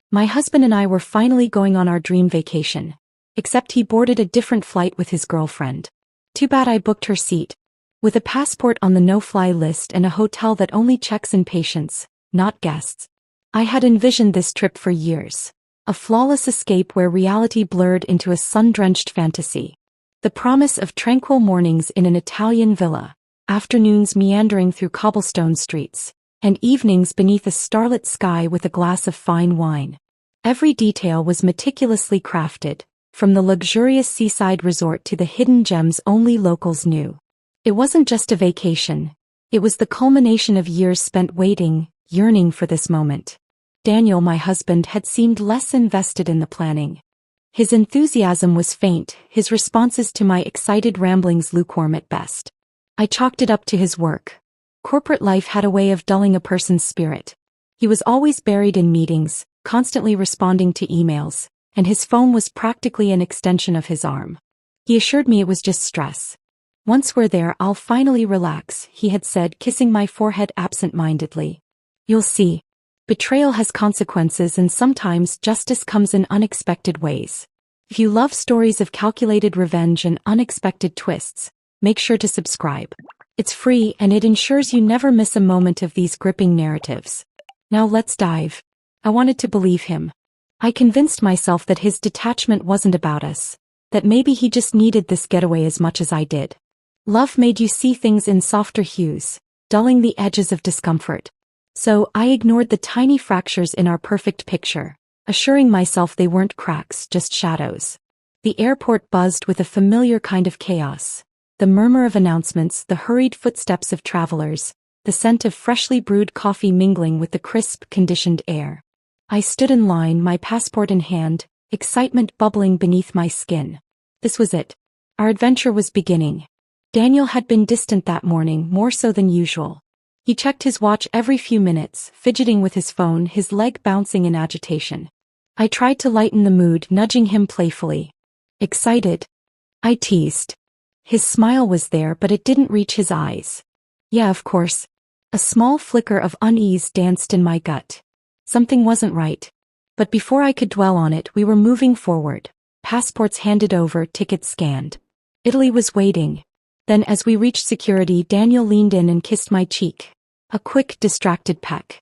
My husband and I were finally going on our dream vacation. Except he boarded a different flight with his girlfriend. Too bad I booked her seat. With a passport on the no-fly list and a hotel that only checks in patients, not guests. I had envisioned this trip for years. A flawless escape where reality blurred into a sun-drenched fantasy. The promise of tranquil mornings in an Italian villa, afternoons meandering through cobblestone streets, and evenings beneath a starlit sky with a glass of fine wine. Every detail was meticulously crafted, from the luxurious seaside resort to the hidden gems only locals knew. It wasn't just a vacation. It was the culmination of years spent waiting, yearning for this moment. Daniel, my husband, had seemed less invested in the planning. His enthusiasm was faint, his responses to my excited ramblings lukewarm at best. I chalked it up to his work. Corporate life had a way of dulling a person's spirit. He was always buried in meetings, constantly responding to emails, and his phone was practically an extension of his arm. He assured me it was just stress. Once we're there, I'll finally relax, he had said, kissing my forehead absent-mindedly. You'll see. Betrayal has consequences, and sometimes justice comes in unexpected ways. If you love stories of calculated revenge and unexpected twists, make sure to subscribe. It's free and it ensures you never miss a moment of these gripping narratives. Now let's dive. I wanted to believe him. I convinced myself that his detachment wasn't about us, that maybe he just needed this getaway as much as I did. Love made you see things in softer hues, dulling the edges of discomfort. So I ignored the tiny fractures in our perfect picture, assuring myself they weren't cracks, just shadows. The airport buzzed with a familiar kind of chaos. The murmur of announcements, the hurried footsteps of travelers, the scent of freshly brewed coffee mingling with the crisp, conditioned air. I stood in line, my passport in hand, excitement bubbling beneath my skin. This was it. Our adventure was beginning. Daniel had been distant that morning, more so than usual. He checked his watch every few minutes, fidgeting with his phone, his leg bouncing in agitation. I tried to lighten the mood, nudging him playfully. Excited? I teased. His smile was there, but it didn't reach his eyes. Yeah, of course. A small flicker of unease danced in my gut. Something wasn't right. But before I could dwell on it, we were moving forward. Passports handed over, tickets scanned. Italy was waiting. Then as we reached security, Daniel leaned in and kissed my cheek. A quick, distracted peck.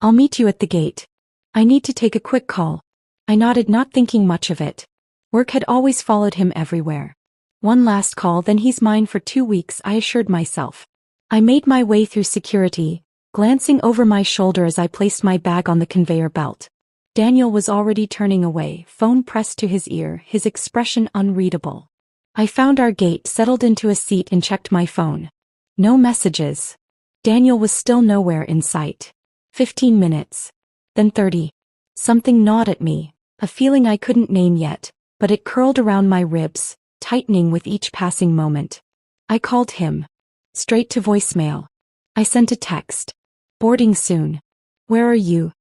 I'll meet you at the gate. I need to take a quick call. I nodded, not thinking much of it. Work had always followed him everywhere. One last call, then he's mine for 2 weeks, I assured myself. I made my way through security, glancing over my shoulder as I placed my bag on the conveyor belt. Daniel was already turning away, phone pressed to his ear, his expression unreadable. I found our gate, settled into a seat and checked my phone. No messages. Daniel was still nowhere in sight. 15 minutes. Then 30. Something gnawed at me, a feeling I couldn't name yet, but it curled around my ribs, tightening with each passing moment. I called him. Straight to voicemail. I sent a text. Boarding soon. Where are you?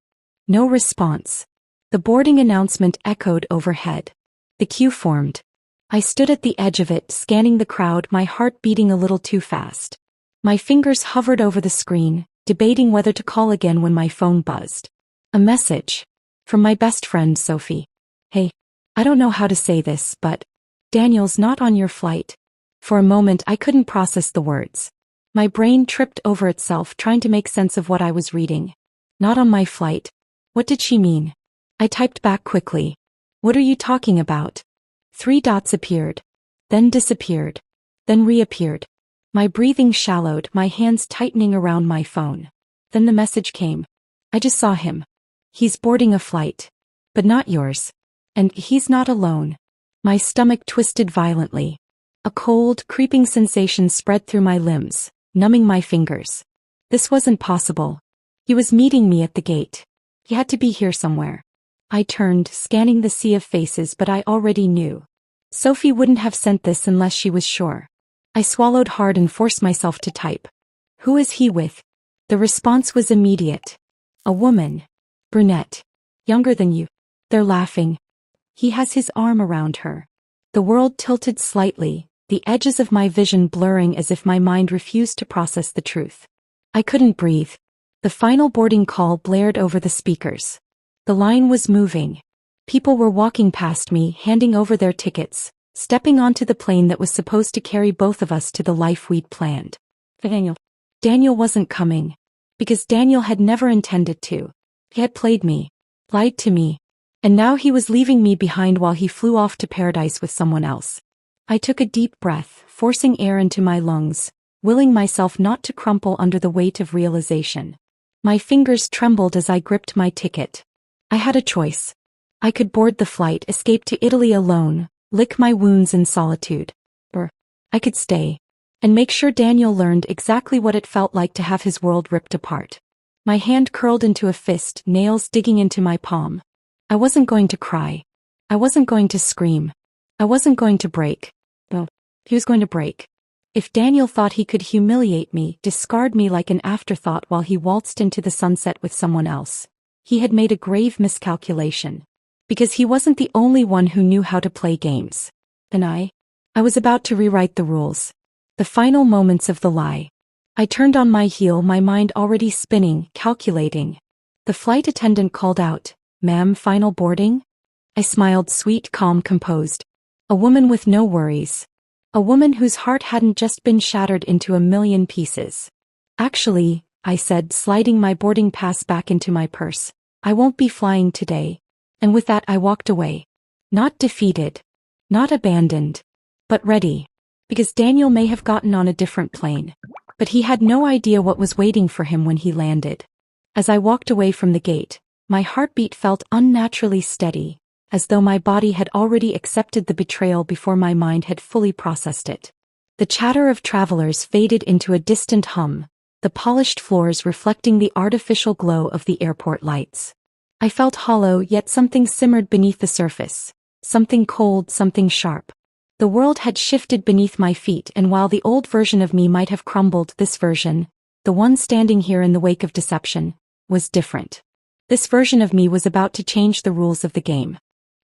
No response. The boarding announcement echoed overhead. The queue formed. I stood at the edge of it, scanning the crowd, my heart beating a little too fast. My fingers hovered over the screen, debating whether to call again when my phone buzzed. A message. From my best friend, Sophie. Hey, I don't know how to say this, but Daniel's not on your flight. For a moment I couldn't process the words. My brain tripped over itself trying to make sense of what I was reading. Not on my flight. What did she mean? I typed back quickly. What are you talking about? 3 dots appeared. Then disappeared. Then reappeared. My breathing shallowed, my hands tightening around my phone. Then the message came. I just saw him. He's boarding a flight. But not yours. And he's not alone. My stomach twisted violently. A cold, creeping sensation spread through my limbs, numbing my fingers. This wasn't possible. He was meeting me at the gate. He had to be here somewhere. I turned, scanning the sea of faces, but I already knew. Sophie wouldn't have sent this unless she was sure. I swallowed hard and forced myself to type. Who is he with? The response was immediate. A woman. Brunette. Younger than you. They're laughing. He has his arm around her. The world tilted slightly, the edges of my vision blurring as if my mind refused to process the truth. I couldn't breathe. The final boarding call blared over the speakers. The line was moving. People were walking past me, handing over their tickets, stepping onto the plane that was supposed to carry both of us to the life we'd planned. Daniel wasn't coming. Because Daniel had never intended to. He had played me. Lied to me. And now he was leaving me behind while he flew off to paradise with someone else. I took a deep breath, forcing air into my lungs, willing myself not to crumple under the weight of realization. My fingers trembled as I gripped my ticket. I had a choice. I could board the flight, escape to Italy alone, lick my wounds in solitude. Or I could stay. And make sure Daniel learned exactly what it felt like to have his world ripped apart. My hand curled into a fist, nails digging into my palm. I wasn't going to cry. I wasn't going to scream. I wasn't going to break. No, he was going to break. If Daniel thought he could humiliate me, discard me like an afterthought while he waltzed into the sunset with someone else, he had made a grave miscalculation. Because he wasn't the only one who knew how to play games. And I was about to rewrite the rules. The final moments of the lie. I turned on my heel, my mind already spinning, calculating. The flight attendant called out, "Ma'am, final boarding?" I smiled, sweet, calm, composed. A woman with no worries. A woman whose heart hadn't just been shattered into a million pieces. "Actually," I said, sliding my boarding pass back into my purse, "I won't be flying today." And with that I walked away. Not defeated. Not abandoned. But ready. Because Daniel may have gotten on a different plane. But he had no idea what was waiting for him when he landed. As I walked away from the gate, my heartbeat felt unnaturally steady, as though my body had already accepted the betrayal before my mind had fully processed it. The chatter of travelers faded into a distant hum, the polished floors reflecting the artificial glow of the airport lights. I felt hollow, yet something simmered beneath the surface. Something cold, something sharp. The world had shifted beneath my feet, and while the old version of me might have crumbled, this version, the one standing here in the wake of deception, was different. This version of me was about to change the rules of the game.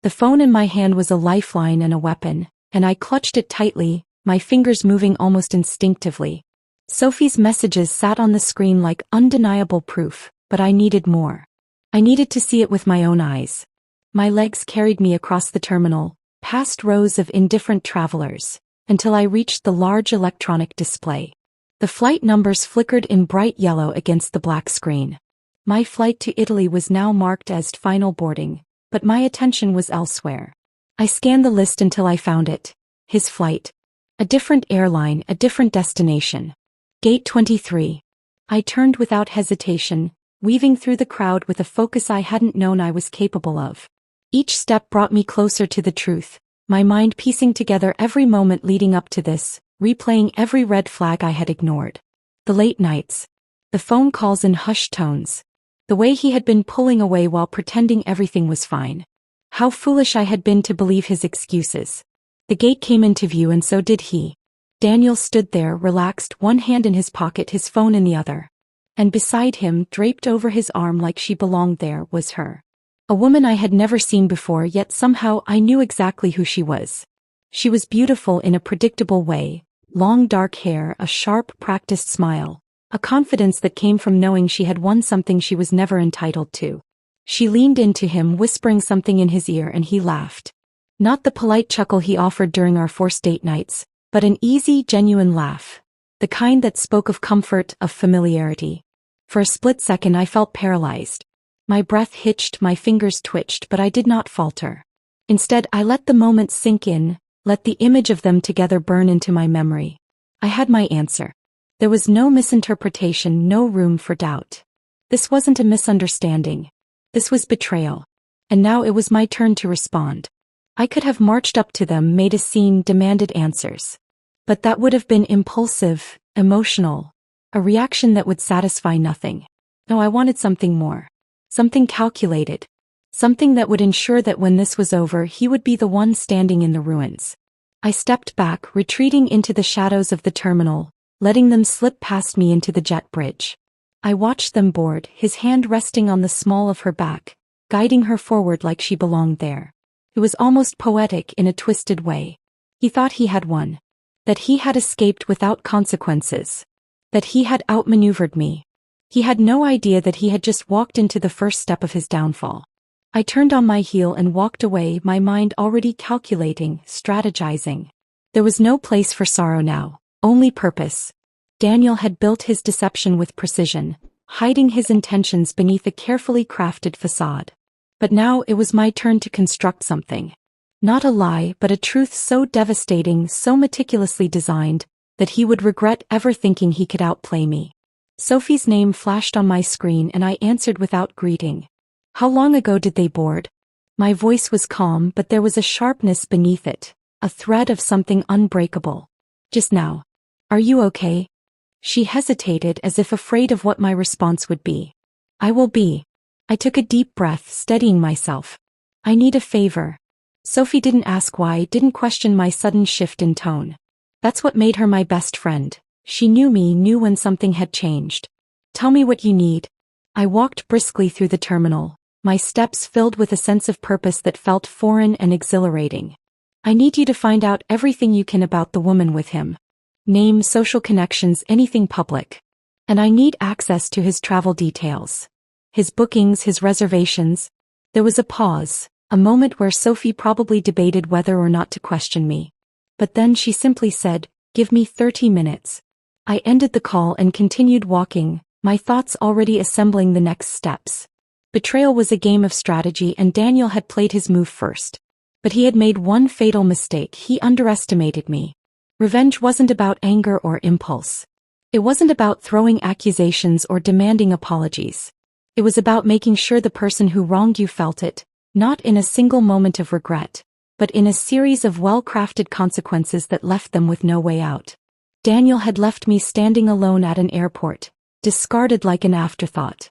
The phone in my hand was a lifeline and a weapon, and I clutched it tightly, my fingers moving almost instinctively. Sophie's messages sat on the screen like undeniable proof, but I needed more. I needed to see it with my own eyes. My legs carried me across the terminal, past rows of indifferent travelers, until I reached the large electronic display. The flight numbers flickered in bright yellow against the black screen. My flight to Italy was now marked as final boarding, but my attention was elsewhere. I scanned the list until I found it. His flight. A different airline, a different destination. Gate 23. I turned without hesitation, weaving through the crowd with a focus I hadn't known I was capable of. Each step brought me closer to the truth, my mind piecing together every moment leading up to this, replaying every red flag I had ignored. The late nights. The phone calls in hushed tones. The way he had been pulling away while pretending everything was fine. How foolish I had been to believe his excuses. The gate came into view and so did he. Daniel stood there, relaxed, one hand in his pocket, his phone in the other. And beside him, draped over his arm like she belonged there, was her. A woman I had never seen before, yet somehow I knew exactly who she was. She was beautiful in a predictable way, long dark hair, a sharp, practiced smile, a confidence that came from knowing she had won something she was never entitled to. She leaned into him, whispering something in his ear, and he laughed. Not the polite chuckle he offered during our forced date nights, but an easy, genuine laugh. The kind that spoke of comfort, of familiarity. For a split second I felt paralyzed. My breath hitched, my fingers twitched, but I did not falter. Instead, I let the moment sink in, let the image of them together burn into my memory. I had my answer. There was no misinterpretation, no room for doubt. This wasn't a misunderstanding. This was betrayal. And now it was my turn to respond. I could have marched up to them, made a scene, demanded answers. But that would have been impulsive, emotional, a reaction that would satisfy nothing. No, I wanted something more. Something calculated. Something that would ensure that when this was over he would be the one standing in the ruins. I stepped back, retreating into the shadows of the terminal, letting them slip past me into the jet bridge. I watched them board, his hand resting on the small of her back, guiding her forward like she belonged there. It was almost poetic in a twisted way. He thought he had won. That he had escaped without consequences. That he had outmaneuvered me. He had no idea that he had just walked into the first step of his downfall. I turned on my heel and walked away, my mind already calculating, strategizing. There was no place for sorrow now, only purpose. Daniel had built his deception with precision, hiding his intentions beneath a carefully crafted facade. But now it was my turn to construct something. Not a lie, but a truth so devastating, so meticulously designed, that he would regret ever thinking he could outplay me. Sophie's name flashed on my screen and I answered without greeting. How long ago did they board? My voice was calm, but there was a sharpness beneath it, a thread of something unbreakable. Just now. Are you okay? She hesitated as if afraid of what my response would be. I will be. I took a deep breath, steadying myself. I need a favor. Sophie didn't ask why, didn't question my sudden shift in tone. That's what made her my best friend. She knew me, knew when something had changed. Tell me what you need. I walked briskly through the terminal, my steps filled with a sense of purpose that felt foreign and exhilarating. I need you to find out everything you can about the woman with him. Name, social connections, anything public. And I need access to his travel details. His bookings, his reservations. There was a pause, a moment where Sophie probably debated whether or not to question me. But then she simply said, "Give me 30 minutes. I ended the call and continued walking, my thoughts already assembling the next steps. Betrayal was a game of strategy and Daniel had played his move first. But he had made one fatal mistake, he underestimated me. Revenge wasn't about anger or impulse. It wasn't about throwing accusations or demanding apologies. It was about making sure the person who wronged you felt it, not in a single moment of regret, but in a series of well-crafted consequences that left them with no way out. Daniel had left me standing alone at an airport, discarded like an afterthought.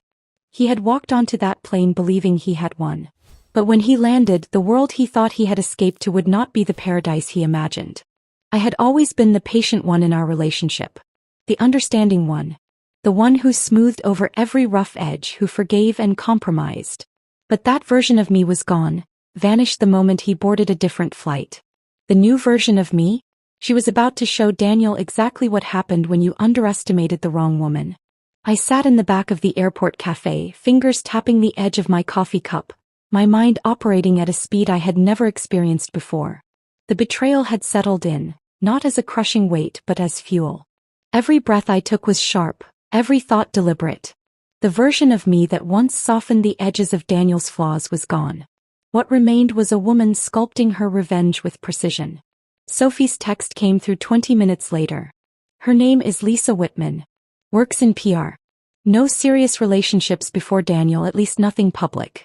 He had walked onto that plane believing he had won. But when he landed, the world he thought he had escaped to would not be the paradise he imagined. I had always been the patient one in our relationship. The understanding one. The one who smoothed over every rough edge, who forgave and compromised. But that version of me was gone, vanished the moment he boarded a different flight. The new version of me? She was about to show Daniel exactly what happened when you underestimated the wrong woman. I sat in the back of the airport cafe, fingers tapping the edge of my coffee cup, my mind operating at a speed I had never experienced before. The betrayal had settled in, not as a crushing weight but as fuel. Every breath I took was sharp, every thought deliberate. The version of me that once softened the edges of Daniel's flaws was gone. What remained was a woman sculpting her revenge with precision. Sophie's text came through 20 minutes later. Her name is Lisa Whitman. Works in PR. No serious relationships before Daniel, at least nothing public.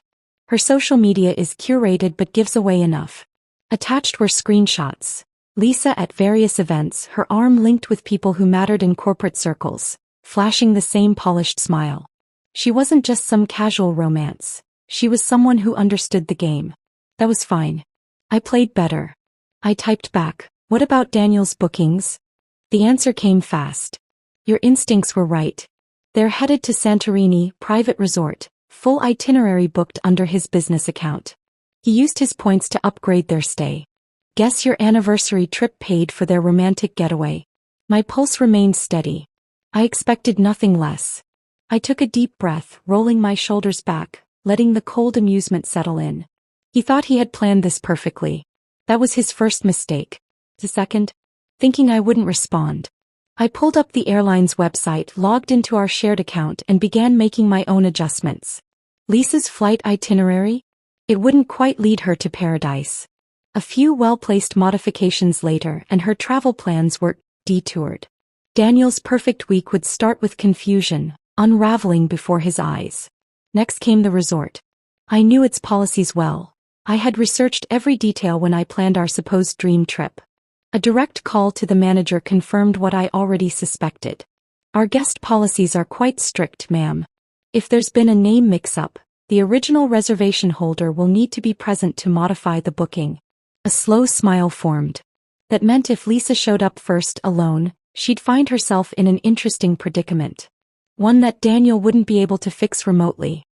Her social media is curated but gives away enough. Attached were screenshots. Lisa at various events, her arm linked with people who mattered in corporate circles, flashing the same polished smile. She wasn't just some casual romance. She was someone who understood the game. That was fine. I played better. I typed back, "What about Daniel's bookings?" The answer came fast. "Your instincts were right. They're headed to Santorini, private resort, full itinerary booked under his business account. He used his points to upgrade their stay. Guess your anniversary trip paid for their romantic getaway." My pulse remained steady. I expected nothing less. I took a deep breath, rolling my shoulders back, letting the cold amusement settle in. He thought he had planned this perfectly. That was his first mistake. The second? Thinking I wouldn't respond. I pulled up the airline's website, logged into our shared account and began making my own adjustments. Lisa's flight itinerary? It wouldn't quite lead her to paradise. A few well-placed modifications later and her travel plans were detoured. Daniel's perfect week would start with confusion, unraveling before his eyes. Next came the resort. I knew its policies well. I had researched every detail when I planned our supposed dream trip. A direct call to the manager confirmed what I already suspected. "Our guest policies are quite strict, ma'am. If there's been a name mix-up, the original reservation holder will need to be present to modify the booking." A slow smile formed. That meant if Lisa showed up first, alone, she'd find herself in an interesting predicament. One that Daniel wouldn't be able to fix remotely.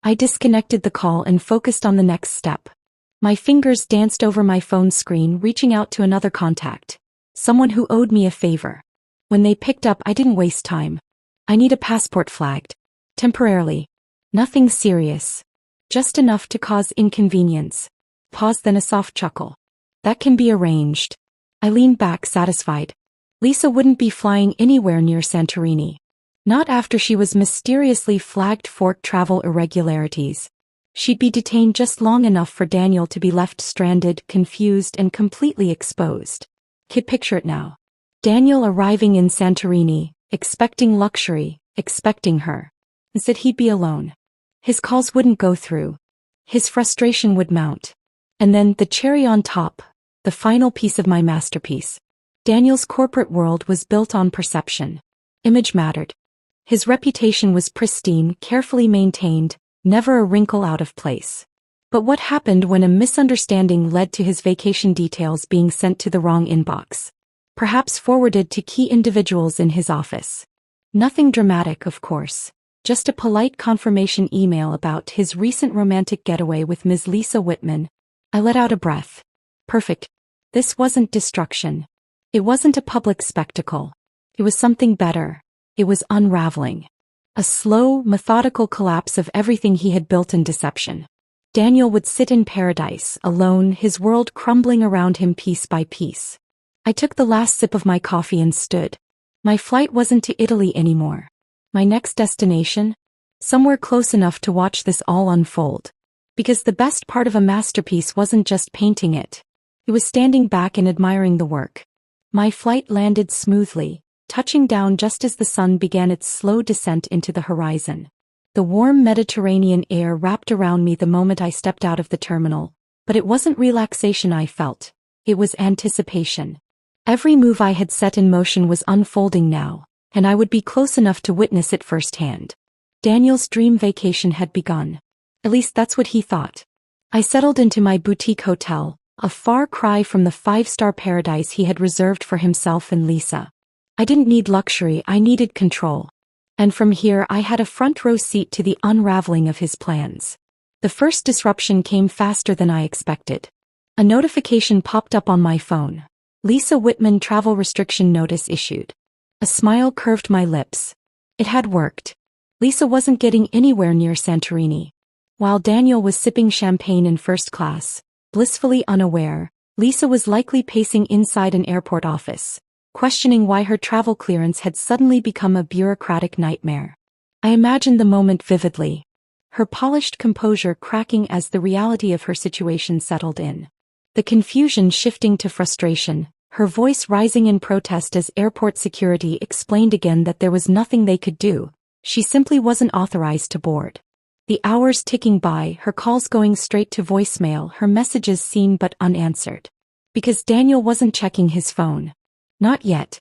I disconnected the call and focused on the next step. My fingers danced over my phone screen, reaching out to another contact. Someone who owed me a favor. When they picked up, I didn't waste time. "I need a passport flagged. Temporarily. Nothing serious. Just enough to cause inconvenience. Pause, then a soft chuckle. That can be arranged. I leaned back, satisfied. Lisa wouldn't be flying anywhere near Santorini. Not after she was mysteriously flagged for travel irregularities. She'd be detained just long enough for Daniel to be left stranded, confused, and completely exposed. Could picture it now. Daniel arriving in Santorini, expecting luxury, expecting her. Instead he'd be alone. His calls wouldn't go through. His frustration would mount. And then, the cherry on top, the final piece of my masterpiece. Daniel's corporate world was built on perception. Image mattered. His reputation was pristine, carefully maintained, never a wrinkle out of place. But what happened when a misunderstanding led to his vacation details being sent to the wrong inbox? Perhaps forwarded to key individuals in his office. Nothing dramatic, of course. Just a polite confirmation email about his recent romantic getaway with Ms. Lisa Whitman. I let out a breath. Perfect. This wasn't destruction. It wasn't a public spectacle. It was something better. It was unraveling. A slow, methodical collapse of everything he had built in deception. Daniel would sit in paradise, alone, his world crumbling around him piece by piece. I took the last sip of my coffee and stood. My flight wasn't to Italy anymore. My next destination? Somewhere close enough to watch this all unfold. Because the best part of a masterpiece wasn't just painting it. It was standing back and admiring the work. My flight landed smoothly, touching down just as the sun began its slow descent into the horizon. The warm Mediterranean air wrapped around me the moment I stepped out of the terminal, but it wasn't relaxation I felt. It was anticipation. Every move I had set in motion was unfolding now, and I would be close enough to witness it firsthand. Daniel's dream vacation had begun. At least that's what he thought. I settled into my boutique hotel, a far cry from the five-star paradise he had reserved for himself and Lisa. I didn't need luxury, I needed control. And from here I had a front-row seat to the unraveling of his plans. The first disruption came faster than I expected. A notification popped up on my phone. Lisa Whitman travel restriction notice issued. A smile curved my lips. It had worked. Lisa wasn't getting anywhere near Santorini. While Daniel was sipping champagne in first class, blissfully unaware, Lisa was likely pacing inside an airport office, questioning why her travel clearance had suddenly become a bureaucratic nightmare. I imagined the moment vividly. Her polished composure cracking as the reality of her situation settled in. The confusion shifting to frustration, her voice rising in protest as airport security explained again that there was nothing they could do. She simply wasn't authorized to board. The hours ticking by, her calls going straight to voicemail, her messages seen but unanswered. Because Daniel wasn't checking his phone. Not yet.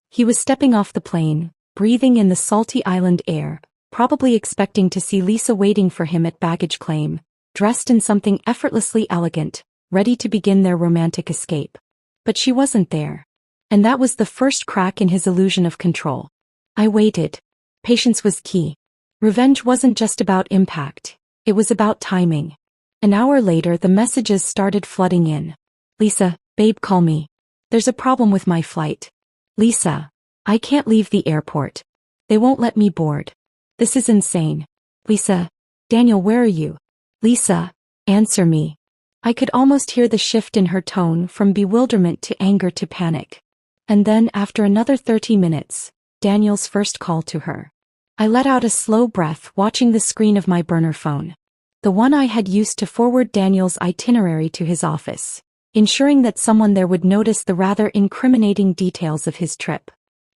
He was stepping off the plane, breathing in the salty island air, probably expecting to see Lisa waiting for him at baggage claim, dressed in something effortlessly elegant, ready to begin their romantic escape. But she wasn't there. And that was the first crack in his illusion of control. I waited. Patience was key. Revenge wasn't just about impact, it was about timing. An hour later the messages started flooding in. Lisa, babe, call me. There's a problem with my flight. Lisa, I can't leave the airport. They won't let me board. This is insane. Lisa, Daniel, where are you? Lisa, answer me. I could almost hear the shift in her tone from bewilderment to anger to panic. And then after another 30 minutes, Daniel's first call to her. I let out a slow breath watching the screen of my burner phone. The one I had used to forward Daniel's itinerary to his office, ensuring that someone there would notice the rather incriminating details of his trip.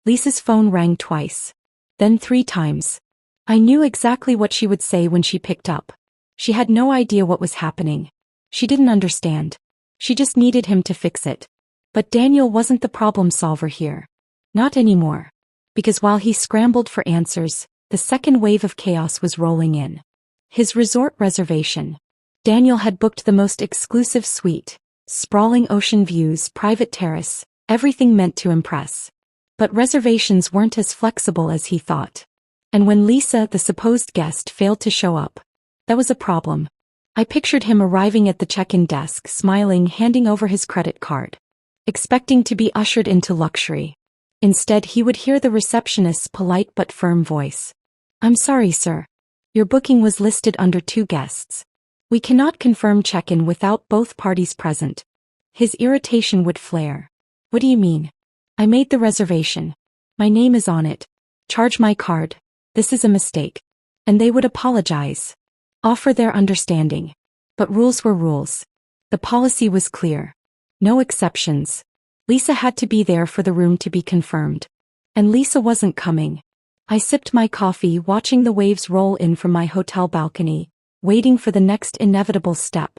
Lisa's phone rang twice. Then 3 times. I knew exactly what she would say when she picked up. She had no idea what was happening. She didn't understand. She just needed him to fix it. But Daniel wasn't the problem solver here. Not anymore. Because while he scrambled for answers, the second wave of chaos was rolling in. His resort reservation. Daniel had booked the most exclusive suite, sprawling ocean views, private terrace, everything meant to impress. But reservations weren't as flexible as he thought. And when Lisa, the supposed guest, failed to show up, that was a problem. I pictured him arriving at the check-in desk, smiling, handing over his credit card, expecting to be ushered into luxury. Instead, he would hear the receptionist's polite but firm voice. I'm sorry, sir. Your booking was listed under 2 guests. We cannot confirm check-in without both parties present. His irritation would flare. What do you mean? I made the reservation. My name is on it. Charge my card. This is a mistake. And they would apologize. Offer their understanding. But rules were rules. The policy was clear. No exceptions. Lisa had to be there for the room to be confirmed. And Lisa wasn't coming. I sipped my coffee watching the waves roll in from my hotel balcony, waiting for the next inevitable step.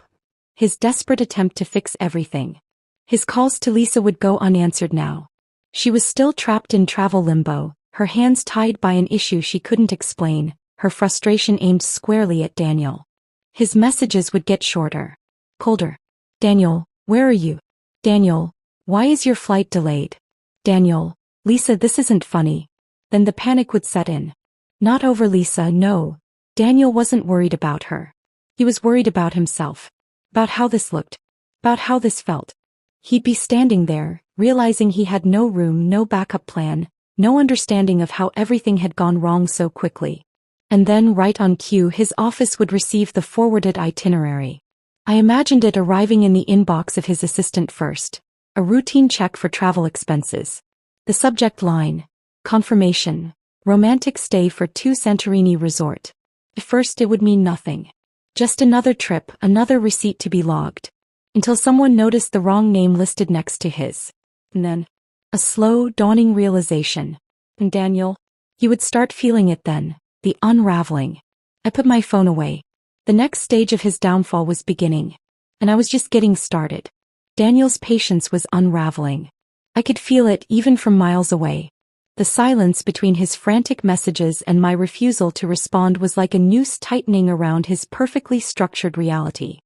His desperate attempt to fix everything. His calls to Lisa would go unanswered now. She was still trapped in travel limbo, her hands tied by an issue she couldn't explain, her frustration aimed squarely at Daniel. His messages would get shorter. Colder. Daniel, where are you? Daniel, why is your flight delayed? Daniel, Lisa, this isn't funny. Then the panic would set in. Not over Lisa, no. Daniel wasn't worried about her. He was worried about himself. About how this looked. About how this felt. He'd be standing there, realizing he had no room, no backup plan, no understanding of how everything had gone wrong so quickly. And then, right on cue, his office would receive the forwarded itinerary. I imagined it arriving in the inbox of his assistant first. A routine check for travel expenses. The subject line. Confirmation. Romantic stay for 2 Santorini resort. At first it would mean nothing. Just another trip, another receipt to be logged. Until someone noticed the wrong name listed next to his. And then, a slow, dawning realization. And Daniel? He would start feeling it then, the unraveling. I put my phone away. The next stage of his downfall was beginning. And I was just getting started. Daniel's patience was unraveling. I could feel it even from miles away. The silence between his frantic messages and my refusal to respond was like a noose tightening around his perfectly structured reality.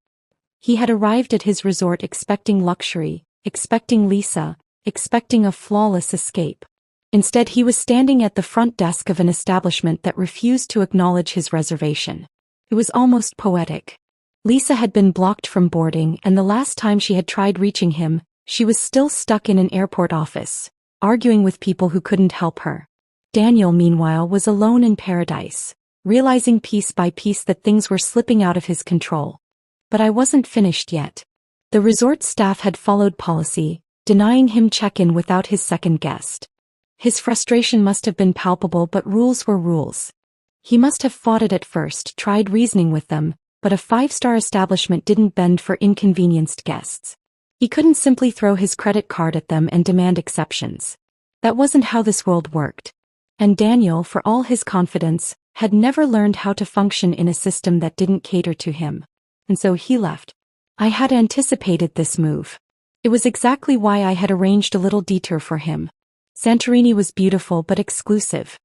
He had arrived at his resort expecting luxury, expecting Lisa, expecting a flawless escape. Instead, he was standing at the front desk of an establishment that refused to acknowledge his reservation. It was almost poetic. Lisa had been blocked from boarding, and the last time she had tried reaching him, she was still stuck in an airport office, arguing with people who couldn't help her. Daniel, meanwhile, was alone in paradise, realizing piece by piece that things were slipping out of his control. But I wasn't finished yet. The resort staff had followed policy, denying him check-in without his second guest. His frustration must have been palpable, but rules were rules. He must have fought it at first, tried reasoning with them, but a 5-star establishment didn't bend for inconvenienced guests. He couldn't simply throw his credit card at them and demand exceptions. That wasn't how this world worked. And Daniel, for all his confidence, had never learned how to function in a system that didn't cater to him. And so he left. I had anticipated this move. It was exactly why I had arranged a little detour for him. Santorini was beautiful but exclusive.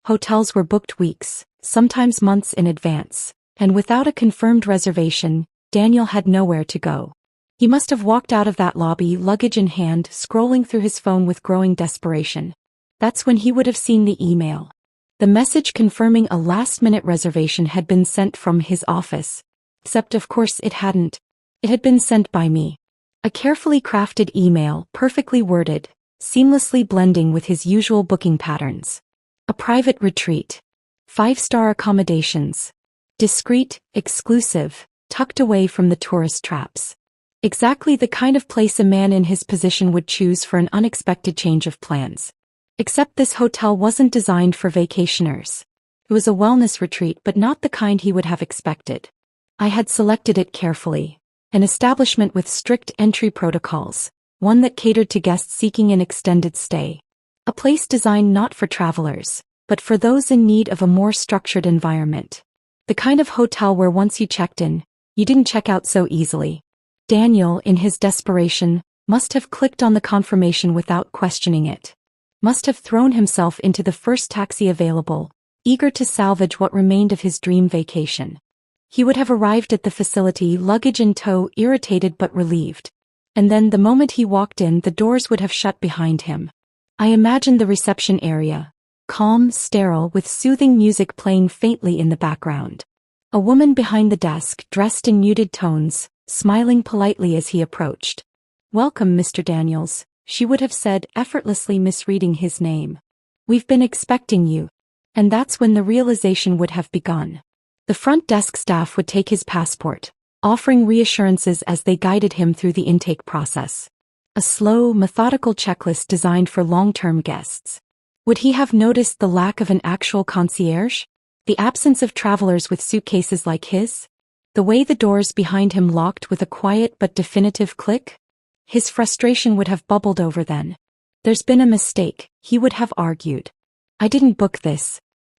Hotels were booked weeks, sometimes months in advance, and without a confirmed reservation, Daniel had nowhere to go. He must have walked out of that lobby, luggage in hand, scrolling through his phone with growing desperation. That's when he would have seen the email. The message confirming a last-minute reservation had been sent from his office. Except, of course, it hadn't. It had been sent by me. A carefully crafted email, perfectly worded, seamlessly blending with his usual booking patterns. A private retreat. 5-star accommodations. Discreet, exclusive, tucked away from the tourist traps. Exactly the kind of place a man in his position would choose for an unexpected change of plans. Except this hotel wasn't designed for vacationers. It was a wellness retreat, but not the kind he would have expected. I had selected it carefully. An establishment with strict entry protocols, one that catered to guests seeking an extended stay. A place designed not for travelers, but for those in need of a more structured environment. The kind of hotel where once you checked in, you didn't check out so easily. Daniel, in his desperation, must have clicked on the confirmation without questioning it. Must have thrown himself into the first taxi available, eager to salvage what remained of his dream vacation. He would have arrived at the facility, luggage in tow, irritated but relieved. And then the moment he walked in, the doors would have shut behind him. I imagined the reception area, calm, sterile, with soothing music playing faintly in the background. A woman behind the desk, dressed in muted tones, smiling politely as he approached. "Welcome, Mr. Daniels," she would have said, effortlessly misreading his name. "We've been expecting you." And that's when the realization would have begun. The front desk staff would take his passport, offering reassurances as they guided him through the intake process. A slow, methodical checklist designed for long-term guests. Would he have noticed the lack of an actual concierge? The absence of travelers with suitcases like his? The way the doors behind him locked with a quiet but definitive click? His frustration would have bubbled over then. There's been a mistake, he would have argued. I didn't book this.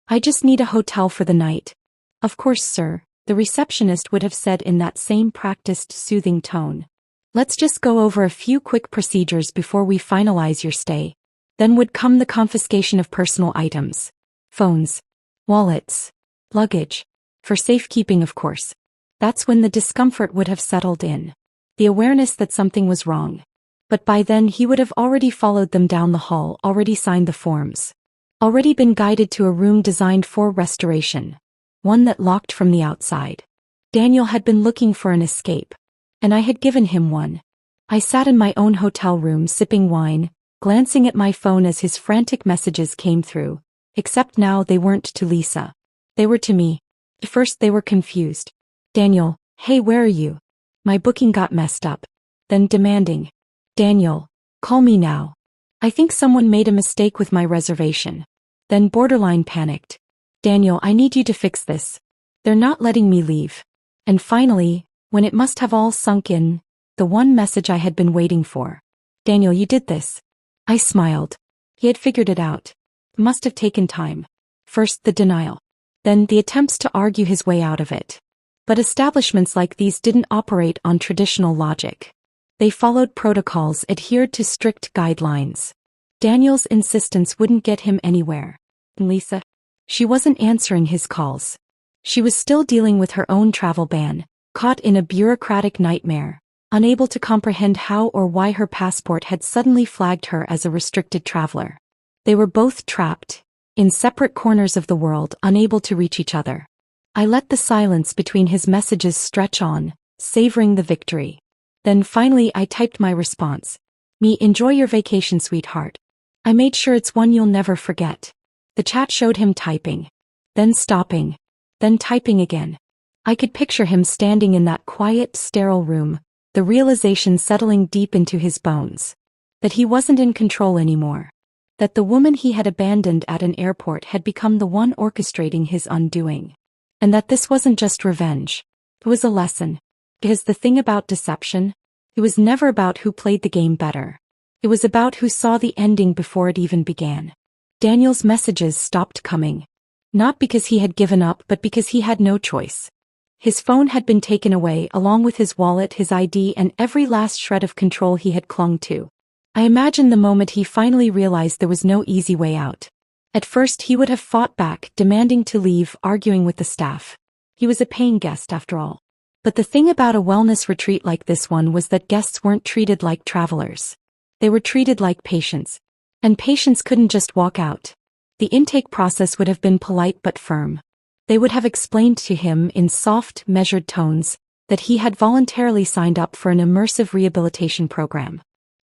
I just need a hotel for the night. Of course, sir, the receptionist would have said in that same practiced, soothing tone. Let's just go over a few quick procedures before we finalize your stay. Then would come the confiscation of personal items. Phones, wallets, luggage. For safekeeping, of course. That's when the discomfort would have settled in. The awareness that something was wrong. But by then he would have already followed them down the hall, already signed the forms. Already been guided to a room designed for restoration. One that locked from the outside. Daniel had been looking for an escape. And I had given him one. I sat in my own hotel room sipping wine, glancing at my phone as his frantic messages came through. Except now they weren't to Lisa. They were to me. At first they were confused. Daniel, hey, where are you? My booking got messed up. Then demanding. Daniel, call me now. I think someone made a mistake with my reservation. Then borderline panicked. Daniel, I need you to fix this. They're not letting me leave. And finally, when it must have all sunk in, the one message I had been waiting for. Daniel, you did this. I smiled. He had figured it out. It must have taken time. First the denial. Then the attempts to argue his way out of it. But establishments like these didn't operate on traditional logic. They followed protocols, adhered to strict guidelines. Daniel's insistence wouldn't get him anywhere. Lisa? She wasn't answering his calls. She was still dealing with her own travel ban, caught in a bureaucratic nightmare, unable to comprehend how or why her passport had suddenly flagged her as a restricted traveler. They were both trapped, in separate corners of the world, unable to reach each other. I let the silence between his messages stretch on, savoring the victory. Then finally I typed my response. Me, enjoy your vacation, sweetheart. I made sure it's one you'll never forget. The chat showed him typing. Then stopping. Then typing again. I could picture him standing in that quiet, sterile room, the realization settling deep into his bones. That he wasn't in control anymore. That the woman he had abandoned at an airport had become the one orchestrating his undoing. And that this wasn't just revenge. It was a lesson. Because the thing about deception, it was never about who played the game better. It was about who saw the ending before it even began. Daniel's messages stopped coming. Not because he had given up, but because he had no choice. His phone had been taken away along with his wallet, his ID, and every last shred of control he had clung to. I imagined the moment he finally realized there was no easy way out. At first he would have fought back, demanding to leave, arguing with the staff. He was a paying guest after all. But the thing about a wellness retreat like this one was that guests weren't treated like travelers. They were treated like patients. And patients couldn't just walk out. The intake process would have been polite but firm. They would have explained to him in soft, measured tones that he had voluntarily signed up for an immersive rehabilitation program.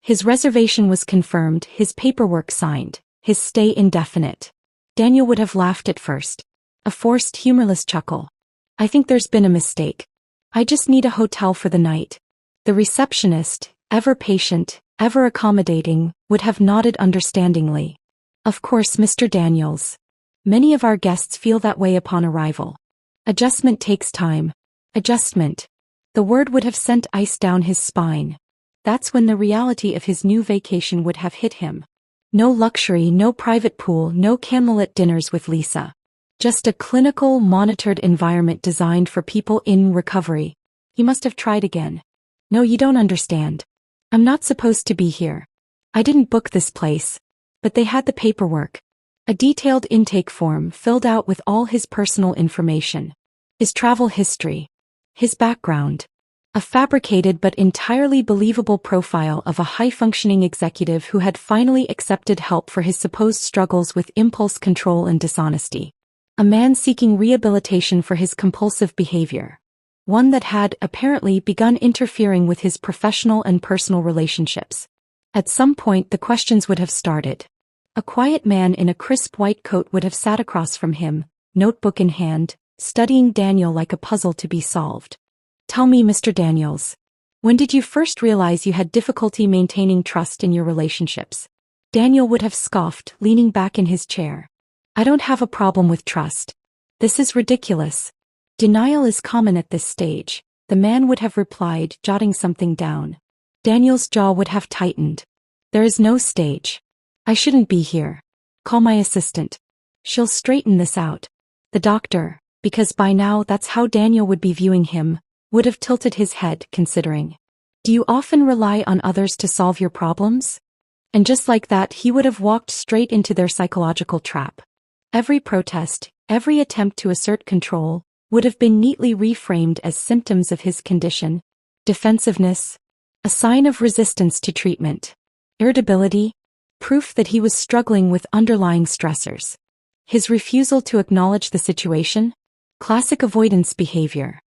His reservation was confirmed, his paperwork signed, his stay indefinite. Daniel would have laughed at first. A forced, humorless chuckle. I think there's been a mistake. I just need a hotel for the night. The receptionist, ever patient, ever accommodating, would have nodded understandingly. Of course, Mr. Daniels. Many of our guests feel that way upon arrival. Adjustment takes time. Adjustment. The word would have sent ice down his spine. That's when the reality of his new vacation would have hit him. No luxury, no private pool, no candlelit dinners with Lisa. Just a clinical, monitored environment designed for people in recovery. He must have tried again. No, you don't understand. I'm not supposed to be here. I didn't book this place. But they had the paperwork. A detailed intake form filled out with all his personal information. His travel history. His background. A fabricated but entirely believable profile of a high-functioning executive who had finally accepted help for his supposed struggles with impulse control and dishonesty. A man seeking rehabilitation for his compulsive behavior. One that had, apparently, begun interfering with his professional and personal relationships. At some point the questions would have started. A quiet man in a crisp white coat would have sat across from him, notebook in hand, studying Daniel like a puzzle to be solved. Tell me, Mr. Daniels. When did you first realize you had difficulty maintaining trust in your relationships? Daniel would have scoffed, leaning back in his chair. I don't have a problem with trust. This is ridiculous. Denial is common at this stage, the man would have replied, jotting something down. Daniel's jaw would have tightened. There is no stage. I shouldn't be here. Call my assistant. She'll straighten this out. The doctor, because by now that's how Daniel would be viewing him, would have tilted his head, considering. Do you often rely on others to solve your problems? And just like that, he would have walked straight into their psychological trap. Every protest, every attempt to assert control, would have been neatly reframed as symptoms of his condition. Defensiveness, a sign of resistance to treatment. Irritability, proof that he was struggling with underlying stressors. His refusal to acknowledge the situation, classic avoidance behavior.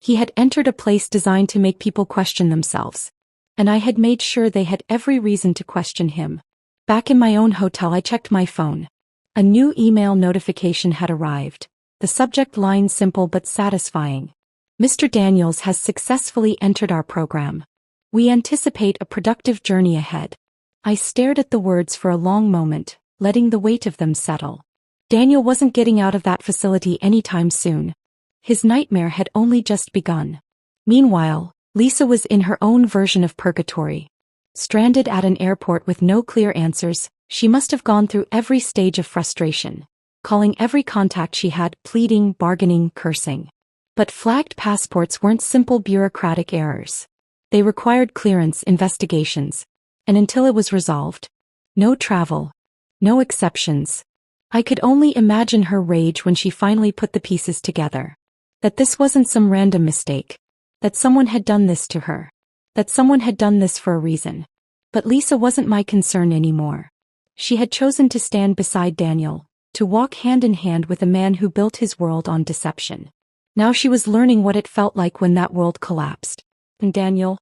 He had entered a place designed to make people question themselves. And I had made sure they had every reason to question him. Back in my own hotel, I checked my phone. A new email notification had arrived. The subject line simple but satisfying. Mr. Daniels has successfully entered our program. We anticipate a productive journey ahead. I stared at the words for a long moment, letting the weight of them settle. Daniel wasn't getting out of that facility anytime soon. His nightmare had only just begun. Meanwhile, Lisa was in her own version of purgatory. Stranded at an airport with no clear answers, she must have gone through every stage of frustration. Calling every contact she had, pleading, bargaining, cursing. But flagged passports weren't simple bureaucratic errors. They required clearance, investigations. And until it was resolved, no travel, no exceptions. I could only imagine her rage when she finally put the pieces together. That this wasn't some random mistake. That someone had done this to her. That someone had done this for a reason. But Lisa wasn't my concern anymore. She had chosen to stand beside Daniel, to walk hand in hand with a man who built his world on deception. Now she was learning what it felt like when that world collapsed. And Daniel?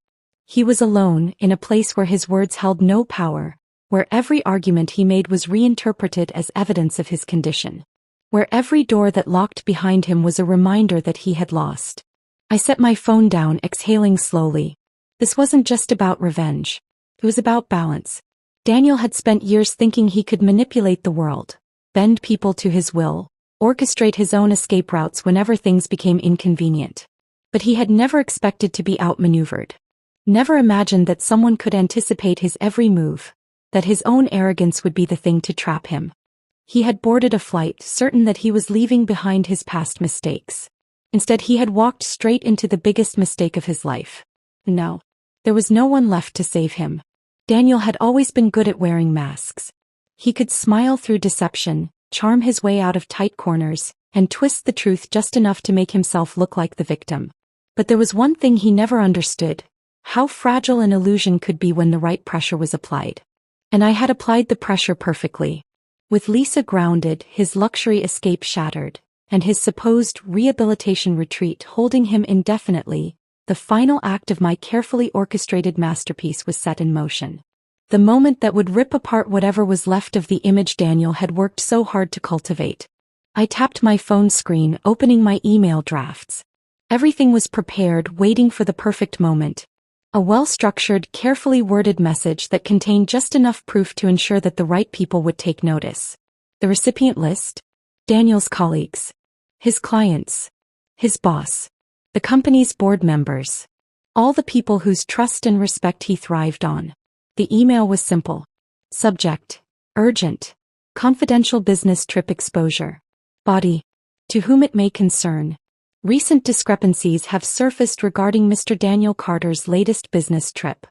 He was alone, in a place where his words held no power, where every argument he made was reinterpreted as evidence of his condition. Where every door that locked behind him was a reminder that he had lost. I set my phone down, exhaling slowly. This wasn't just about revenge. It was about balance. Daniel had spent years thinking he could manipulate the world, bend people to his will, orchestrate his own escape routes whenever things became inconvenient. But he had never expected to be outmaneuvered. Never imagined that someone could anticipate his every move, that his own arrogance would be the thing to trap him. He had boarded a flight, certain that he was leaving behind his past mistakes. Instead, he had walked straight into the biggest mistake of his life. No. There was no one left to save him. Daniel had always been good at wearing masks. He could smile through deception, charm his way out of tight corners, and twist the truth just enough to make himself look like the victim. But there was one thing he never understood: how fragile an illusion could be when the right pressure was applied. And I had applied the pressure perfectly. With Lisa grounded, his luxury escape shattered, and his supposed rehabilitation retreat holding him indefinitely, the final act of my carefully orchestrated masterpiece was set in motion. The moment that would rip apart whatever was left of the image Daniel had worked so hard to cultivate. I tapped my phone screen, opening my email drafts. Everything was prepared, waiting for the perfect moment. A well-structured, carefully worded message that contained just enough proof to ensure that the right people would take notice. The recipient list? Daniel's colleagues. His clients. His boss. The company's board members. All the people whose trust and respect he thrived on. The email was simple. Subject: urgent. Confidential business trip exposure. Body: to whom it may concern. Recent discrepancies have surfaced regarding Mr. Daniel Carter's latest business trip.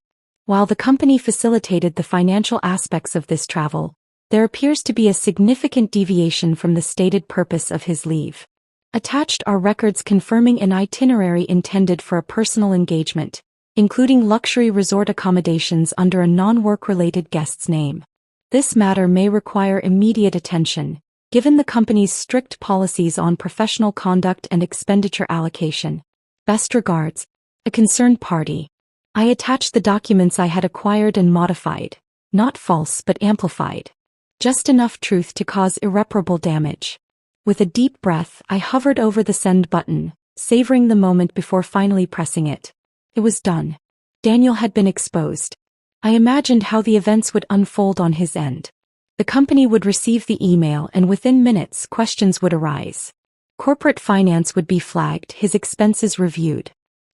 While the company facilitated the financial aspects of this travel, there appears to be a significant deviation from the stated purpose of his leave. Attached are records confirming an itinerary intended for a personal engagement, including luxury resort accommodations under a non-work-related guest's name. This matter may require immediate attention, given the company's strict policies on professional conduct and expenditure allocation. Best regards, a concerned party. I attached the documents I had acquired and modified, not false but amplified. Just enough truth to cause irreparable damage. With a deep breath, I hovered over the send button, savoring the moment before finally pressing it. It was done. Daniel had been exposed. I imagined how the events would unfold on his end. The company would receive the email and within minutes questions would arise. Corporate finance would be flagged, his expenses reviewed.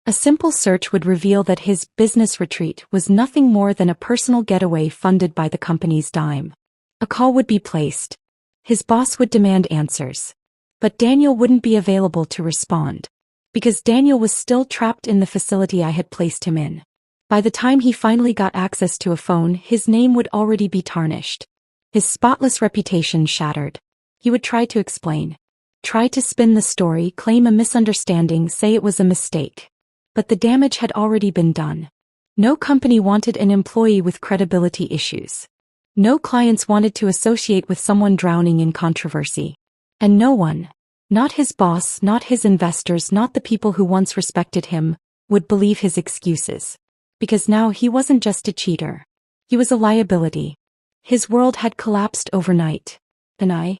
A simple search would reveal that his business retreat was nothing more than a personal getaway funded by the company's dime. A call would be placed. His boss would demand answers. But Daniel wouldn't be available to respond. Because Daniel was still trapped in the facility I had placed him in. By the time he finally got access to a phone, his name would already be tarnished. His spotless reputation shattered. He would try to explain. Try to spin the story, claim a misunderstanding, say it was a mistake. But the damage had already been done. No company wanted an employee with credibility issues. No clients wanted to associate with someone drowning in controversy. And no one, not his boss, not his investors, not the people who once respected him, would believe his excuses. Because now he wasn't just a cheater. He was a liability. His world had collapsed overnight. And I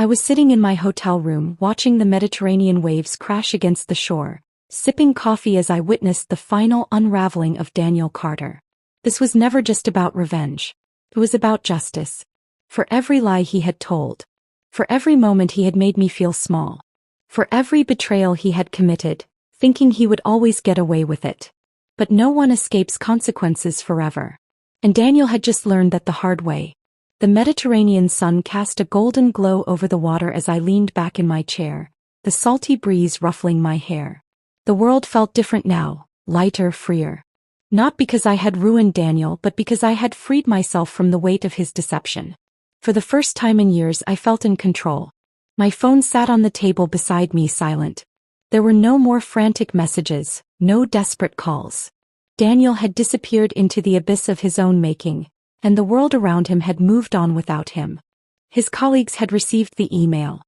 was sitting in my hotel room watching the Mediterranean waves crash against the shore, sipping coffee as I witnessed the final unraveling of Daniel Carter. This was never just about revenge. It was about justice. For every lie he had told. For every moment he had made me feel small. For every betrayal he had committed, thinking he would always get away with it. But no one escapes consequences forever. And Daniel had just learned that the hard way. The Mediterranean sun cast a golden glow over the water as I leaned back in my chair, the salty breeze ruffling my hair. The world felt different now, lighter, freer. Not because I had ruined Daniel, but because I had freed myself from the weight of his deception. For the first time in years I felt in control. My phone sat on the table beside me silent. There were no more frantic messages, no desperate calls. Daniel had disappeared into the abyss of his own making, and the world around him had moved on without him. His colleagues had received the email.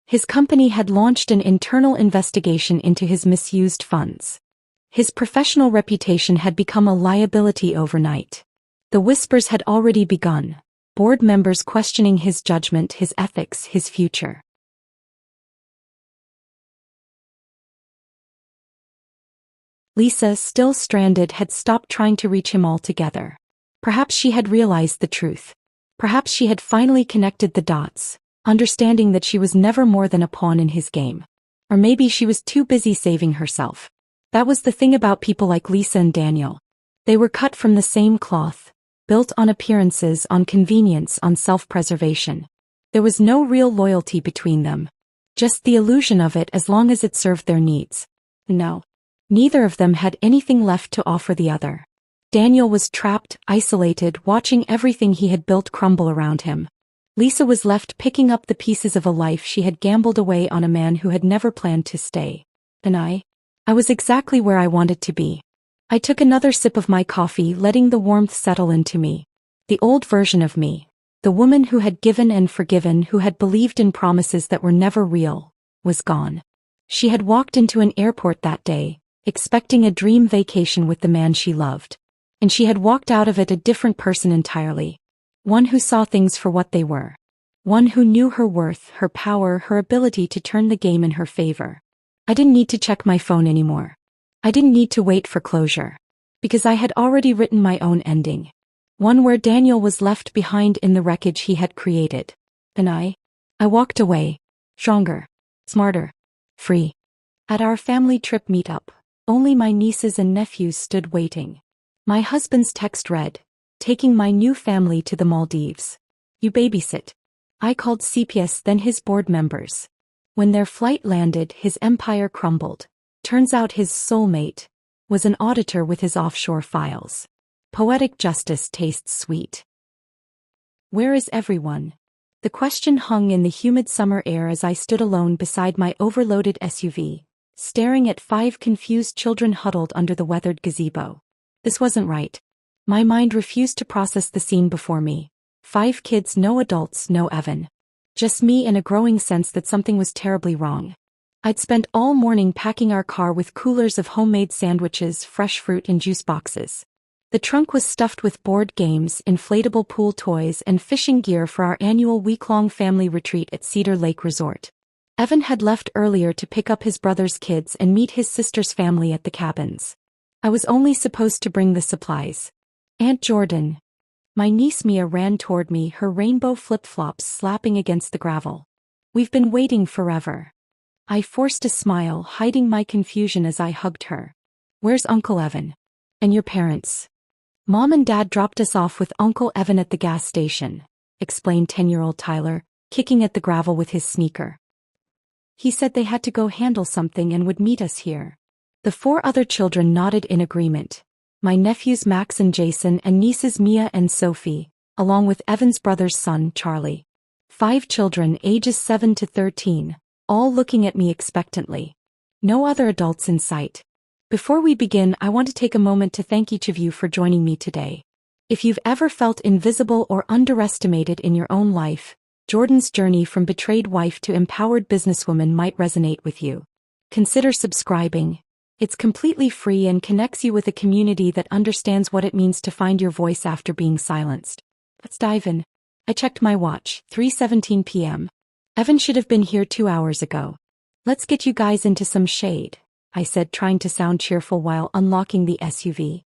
His company had launched an internal investigation into his misused funds. His professional reputation had become a liability overnight. The whispers had already begun, board members questioning his judgment, his ethics, his future. Lisa, still stranded, had stopped trying to reach him altogether. Perhaps she had realized the truth. Perhaps she had finally connected the dots, understanding that she was never more than a pawn in his game. Or maybe she was too busy saving herself. That was the thing about people like Lisa and Daniel. They were cut from the same cloth, built on appearances, on convenience, on self-preservation. There was no real loyalty between them. Just the illusion of it as long as it served their needs. No. Neither of them had anything left to offer the other. Daniel was trapped, isolated, watching everything he had built crumble around him. Lisa was left picking up the pieces of a life she had gambled away on a man who had never planned to stay. And I was exactly where I wanted to be. I took another sip of my coffee, letting the warmth settle into me. The old version of me, the woman who had given and forgiven, who had believed in promises that were never real, was gone. She had walked into an airport that day, expecting a dream vacation with the man she loved. And she had walked out of it a different person entirely. One who saw things for what they were. One who knew her worth, her power, her ability to turn the game in her favor. I didn't need to check my phone anymore. I didn't need to wait for closure. Because I had already written my own ending. One where Daniel was left behind in the wreckage he had created. And I walked away. Stronger. Smarter. Free. At our family trip meetup, only my nieces and nephews stood waiting. My husband's text read, "Taking my new family to the Maldives. You babysit." I called CPS, then his board members. When their flight landed, his empire crumbled. Turns out his soulmate was an auditor with his offshore files. Poetic justice tastes sweet. Where is everyone? The question hung in the humid summer air as I stood alone beside my overloaded SUV, staring at 5 confused children huddled under the weathered gazebo. This wasn't right. My mind refused to process the scene before me. 5 kids, no adults, no Evan. Just me and a growing sense that something was terribly wrong. I'd spent all morning packing our car with coolers of homemade sandwiches, fresh fruit and juice boxes. The trunk was stuffed with board games, inflatable pool toys and fishing gear for our annual week-long family retreat at Cedar Lake Resort. Evan had left earlier to pick up his brother's kids and meet his sister's family at the cabins. I was only supposed to bring the supplies. Aunt Jordan. My niece Mia ran toward me, her rainbow flip-flops slapping against the gravel. We've been waiting forever. I forced a smile, hiding my confusion as I hugged her. Where's Uncle Evan? And your parents? Mom and Dad dropped us off with Uncle Evan at the gas station, explained 10-year-old Tyler, kicking at the gravel with his sneaker. He said they had to go handle something and would meet us here. The 4 other children nodded in agreement. My nephews Max and Jason and nieces Mia and Sophie, along with Evan's brother's son, Charlie. 5 children ages 7 to 13, all looking at me expectantly. No other adults in sight. Before we begin, I want to take a moment to thank each of you for joining me today. If you've ever felt invisible or underestimated in your own life, Jordan's journey from betrayed wife to empowered businesswoman might resonate with you. Consider subscribing. It's completely free and connects you with a community that understands what it means to find your voice after being silenced. Let's dive in. I checked my watch, 3:17 p.m. Evan should have been here 2 hours ago. Let's get you guys into some shade, I said, trying to sound cheerful while unlocking the SUV.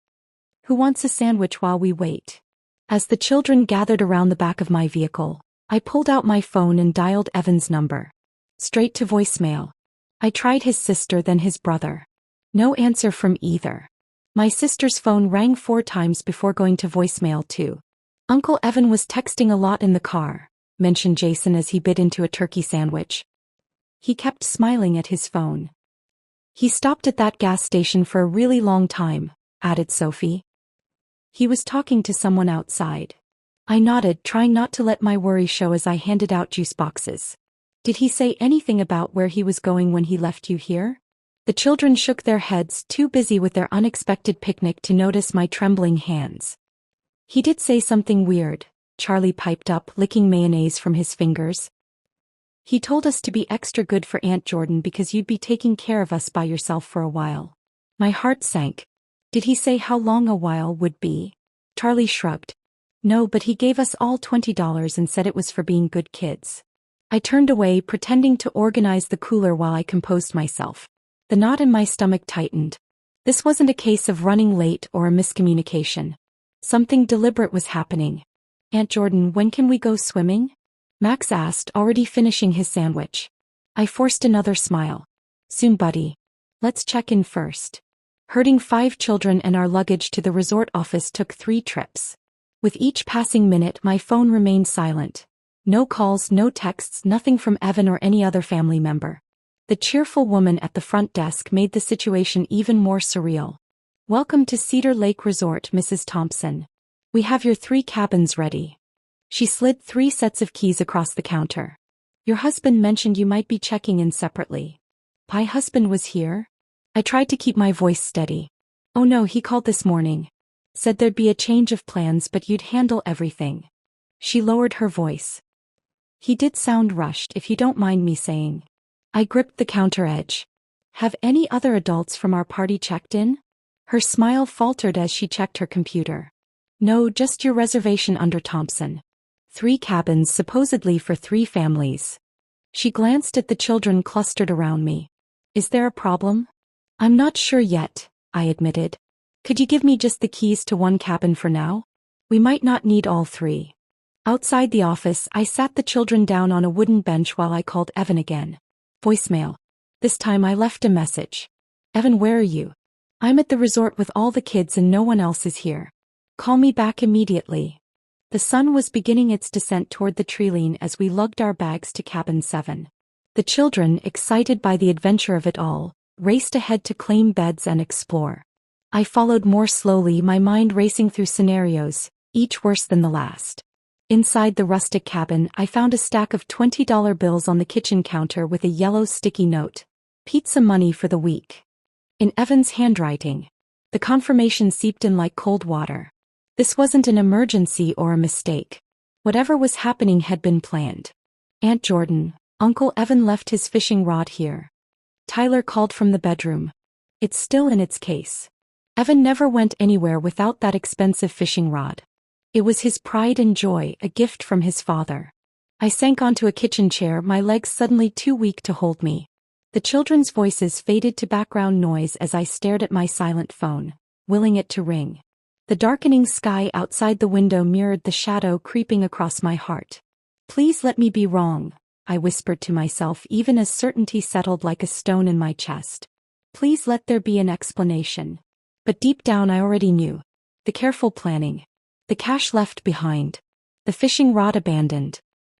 Who wants a sandwich while we wait? As the children gathered around the back of my vehicle, I pulled out my phone and dialed Evan's number. Straight to voicemail. I tried his sister, then his brother. No answer from either. My sister's phone rang 4 times before going to voicemail too. Uncle Evan was texting a lot in the car, mentioned Jason as he bit into a turkey sandwich. He kept smiling at his phone. He stopped at that gas station for a really long time, added Sophie. He was talking to someone outside. I nodded, trying not to let my worry show as I handed out juice boxes. Did he say anything about where he was going when he left you here? The children shook their heads, too busy with their unexpected picnic to notice my trembling hands. He did say something weird, Charlie piped up, licking mayonnaise from his fingers. He told us to be extra good for Aunt Jordan because you'd be taking care of us by yourself for a while. My heart sank. Did he say how long a while would be? Charlie shrugged. No, but he gave us all $20 and said it was for being good kids. I turned away, pretending to organize the cooler while I composed myself. The knot in my stomach tightened. This wasn't a case of running late or a miscommunication. Something deliberate was happening. Aunt Jordan, when can we go swimming? Max asked, already finishing his sandwich. I forced another smile. Soon, buddy. Let's check in first. Herding 5 children and our luggage to the resort office took 3 trips. With each passing minute, my phone remained silent. No calls, no texts, nothing from Evan or any other family member. The cheerful woman at the front desk made the situation even more surreal. Welcome to Cedar Lake Resort, Mrs. Thompson. We have your 3 cabins ready. She slid 3 sets of keys across the counter. Your husband mentioned you might be checking in separately. My husband was here? I tried to keep my voice steady. Oh no, he called this morning. Said there'd be a change of plans but you'd handle everything. She lowered her voice. He did sound rushed, if you don't mind me saying. I gripped the counter edge. Have any other adults from our party checked in? Her smile faltered as she checked her computer. No, just your reservation under Thompson. 3 cabins supposedly for 3 families. She glanced at the children clustered around me. Is there a problem? I'm not sure yet, I admitted. Could you give me just the keys to 1 cabin for now? We might not need all 3. Outside the office, I sat the children down on a wooden bench while I called Evan again. Voicemail. This time I left a message. Evan, where are you? I'm at the resort with all the kids and no one else is here. Call me back immediately. The sun was beginning its descent toward the treeline as we lugged our bags to cabin 7. The children, excited by the adventure of it all, raced ahead to claim beds and explore. I followed more slowly, my mind racing through scenarios, each worse than the last. Inside the rustic cabin, I found a stack of $20 bills on the kitchen counter with a yellow sticky note. Pizza money for the week. In Evan's handwriting. The confirmation seeped in like cold water. This wasn't an emergency or a mistake. Whatever was happening had been planned. Aunt Jordan, Uncle Evan left his fishing rod here. Tyler called from the bedroom. It's still in its case. Evan never went anywhere without that expensive fishing rod. It was his pride and joy, a gift from his father. I sank onto a kitchen chair, my legs suddenly too weak to hold me. The children's voices faded to background noise as I stared at my silent phone, willing it to ring. The darkening sky outside the window mirrored the shadow creeping across my heart. Please let me be wrong, I whispered to myself even as certainty settled like a stone in my chest. Please let there be an explanation. But deep down I already knew. The careful planning. The cash left behind. The fishing rod abandoned.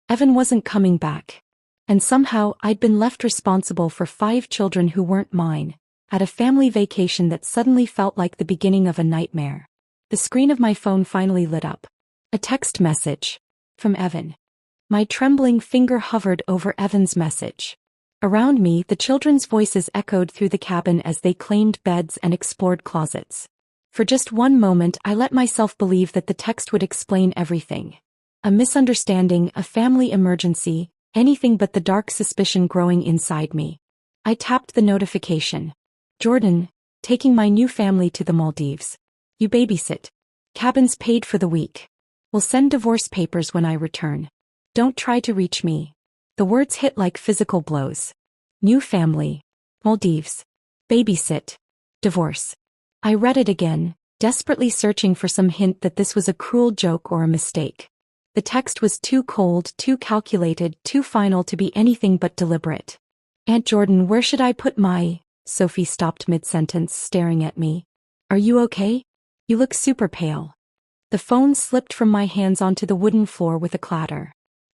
Evan wasn't coming back. And somehow I'd been left responsible for 5 children who weren't mine, at a family vacation that suddenly felt like the beginning of a nightmare. The screen of my phone finally lit up. A text message. From Evan. My trembling finger hovered over Evan's message. Around me, the children's voices echoed through the cabin as they claimed beds and explored closets. For just one moment, I let myself believe that the text would explain everything. A misunderstanding, a family emergency, anything but the dark suspicion growing inside me. I tapped the notification. Jordan, taking my new family to the Maldives. You babysit. Cabins paid for the week. We'll send divorce papers when I return. Don't try to reach me. The words hit like physical blows. New family. Maldives. Babysit. Divorce. I read it again, desperately searching for some hint that this was a cruel joke or a mistake. The text was too cold, too calculated, too final to be anything but deliberate. Aunt Jordan, where should I put my... Sophie stopped mid-sentence, staring at me. Are you okay? You look super pale. The phone slipped from my hands onto the wooden floor with a clatter.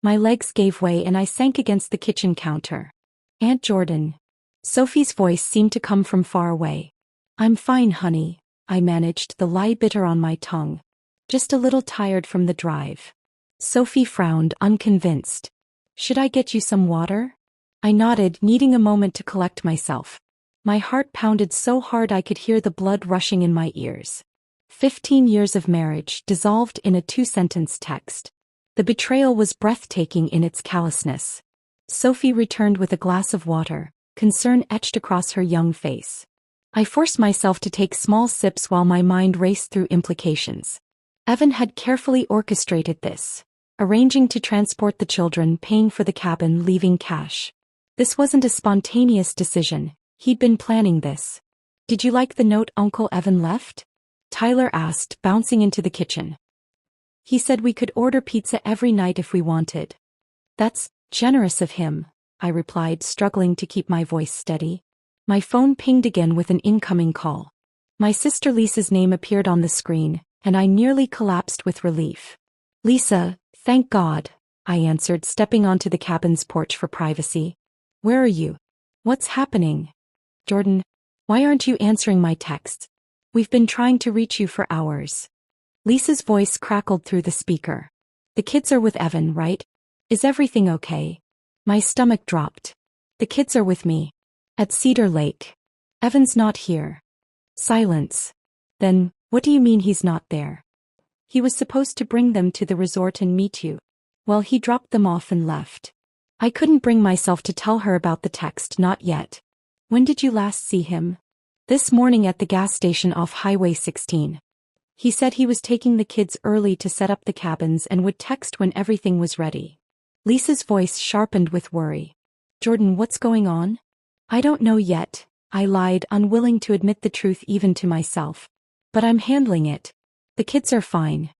My legs gave way and I sank against the kitchen counter. Aunt Jordan. Sophie's voice seemed to come from far away. I'm fine, honey, I managed, the lie bitter on my tongue. Just a little tired from the drive. Sophie frowned, unconvinced. Should I get you some water? I nodded, needing a moment to collect myself. My heart pounded so hard I could hear the blood rushing in my ears. 15 years of marriage dissolved in a 2-sentence text. The betrayal was breathtaking in its callousness. Sophie returned with a glass of water, concern etched across her young face. I forced myself to take small sips while my mind raced through implications. Evan had carefully orchestrated this, arranging to transport the children, paying for the cabin, leaving cash. This wasn't a spontaneous decision, he'd been planning this. Did you like the note Uncle Evan left? Tyler asked, bouncing into the kitchen. He said we could order pizza every night if we wanted. That's generous of him, I replied, struggling to keep my voice steady. My phone pinged again with an incoming call. My sister Lisa's name appeared on the screen, and I nearly collapsed with relief. Lisa, thank God, I answered, stepping onto the cabin's porch for privacy. Where are you? What's happening? Jordan, why aren't you answering my texts? We've been trying to reach you for hours. Lisa's voice crackled through the speaker. The kids are with Evan, right? Is everything okay? My stomach dropped. The kids are with me. At Cedar Lake. Evan's not here. Silence. Then, what do you mean he's not there? He was supposed to bring them to the resort and meet you. Well, he dropped them off and left. I couldn't bring myself to tell her about the text, not yet. When did you last see him? This morning at the gas station off Highway 16. He said he was taking the kids early to set up the cabins and would text when everything was ready. Lisa's voice sharpened with worry. Jordan, what's going on? I don't know yet, I lied, unwilling to admit the truth even to myself. But I'm handling it. The kids are fine.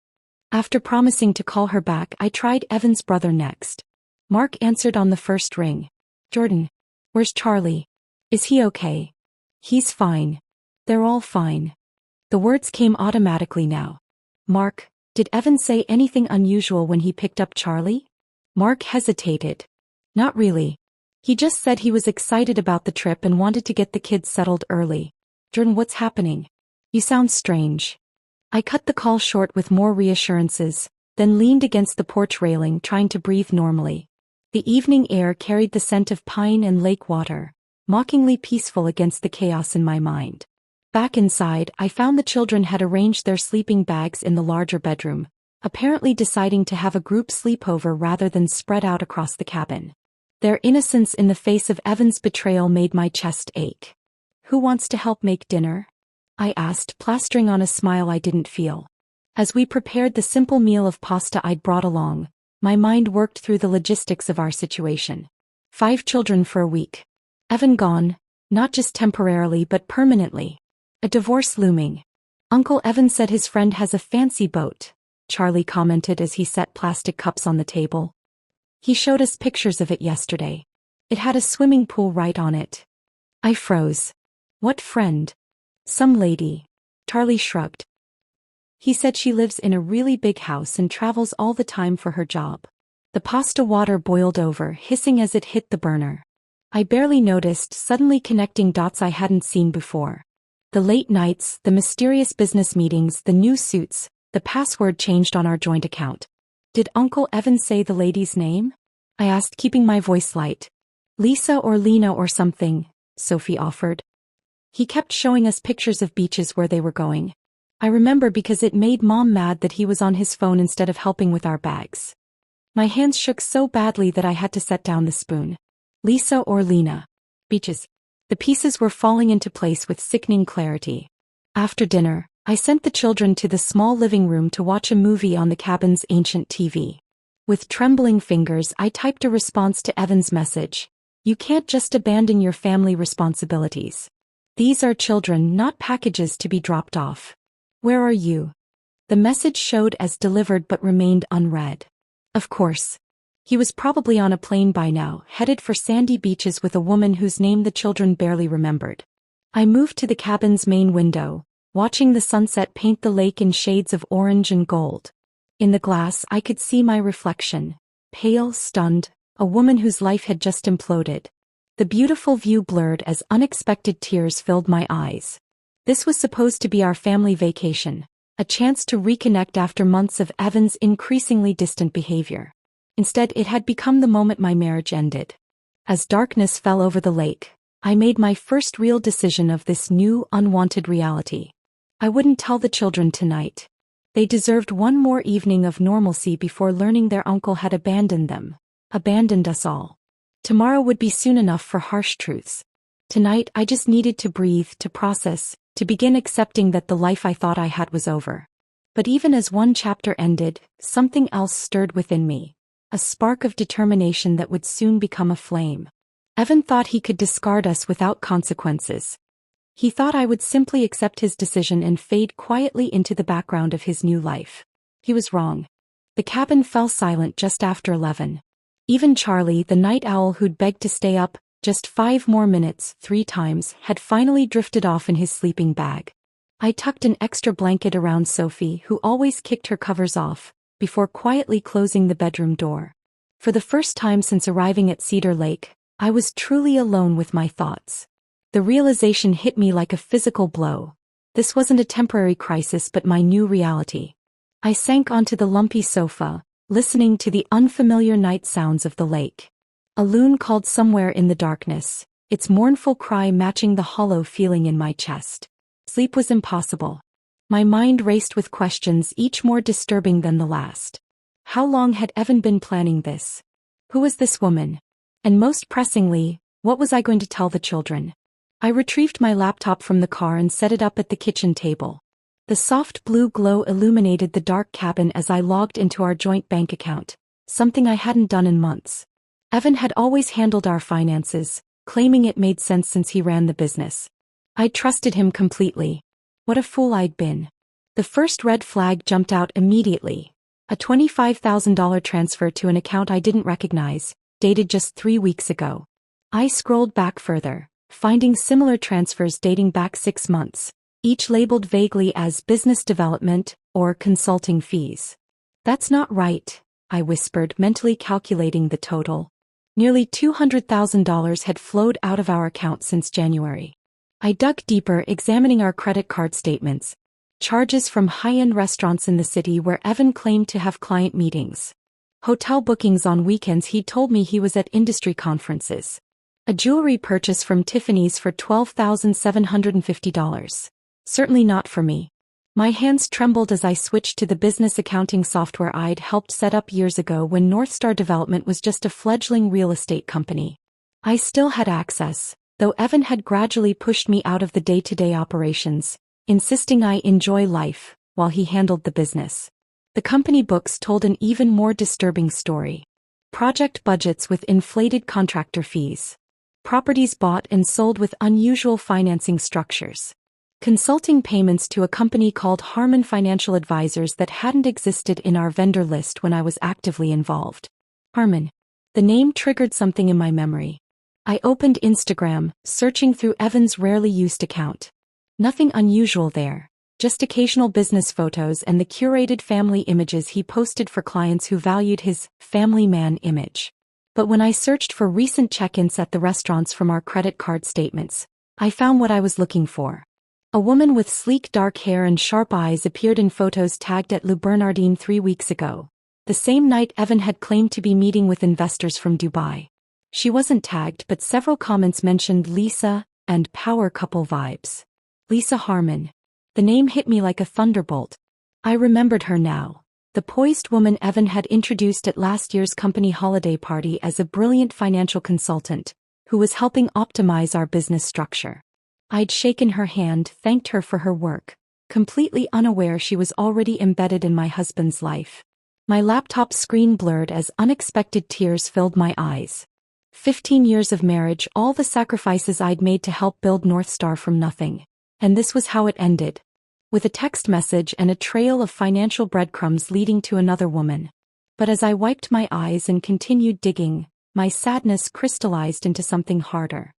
After promising to call her back, I tried Evan's brother next. Mark answered on the first ring. Jordan, where's Charlie? Is he okay? He's fine. They're all fine. The words came automatically now. Mark, did Evan say anything unusual when he picked up Charlie? Mark hesitated. Not really. He just said he was excited about the trip and wanted to get the kids settled early. Jordan, what's happening? You sound strange. I cut the call short with more reassurances, then leaned against the porch railing trying to breathe normally. The evening air carried the scent of pine and lake water, mockingly peaceful against the chaos in my mind. Back inside, I found the children had arranged their sleeping bags in the larger bedroom, apparently deciding to have a group sleepover rather than spread out across the cabin. Their innocence in the face of Evan's betrayal made my chest ache. Who wants to help make dinner? I asked, plastering on a smile I didn't feel. As we prepared the simple meal of pasta I'd brought along, My mind worked through the logistics of our situation. 5 children for a week. Evan gone, not just temporarily but permanently. A divorce looming. Uncle Evan said his friend has a fancy boat, Charlie commented as he set plastic cups on the table. He showed us pictures of it yesterday. It had a swimming pool right on it. I froze. What friend? Some lady. Charlie shrugged. He said she lives in a really big house and travels all the time for her job. The pasta water boiled over, hissing as it hit the burner. I barely noticed, suddenly connecting dots I hadn't seen before. The late nights, the mysterious business meetings, the new suits, the password changed on our joint account. Did Uncle Evan say the lady's name? I asked, keeping my voice light. Lisa or Lena or something, Sophie offered. He kept showing us pictures of beaches where they were going. I remember because it made Mom mad that he was on his phone instead of helping with our bags. My hands shook so badly that I had to set down the spoon. Lisa or Lena. Beaches. The pieces were falling into place with sickening clarity. After dinner, I sent the children to the small living room to watch a movie on the cabin's ancient TV. With trembling fingers, I typed a response to Evan's message. You can't just abandon your family responsibilities. These are children, not packages to be dropped off. Where are you? The message showed as delivered but remained unread. Of course. He was probably on a plane by now, headed for sandy beaches with a woman whose name the children barely remembered. I moved to the cabin's main window, watching the sunset paint the lake in shades of orange and gold. In the glass I could see my reflection, pale, stunned, a woman whose life had just imploded. The beautiful view blurred as unexpected tears filled my eyes. This was supposed to be our family vacation, a chance to reconnect after months of Evan's increasingly distant behavior. Instead, it had become the moment my marriage ended. As darkness fell over the lake, I made my first real decision of this new, unwanted reality. I wouldn't tell the children tonight. They deserved one more evening of normalcy before learning their uncle had abandoned them, abandoned us all. Tomorrow would be soon enough for harsh truths. Tonight I just needed to breathe, to process, to begin accepting that the life I thought I had was over. But even as one chapter ended, something else stirred within me. A spark of determination that would soon become a flame. Evan thought he could discard us without consequences. He thought I would simply accept his decision and fade quietly into the background of his new life. He was wrong. The cabin fell silent just after 11. Even Charlie, the night owl who'd begged to stay up just 5 more minutes 3 times, had finally drifted off in his sleeping bag. I tucked an extra blanket around Sophie, who always kicked her covers off, before quietly closing the bedroom door. For the first time since arriving at Cedar Lake, I was truly alone with my thoughts. The realization hit me like a physical blow. This wasn't a temporary crisis but my new reality. I sank onto the lumpy sofa, listening to the unfamiliar night sounds of the lake. A loon called somewhere in the darkness, its mournful cry matching the hollow feeling in my chest. Sleep was impossible. My mind raced with questions, each more disturbing than the last. How long had Evan been planning this? Who was this woman? And most pressingly, what was I going to tell the children? I retrieved my laptop from the car and set it up at the kitchen table. The soft blue glow illuminated the dark cabin as I logged into our joint bank account, something I hadn't done in months. Evan had always handled our finances, claiming it made sense since he ran the business. I trusted him completely. What a fool I'd been. The first red flag jumped out immediately. A $25,000 transfer to an account I didn't recognize, dated just 3 weeks ago. I scrolled back further, finding similar transfers dating back 6 months, each labeled vaguely as business development or consulting fees. That's not right, I whispered, mentally calculating the total. Nearly $200,000 had flowed out of our account since January. I dug deeper, examining our credit card statements. Charges from high-end restaurants in the city where Evan claimed to have client meetings. Hotel bookings on weekends he told me he was at industry conferences. A jewelry purchase from Tiffany's for $12,750. Certainly not for me. My hands trembled as I switched to the business accounting software I'd helped set up years ago when Northstar Development was just a fledgling real estate company. I still had access, though Evan had gradually pushed me out of the day-to-day operations, insisting I enjoy life, while he handled the business. The company books told an even more disturbing story. Project budgets with inflated contractor fees. Properties bought and sold with unusual financing structures. Consulting payments to a company called Harmon Financial Advisors that hadn't existed in our vendor list when I was actively involved. Harmon. The name triggered something in my memory. I opened Instagram, searching through Evan's rarely used account. Nothing unusual there. Just occasional business photos and the curated family images he posted for clients who valued his family man image. But when I searched for recent check-ins at the restaurants from our credit card statements, I found what I was looking for. A woman with sleek dark hair and sharp eyes appeared in photos tagged at Le Bernardin 3 weeks ago, the same night Evan had claimed to be meeting with investors from Dubai. She wasn't tagged, but several comments mentioned Lisa and power couple vibes. Lisa Harmon. The name hit me like a thunderbolt. I remembered her now. The poised woman Evan had introduced at last year's company holiday party as a brilliant financial consultant, who was helping optimize our business structure. I'd shaken her hand, thanked her for her work, completely unaware she was already embedded in my husband's life. My laptop screen blurred as unexpected tears filled my eyes. 15 years of marriage, all the sacrifices I'd made to help build North Star from nothing. And this was how it ended. With a text message and a trail of financial breadcrumbs leading to another woman. But as I wiped my eyes and continued digging, my sadness crystallized into something harder.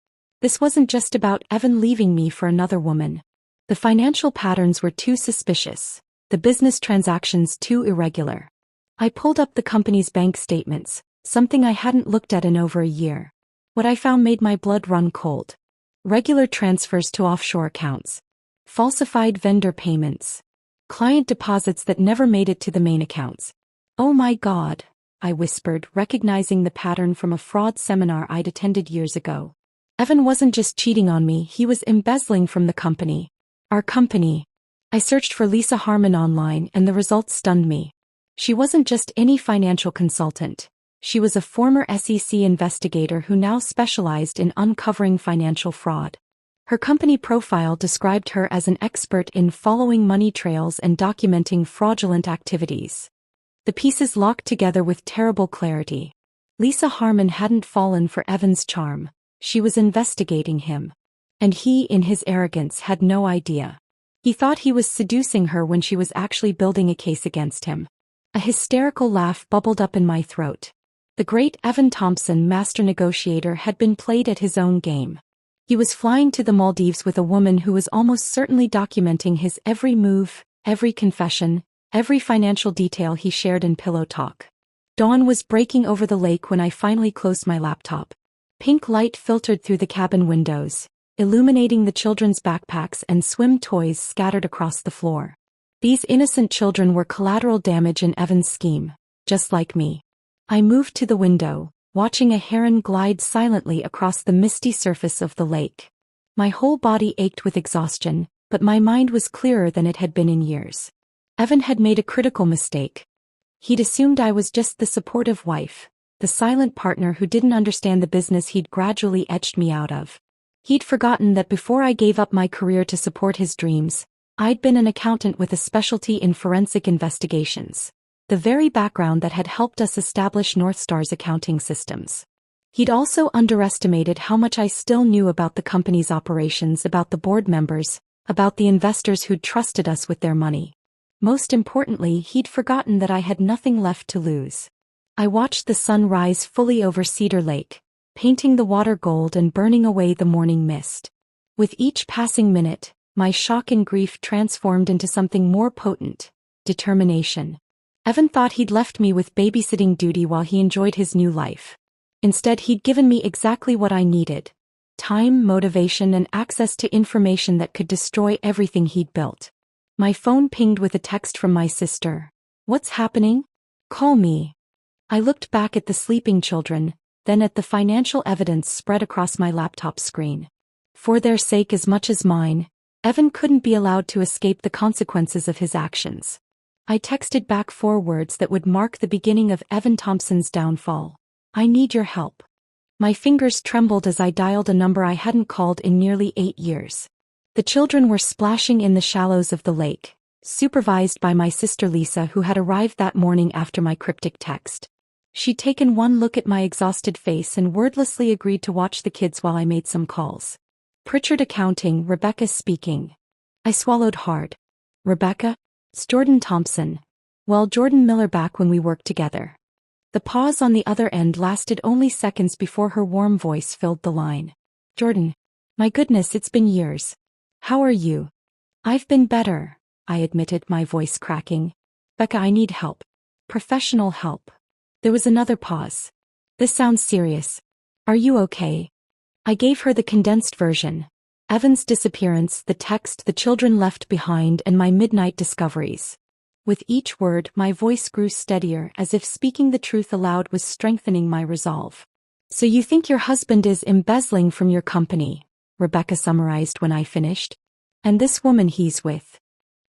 This wasn't just about Evan leaving me for another woman. The financial patterns were too suspicious, the business transactions too irregular. I pulled up the company's bank statements, something I hadn't looked at in over a year. What I found made my blood run cold. Regular transfers to offshore accounts. Falsified vendor payments. Client deposits that never made it to the main accounts. "Oh my God," I whispered, recognizing the pattern from a fraud seminar I'd attended years ago. Evan wasn't just cheating on me, he was embezzling from the company. Our company. I searched for Lisa Harmon online and the results stunned me. She wasn't just any financial consultant. She was a former SEC investigator who now specialized in uncovering financial fraud. Her company profile described her as an expert in following money trails and documenting fraudulent activities. The pieces locked together with terrible clarity. Lisa Harmon hadn't fallen for Evan's charm. She was investigating him. And he, in his arrogance, had no idea. He thought he was seducing her when she was actually building a case against him. A hysterical laugh bubbled up in my throat. The great Evan Thompson, master negotiator, had been played at his own game. He was flying to the Maldives with a woman who was almost certainly documenting his every move, every confession, every financial detail he shared in pillow talk. Dawn was breaking over the lake when I finally closed my laptop. Pink light filtered through the cabin windows, illuminating the children's backpacks and swim toys scattered across the floor. These innocent children were collateral damage in Evan's scheme, just like me. I moved to the window, watching a heron glide silently across the misty surface of the lake. My whole body ached with exhaustion, but my mind was clearer than it had been in years. Evan had made a critical mistake. He'd assumed I was just the supportive wife, the silent partner who didn't understand the business he'd gradually etched me out of. He'd forgotten that before I gave up my career to support his dreams, I'd been an accountant with a specialty in forensic investigations. The very background that had helped us establish North Star's accounting systems. He'd also underestimated how much I still knew about the company's operations, about the board members, about the investors who'd trusted us with their money. Most importantly, he'd forgotten that I had nothing left to lose. I watched the sun rise fully over Cedar Lake, painting the water gold and burning away the morning mist. With each passing minute, my shock and grief transformed into something more potent: determination. Evan thought he'd left me with babysitting duty while he enjoyed his new life. Instead, he'd given me exactly what I needed: time, motivation, and access to information that could destroy everything he'd built. My phone pinged with a text from my sister. "What's happening? Call me." I looked back at the sleeping children, then at the financial evidence spread across my laptop screen. For their sake as much as mine, Evan couldn't be allowed to escape the consequences of his actions. I texted back 4 words that would mark the beginning of Evan Thompson's downfall. "I need your help." My fingers trembled as I dialed a number I hadn't called in nearly 8 years. The children were splashing in the shallows of the lake, supervised by my sister Lisa, who had arrived that morning after my cryptic text. She'd taken one look at my exhausted face and wordlessly agreed to watch the kids while I made some calls. Pritchard Accounting, Rebecca speaking. I swallowed hard. Rebecca? It's Jordan Thompson. Well, Jordan Miller, back when we worked together. The pause on the other end lasted only seconds before her warm voice filled the line. Jordan. My goodness, it's been years. How are you? I've been better, I admitted, my voice cracking. Becca, I need help. Professional help. There was another pause. This sounds serious. Are you okay? I gave her the condensed version. Evan's disappearance, the text, the children left behind, and my midnight discoveries. With each word, my voice grew steadier, as if speaking the truth aloud was strengthening my resolve. So you think your husband is embezzling from your company, Rebecca summarized when I finished. And this woman he's with?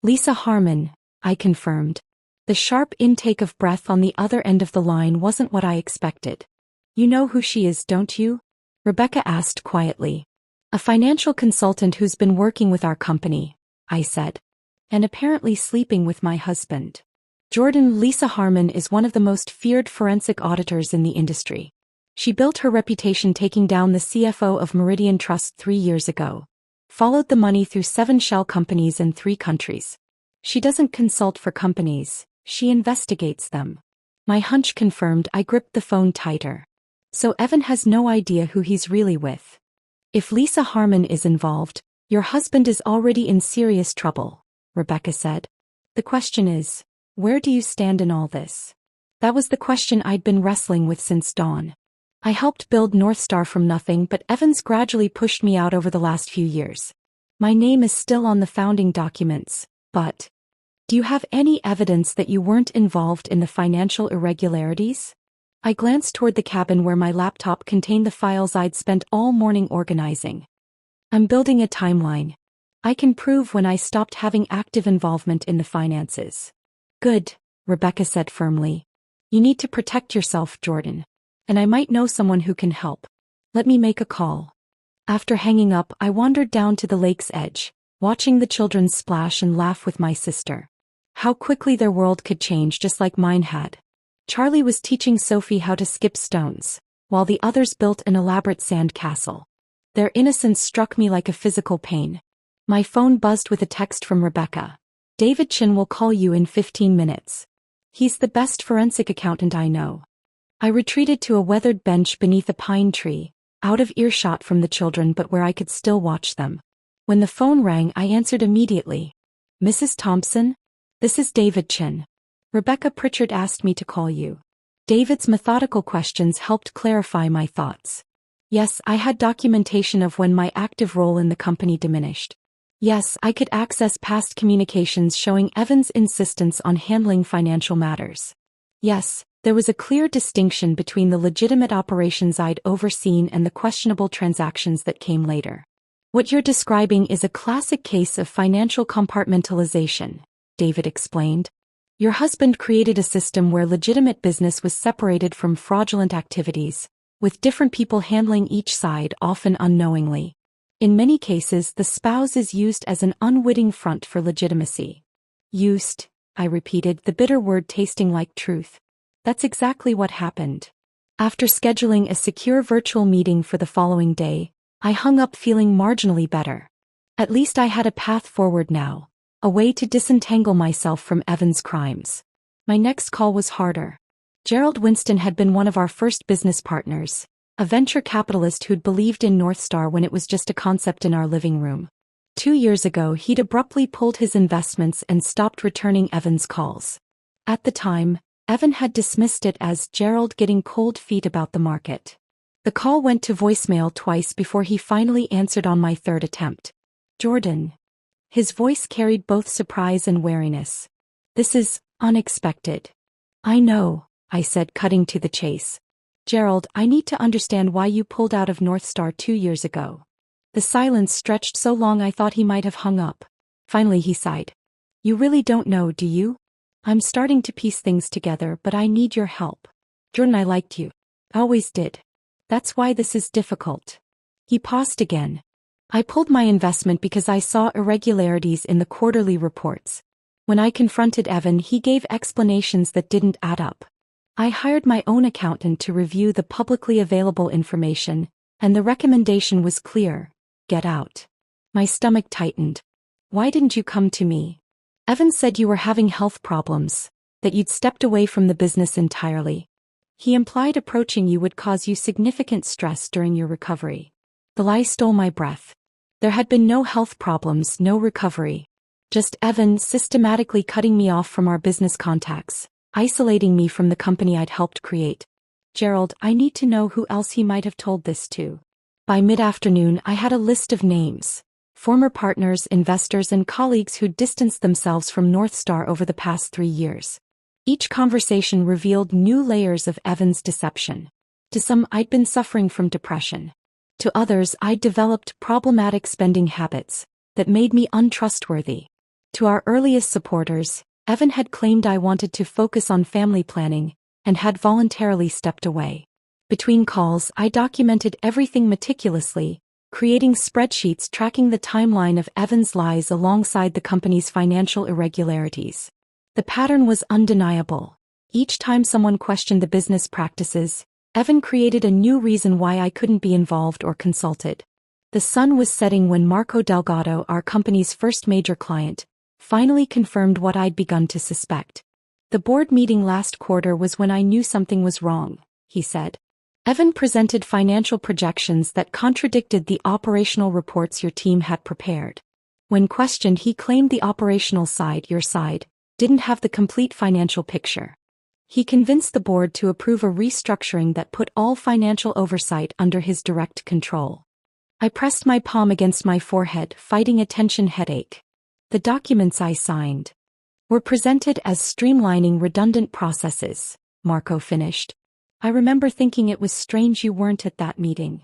Lisa Harmon, I confirmed. The sharp intake of breath on the other end of the line wasn't what I expected. You know who she is, don't you? Rebecca asked quietly. A financial consultant who's been working with our company, I said. And apparently sleeping with my husband. Jordan, Lisa Harmon is one of the most feared forensic auditors in the industry. She built her reputation taking down the CFO of Meridian Trust 3 years ago. Followed the money through 7 shell companies in 3 countries. She doesn't consult for companies, she investigates them. My hunch confirmed. I gripped the phone tighter. So Evan has no idea who he's really with. If Lisa Harmon is involved, your husband is already in serious trouble, Rebecca said. The question is, where do you stand in all this? That was the question I'd been wrestling with since dawn. I helped build North Star from nothing, but Evans gradually pushed me out over the last few years. My name is still on the founding documents, but... Do you have any evidence that you weren't involved in the financial irregularities? I glanced toward the cabin where my laptop contained the files I'd spent all morning organizing. I'm building a timeline. I can prove when I stopped having active involvement in the finances. Good, Rebecca said firmly. You need to protect yourself, Jordan. And I might know someone who can help. Let me make a call. After hanging up, I wandered down to the lake's edge, watching the children splash and laugh with my sister. How quickly their world could change, just like mine had. Charlie was teaching Sophie how to skip stones, while the others built an elaborate sand castle. Their innocence struck me like a physical pain. My phone buzzed with a text from Rebecca. David Chin will call you in 15 minutes. He's the best forensic accountant I know. I retreated to a weathered bench beneath a pine tree, out of earshot from the children but where I could still watch them. When the phone rang, I answered immediately. Mrs. Thompson? This is David Chin. Rebecca, Pritchard asked me to call you. David's methodical questions helped clarify my thoughts. Yes, I had documentation of when my active role in the company diminished. Yes, I could access past communications showing Evan's insistence on handling financial matters. Yes, there was a clear distinction between the legitimate operations I'd overseen and the questionable transactions that came later. What you're describing is a classic case of financial compartmentalization, David explained. Your husband created a system where legitimate business was separated from fraudulent activities, with different people handling each side, often unknowingly. In many cases, the spouse is used as an unwitting front for legitimacy. Used, I repeated, the bitter word tasting like truth. That's exactly what happened. After scheduling a secure virtual meeting for the following day, I hung up feeling marginally better. At least I had a path forward now, a way to disentangle myself from Evan's crimes. My next call was harder. Gerald Winston had been one of our first business partners, a venture capitalist who'd believed in North Star when it was just a concept in our living room. 2 years ago, he'd abruptly pulled his investments and stopped returning Evan's calls. At the time, Evan had dismissed it as Gerald getting cold feet about the market. The call went to voicemail twice before he finally answered on my third attempt. Jordan. His voice carried both surprise and wariness. This is unexpected. I know, I said, cutting to the chase. Gerald, I need to understand why you pulled out of North Star 2 years ago. The silence stretched so long I thought he might have hung up. Finally he sighed. You really don't know, do you? I'm starting to piece things together, but I need your help. Jordan, I liked you. Always did. That's why this is difficult. He paused again. I pulled my investment because I saw irregularities in the quarterly reports. When I confronted Evan, he gave explanations that didn't add up. I hired my own accountant to review the publicly available information, and the recommendation was clear: get out. My stomach tightened. Why didn't you come to me? Evan said you were having health problems, that you'd stepped away from the business entirely. He implied approaching you would cause you significant stress during your recovery. The lie stole my breath. There had been no health problems, no recovery. Just Evan systematically cutting me off from our business contacts, isolating me from the company I'd helped create. Gerald, I need to know who else he might have told this to. By mid-afternoon, I had a list of names. Former partners, investors, and colleagues who'd distanced themselves from North Star over the past 3 years. Each conversation revealed new layers of Evan's deception. To some, I'd been suffering from depression. To others, I'd developed problematic spending habits that made me untrustworthy. To our earliest supporters, Evan had claimed I wanted to focus on family planning and had voluntarily stepped away. Between calls, I documented everything meticulously, creating spreadsheets tracking the timeline of Evan's lies alongside the company's financial irregularities. The pattern was undeniable. Each time someone questioned the business practices, Evan created a new reason why I couldn't be involved or consulted. The sun was setting when Marco Delgado, our company's first major client, finally confirmed what I'd begun to suspect. The board meeting last quarter was when I knew something was wrong, he said. Evan presented financial projections that contradicted the operational reports your team had prepared. When questioned, he claimed the operational side, your side, didn't have the complete financial picture. He convinced the board to approve a restructuring that put all financial oversight under his direct control. I pressed my palm against my forehead, fighting a tension headache. The documents I signed were presented as streamlining redundant processes, Marco finished. I remember thinking it was strange you weren't at that meeting.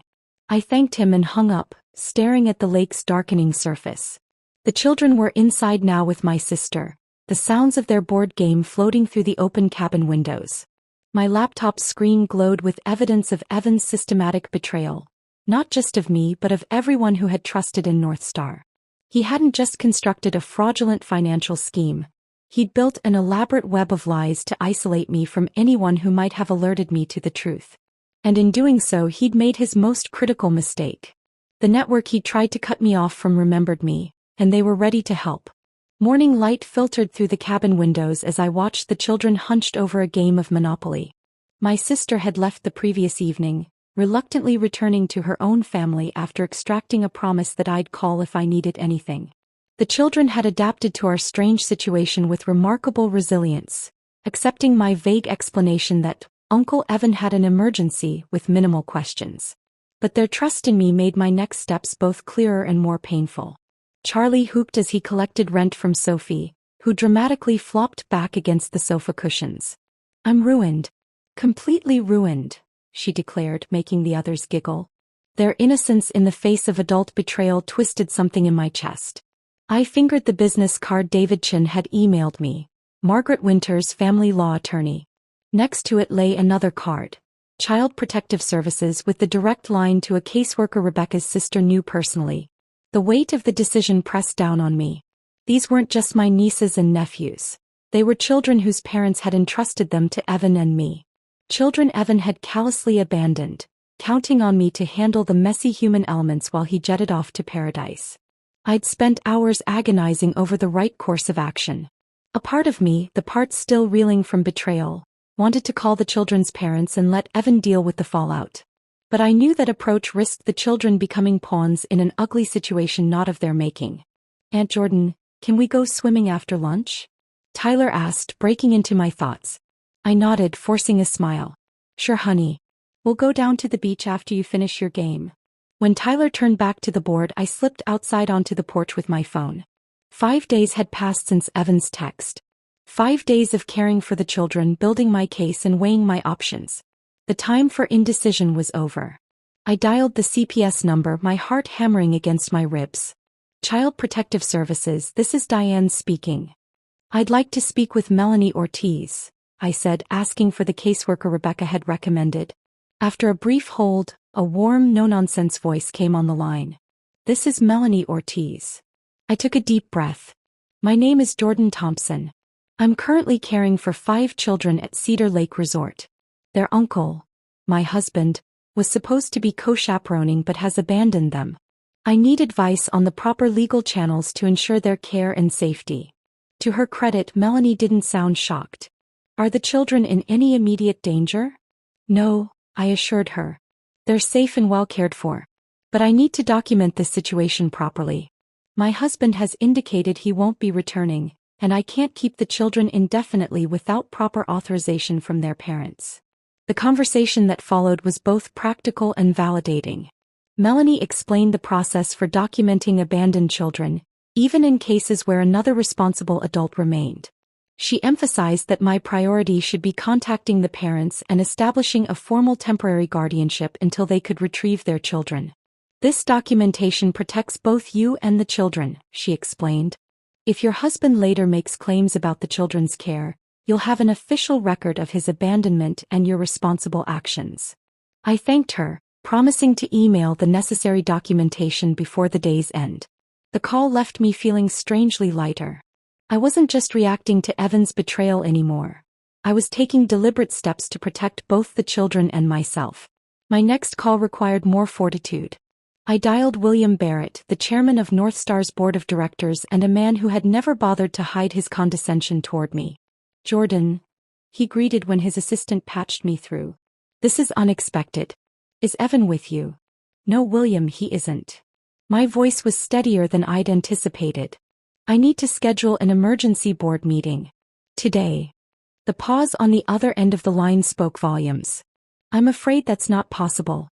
I thanked him and hung up, staring at the lake's darkening surface. The children were inside now with my sister, the sounds of their board game floating through the open cabin windows. My laptop screen glowed with evidence of Evan's systematic betrayal, not just of me but of everyone who had trusted in North Star. He hadn't just constructed a fraudulent financial scheme. He'd built an elaborate web of lies to isolate me from anyone who might have alerted me to the truth. And in doing so, he'd made his most critical mistake. The network he'd tried to cut me off from remembered me, and they were ready to help. Morning light filtered through the cabin windows as I watched the children hunched over a game of Monopoly. My sister had left the previous evening, reluctantly returning to her own family after extracting a promise that I'd call if I needed anything. The children had adapted to our strange situation with remarkable resilience, accepting my vague explanation that Uncle Evan had an emergency with minimal questions. But their trust in me made my next steps both clearer and more painful. Charlie hooped as he collected rent from Sophie, who dramatically flopped back against the sofa cushions. I'm ruined. Completely ruined, she declared, making the others giggle. Their innocence in the face of adult betrayal twisted something in my chest. I fingered the business card David Chin had emailed me. Margaret Winters, family law attorney. Next to it lay another card. Child Protective Services, with the direct line to a caseworker Rebecca's sister knew personally. The weight of the decision pressed down on me. These weren't just my nieces and nephews. They were children whose parents had entrusted them to Evan and me. Children Evan had callously abandoned, counting on me to handle the messy human elements while he jetted off to paradise. I'd spent hours agonizing over the right course of action. A part of me, the part still reeling from betrayal, wanted to call the children's parents and let Evan deal with the fallout. But I knew that approach risked the children becoming pawns in an ugly situation not of their making. Aunt Jordan, can we go swimming after lunch? Tyler asked, breaking into my thoughts. I nodded, forcing a smile. Sure, honey. We'll go down to the beach after you finish your game. When Tyler turned back to the board, I slipped outside onto the porch with my phone. 5 days had passed since Evan's text. 5 days of caring for the children, building my case and weighing my options. The time for indecision was over. I dialed the CPS number, my heart hammering against my ribs. Child Protective Services, this is Diane speaking. I'd like to speak with Melanie Ortiz, I said, asking for the caseworker Rebecca had recommended. After a brief hold, a warm, no-nonsense voice came on the line. This is Melanie Ortiz. I took a deep breath. My name is Jordan Thompson. I'm currently caring for 5 children at Cedar Lake Resort. Their uncle, my husband, was supposed to be co-chaperoning but has abandoned them. I need advice on the proper legal channels to ensure their care and safety. To her credit, Melanie didn't sound shocked. Are the children in any immediate danger? No, I assured her. They're safe and well cared for. But I need to document this situation properly. My husband has indicated he won't be returning, and I can't keep the children indefinitely without proper authorization from their parents. The conversation that followed was both practical and validating. Melanie explained the process for documenting abandoned children, even in cases where another responsible adult remained. She emphasized that my priority should be contacting the parents and establishing a formal temporary guardianship until they could retrieve their children. This documentation protects both you and the children, she explained. If your husband later makes claims about the children's care, you'll have an official record of his abandonment and your responsible actions. I thanked her, promising to email the necessary documentation before the day's end. The call left me feeling strangely lighter. I wasn't just reacting to Evan's betrayal anymore. I was taking deliberate steps to protect both the children and myself. My next call required more fortitude. I dialed William Barrett, the chairman of North Star's board of directors and a man who had never bothered to hide his condescension toward me. Jordan, he greeted when his assistant patched me through. This is unexpected. Is Evan with you? No, William, he isn't. My voice was steadier than I'd anticipated. I need to schedule an emergency board meeting. Today. The pause on the other end of the line spoke volumes. I'm afraid that's not possible.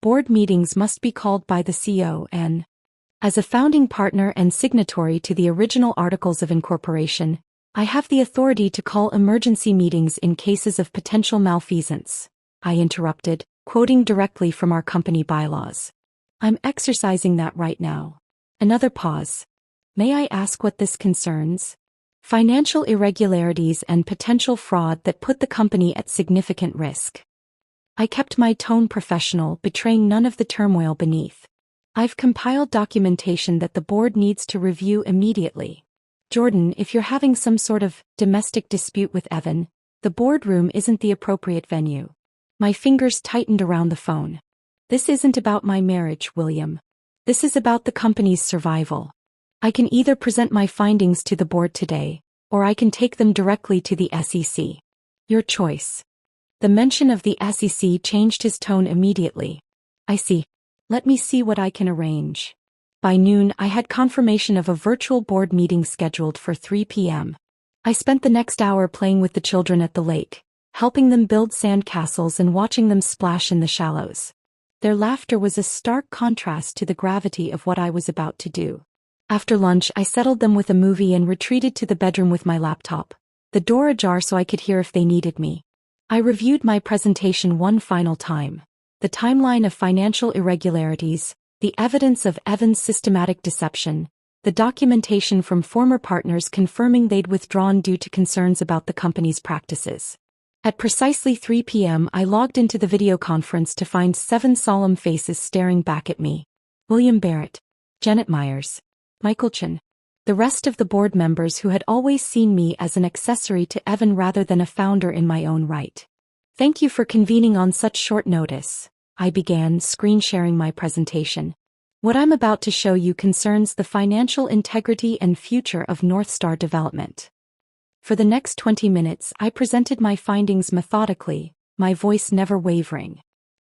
Board meetings must be called by the CEO and, as a founding partner and signatory to the original Articles of Incorporation, I have the authority to call emergency meetings in cases of potential malfeasance, I interrupted, quoting directly from our company bylaws. I'm exercising that right now. Another pause. May I ask what this concerns? Financial irregularities and potential fraud that put the company at significant risk. I kept my tone professional, betraying none of the turmoil beneath. I've compiled documentation that the board needs to review immediately. Jordan, if you're having some sort of domestic dispute with Evan, the boardroom isn't the appropriate venue. My fingers tightened around the phone. This isn't about my marriage, William. This is about the company's survival. I can either present my findings to the board today, or I can take them directly to the SEC. Your choice. The mention of the SEC changed his tone immediately. I see. Let me see what I can arrange. By noon, I had confirmation of a virtual board meeting scheduled for 3 p.m. I spent the next hour playing with the children at the lake, helping them build sand castles and watching them splash in the shallows. Their laughter was a stark contrast to the gravity of what I was about to do. After lunch, I settled them with a movie and retreated to the bedroom with my laptop, the door ajar so I could hear if they needed me. I reviewed my presentation one final time. The timeline of financial irregularities, the evidence of Evan's systematic deception, the documentation from former partners confirming they'd withdrawn due to concerns about the company's practices. At precisely 3 p.m. I logged into the video conference to find 7 solemn faces staring back at me. William Barrett, Janet Myers, Michael Chen. The rest of the board members who had always seen me as an accessory to Evan rather than a founder in my own right. Thank you for convening on such short notice, I began, screen sharing my presentation. What I'm about to show you concerns the financial integrity and future of North Star Development. For the next 20 minutes, I presented my findings methodically, my voice never wavering.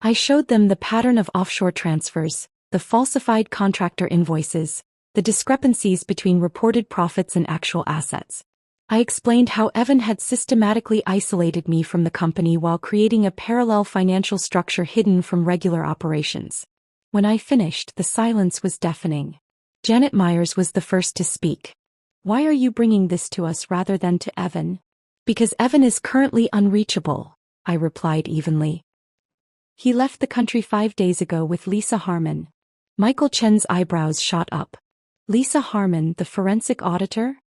I showed them the pattern of offshore transfers, the falsified contractor invoices, the discrepancies between reported profits and actual assets. I explained how Evan had systematically isolated me from the company while creating a parallel financial structure hidden from regular operations. When I finished, the silence was deafening. Janet Myers was the first to speak. Why are you bringing this to us rather than to Evan? Because Evan is currently unreachable, I replied evenly. He left the country 5 days ago with Lisa Harmon. Michael Chen's eyebrows shot up. Lisa Harmon, the forensic auditor?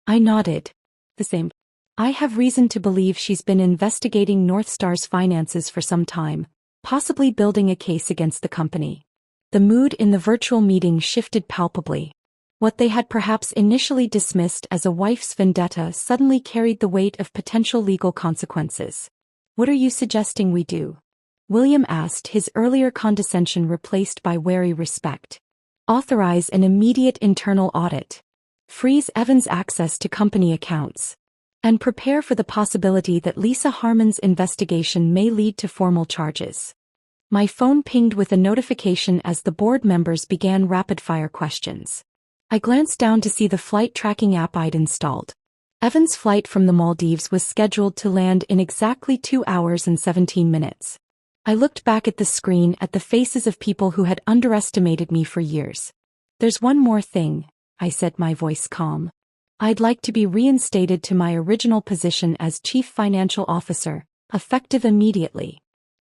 I nodded. The same. I have reason to believe she's been investigating North Star's finances for some time, possibly building a case against the company. The mood in the virtual meeting shifted palpably. What they had perhaps initially dismissed as a wife's vendetta suddenly carried the weight of potential legal consequences. "What are you suggesting we do?" William asked, his earlier condescension replaced by wary respect. "Authorize an immediate internal audit. Freeze Evan's access to company accounts. And prepare for the possibility that Lisa Harmon's investigation may lead to formal charges." My phone pinged with a notification as the board members began rapid-fire questions. I glanced down to see the flight tracking app I'd installed. Evan's flight from the Maldives was scheduled to land in exactly 2 hours and 17 minutes. I looked back at the screen at the faces of people who had underestimated me for years. "There's one more thing," I said, my voice calm. "I'd like to be reinstated to my original position as Chief Financial Officer, effective immediately."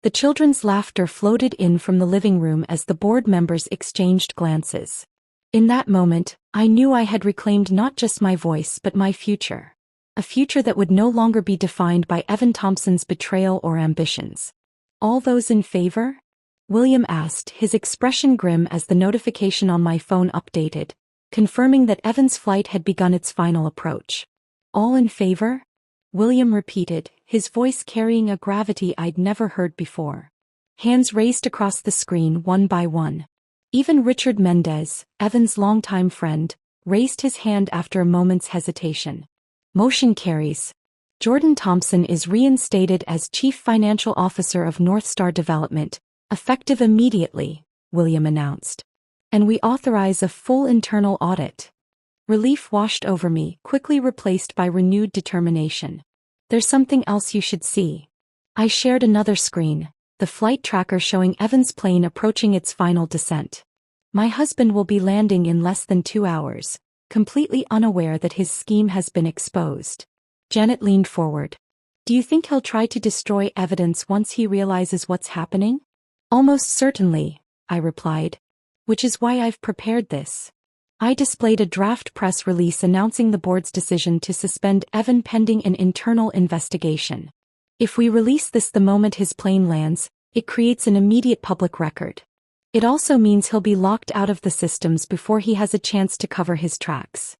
The children's laughter floated in from the living room as the board members exchanged glances. In that moment, I knew I had reclaimed not just my voice but my future. A future that would no longer be defined by Evan Thompson's betrayal or ambitions. "All those in favor?" William asked, his expression grim as the notification on my phone updated, confirming that Evan's flight had begun its final approach. "All in favor?" William repeated, his voice carrying a gravity I'd never heard before. Hands raced across the screen one by one. Even Richard Mendez, Evan's longtime friend, raised his hand after a moment's hesitation. "Motion carries. Jordan Thompson is reinstated as Chief Financial Officer of Northstar Development, effective immediately," William announced. "And we authorize a full internal audit." Relief washed over me, quickly replaced by renewed determination. "There's something else you should see." I shared another screen, the flight tracker showing Evan's plane approaching its final descent. "My husband will be landing in less than 2 hours, completely unaware that his scheme has been exposed." Janet leaned forward. "Do you think he'll try to destroy evidence once he realizes what's happening?" "Almost certainly," I replied. "Which is why I've prepared this." I displayed a draft press release announcing the board's decision to suspend Evan pending an internal investigation. If we release this the moment his plane lands, it creates an immediate public record. It also means he'll be locked out of the systems before he has a chance to cover his tracks.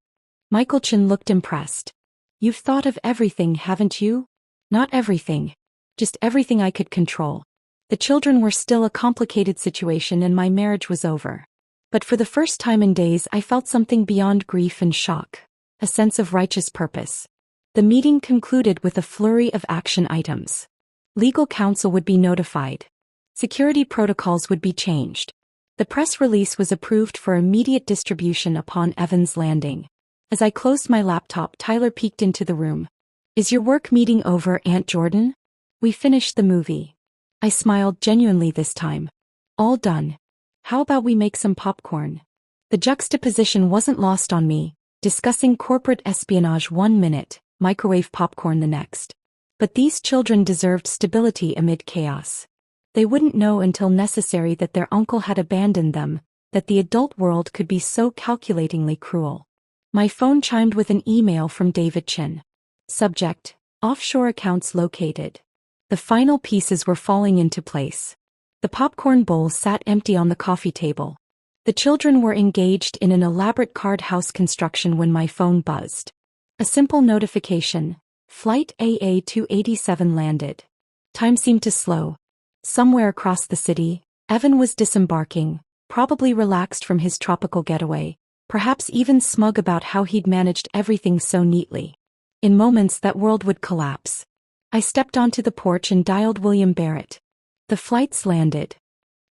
Michaelchin looked impressed. "You've thought of everything, haven't you?" "Not everything. Just everything I could control." The children were still a complicated situation and my marriage was over. But for the first time in days I felt something beyond grief and shock. A sense of righteous purpose. The meeting concluded with a flurry of action items. Legal counsel would be notified. Security protocols would be changed. The press release was approved for immediate distribution upon Evan's landing. As I closed my laptop, Tyler peeked into the room. "Is your work meeting over, Aunt Jordan?" "We finished the movie." I smiled genuinely this time. "All done. How about we make some popcorn?" The juxtaposition wasn't lost on me, discussing corporate espionage 1 minute, microwave popcorn the next. But these children deserved stability amid chaos. They wouldn't know until necessary that their uncle had abandoned them, that the adult world could be so calculatingly cruel. My phone chimed with an email from David Chin. Subject: offshore accounts located. The final pieces were falling into place. The popcorn bowl sat empty on the coffee table. The children were engaged in an elaborate card house construction when my phone buzzed. A simple notification: Flight AA-287 landed. Time seemed to slow. Somewhere across the city, Evan was disembarking, probably relaxed from his tropical getaway, perhaps even smug about how he'd managed everything so neatly. In moments that world would collapse. I stepped onto the porch and dialed William Barrett. "The flight's landed.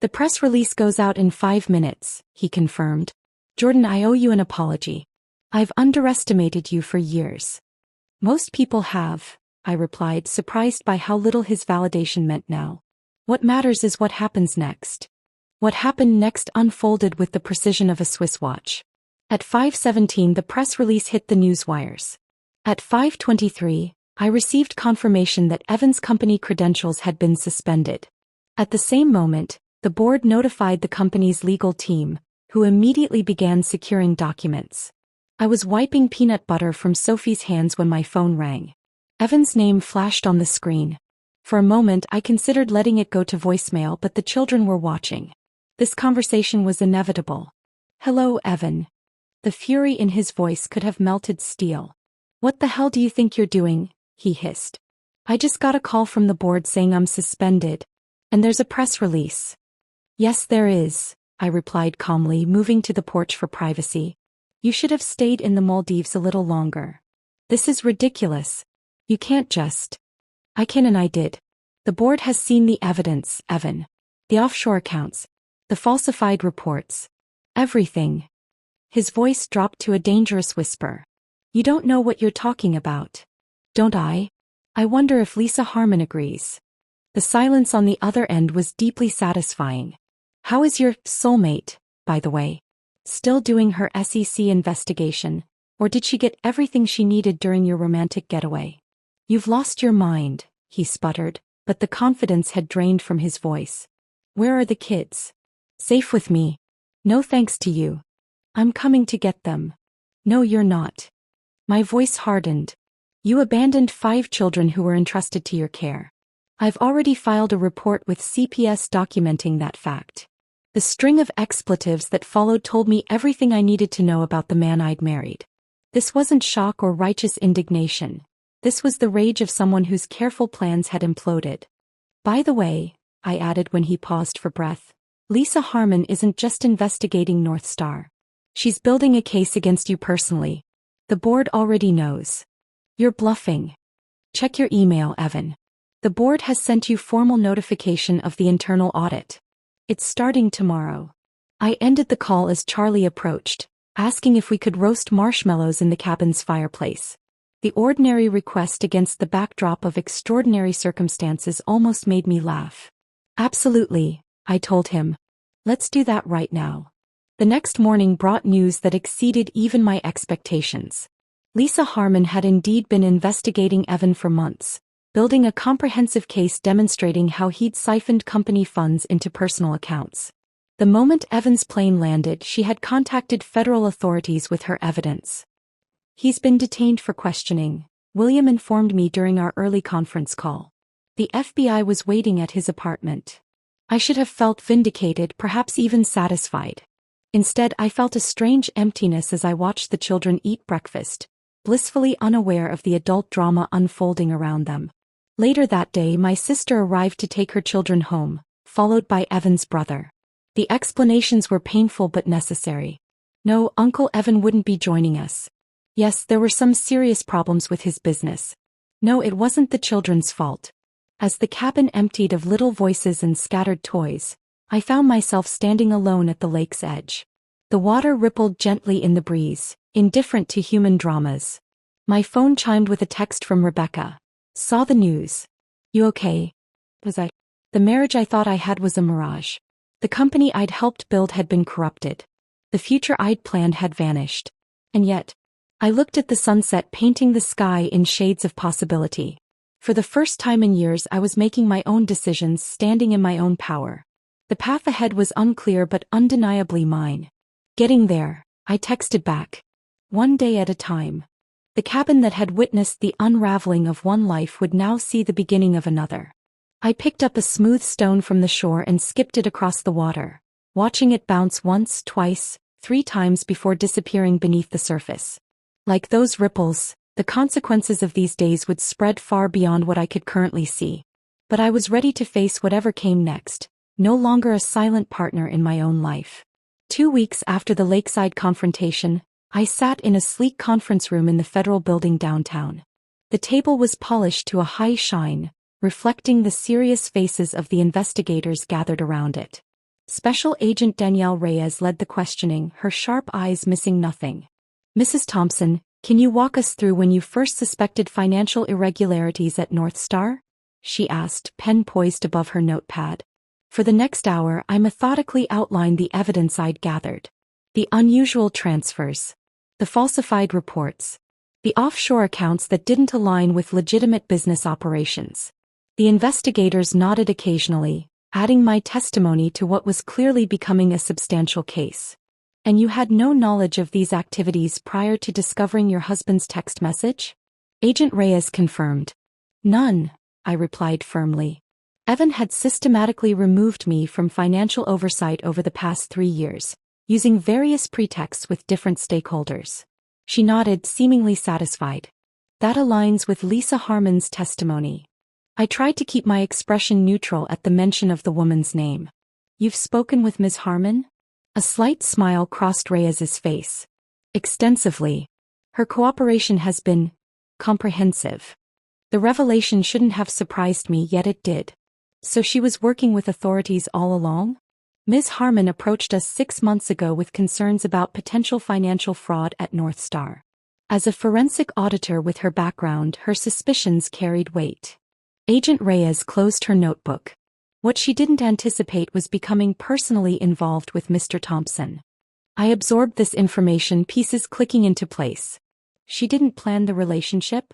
The press release goes out in 5 minutes, he confirmed. "Jordan, I owe you an apology. I've underestimated you for years." "Most people have," I replied, surprised by how little his validation meant now. "What matters is what happens next." What happened next unfolded with the precision of a Swiss watch. At 5:17 the press release hit the newswires. At 5:23, I received confirmation that Evan's company credentials had been suspended. At the same moment, the board notified the company's legal team, who immediately began securing documents. I was wiping peanut butter from Sophie's hands when my phone rang. Evan's name flashed on the screen. For a moment I considered letting it go to voicemail, but the children were watching. This conversation was inevitable. "Hello, Evan." The fury in his voice could have melted steel. "What the hell do you think you're doing?" he hissed. "I just got a call from the board saying I'm suspended. And there's a press release." "Yes, there is," I replied calmly, moving to the porch for privacy. "You should have stayed in the Maldives a little longer. This is ridiculous. You can't just—" "I can and I did. The board has seen the evidence, Evan. The offshore accounts. The falsified reports. Everything." His voice dropped to a dangerous whisper. "You don't know what you're talking about." "Don't I? I wonder if Lisa Harmon agrees." The silence on the other end was deeply satisfying. "How is your soulmate, by the way? Still doing her SEC investigation, or did she get everything she needed during your romantic getaway?" "You've lost your mind," he sputtered, but the confidence had drained from his voice. "Where are the kids?" "Safe with me. No thanks to you." "I'm coming to get them." "No, you're not." My voice hardened. "You abandoned 5 children who were entrusted to your care. I've already filed a report with CPS documenting that fact." The string of expletives that followed told me everything I needed to know about the man I'd married. This wasn't shock or righteous indignation. This was the rage of someone whose careful plans had imploded. "By the way," I added when he paused for breath, "Lisa Harmon isn't just investigating North Star. She's building a case against you personally. The board already knows." "You're bluffing." "Check your email, Evan. The board has sent you formal notification of the internal audit. It's starting tomorrow." I ended the call as Charlie approached, asking if we could roast marshmallows in the cabin's fireplace. The ordinary request against the backdrop of extraordinary circumstances almost made me laugh. "Absolutely," I told him. "Let's do that right now." The next morning brought news that exceeded even my expectations. Lisa Harmon had indeed been investigating Evan for months, building a comprehensive case demonstrating how he'd siphoned company funds into personal accounts. The moment Evan's plane landed, she had contacted federal authorities with her evidence. "He's been detained for questioning," William informed me during our early conference call. "The FBI was waiting at his apartment." I should have felt vindicated, perhaps even satisfied. Instead, I felt a strange emptiness as I watched the children eat breakfast, blissfully unaware of the adult drama unfolding around them. Later that day, my sister arrived to take her children home, followed by Evan's brother. The explanations were painful but necessary. No, Uncle Evan wouldn't be joining us. Yes, there were some serious problems with his business. No, it wasn't the children's fault. As the cabin emptied of little voices and scattered toys, I found myself standing alone at the lake's edge. The water rippled gently in the breeze, indifferent to human dramas. My phone chimed with a text from Rebecca. "Saw the news. You okay?" Was I? The marriage I thought I had was a mirage. The company I'd helped build had been corrupted. The future I'd planned had vanished. And yet, I looked at the sunset painting the sky in shades of possibility. For the first time in years, I was making my own decisions, standing in my own power. The path ahead was unclear but undeniably mine. Getting there, I texted back. One day at a time. The cabin that had witnessed the unraveling of one life would now see the beginning of another. I picked up a smooth stone from the shore and skipped it across the water, watching it bounce once, twice, 3 times before disappearing beneath the surface. Like those ripples, the consequences of these days would spread far beyond what I could currently see. But I was ready to face whatever came next, no longer a silent partner in my own life. 2 weeks after the lakeside confrontation, I sat in a sleek conference room in the federal building downtown. The table was polished to a high shine, reflecting the serious faces of the investigators gathered around it. Special Agent Danielle Reyes led the questioning, her sharp eyes missing nothing. "Mrs. Thompson, can you walk us through when you first suspected financial irregularities at North Star?" she asked, pen poised above her notepad. For the next hour, I methodically outlined the evidence I'd gathered. The unusual transfers. The falsified reports. The offshore accounts that didn't align with legitimate business operations. The investigators nodded occasionally, adding my testimony to what was clearly becoming a substantial case. "And you had no knowledge of these activities prior to discovering your husband's text message?" Agent Reyes confirmed. "None," I replied firmly. Evan had systematically removed me from financial oversight over the past 3 years, using various pretexts with different stakeholders. She nodded, seemingly satisfied. That aligns with Lisa Harmon's testimony. I tried to keep my expression neutral at the mention of the woman's name. You've spoken with Ms. Harmon? A slight smile crossed Reyes's face. Extensively. Her cooperation has been comprehensive. The revelation shouldn't have surprised me, yet it did. So she was working with authorities all along? Ms. Harmon approached us 6 months ago with concerns about potential financial fraud at North Star. As a forensic auditor with her background, her suspicions carried weight. Agent Reyes closed her notebook. What she didn't anticipate was becoming personally involved with Mr. Thompson. I absorbed this information, pieces clicking into place. She didn't plan the relationship?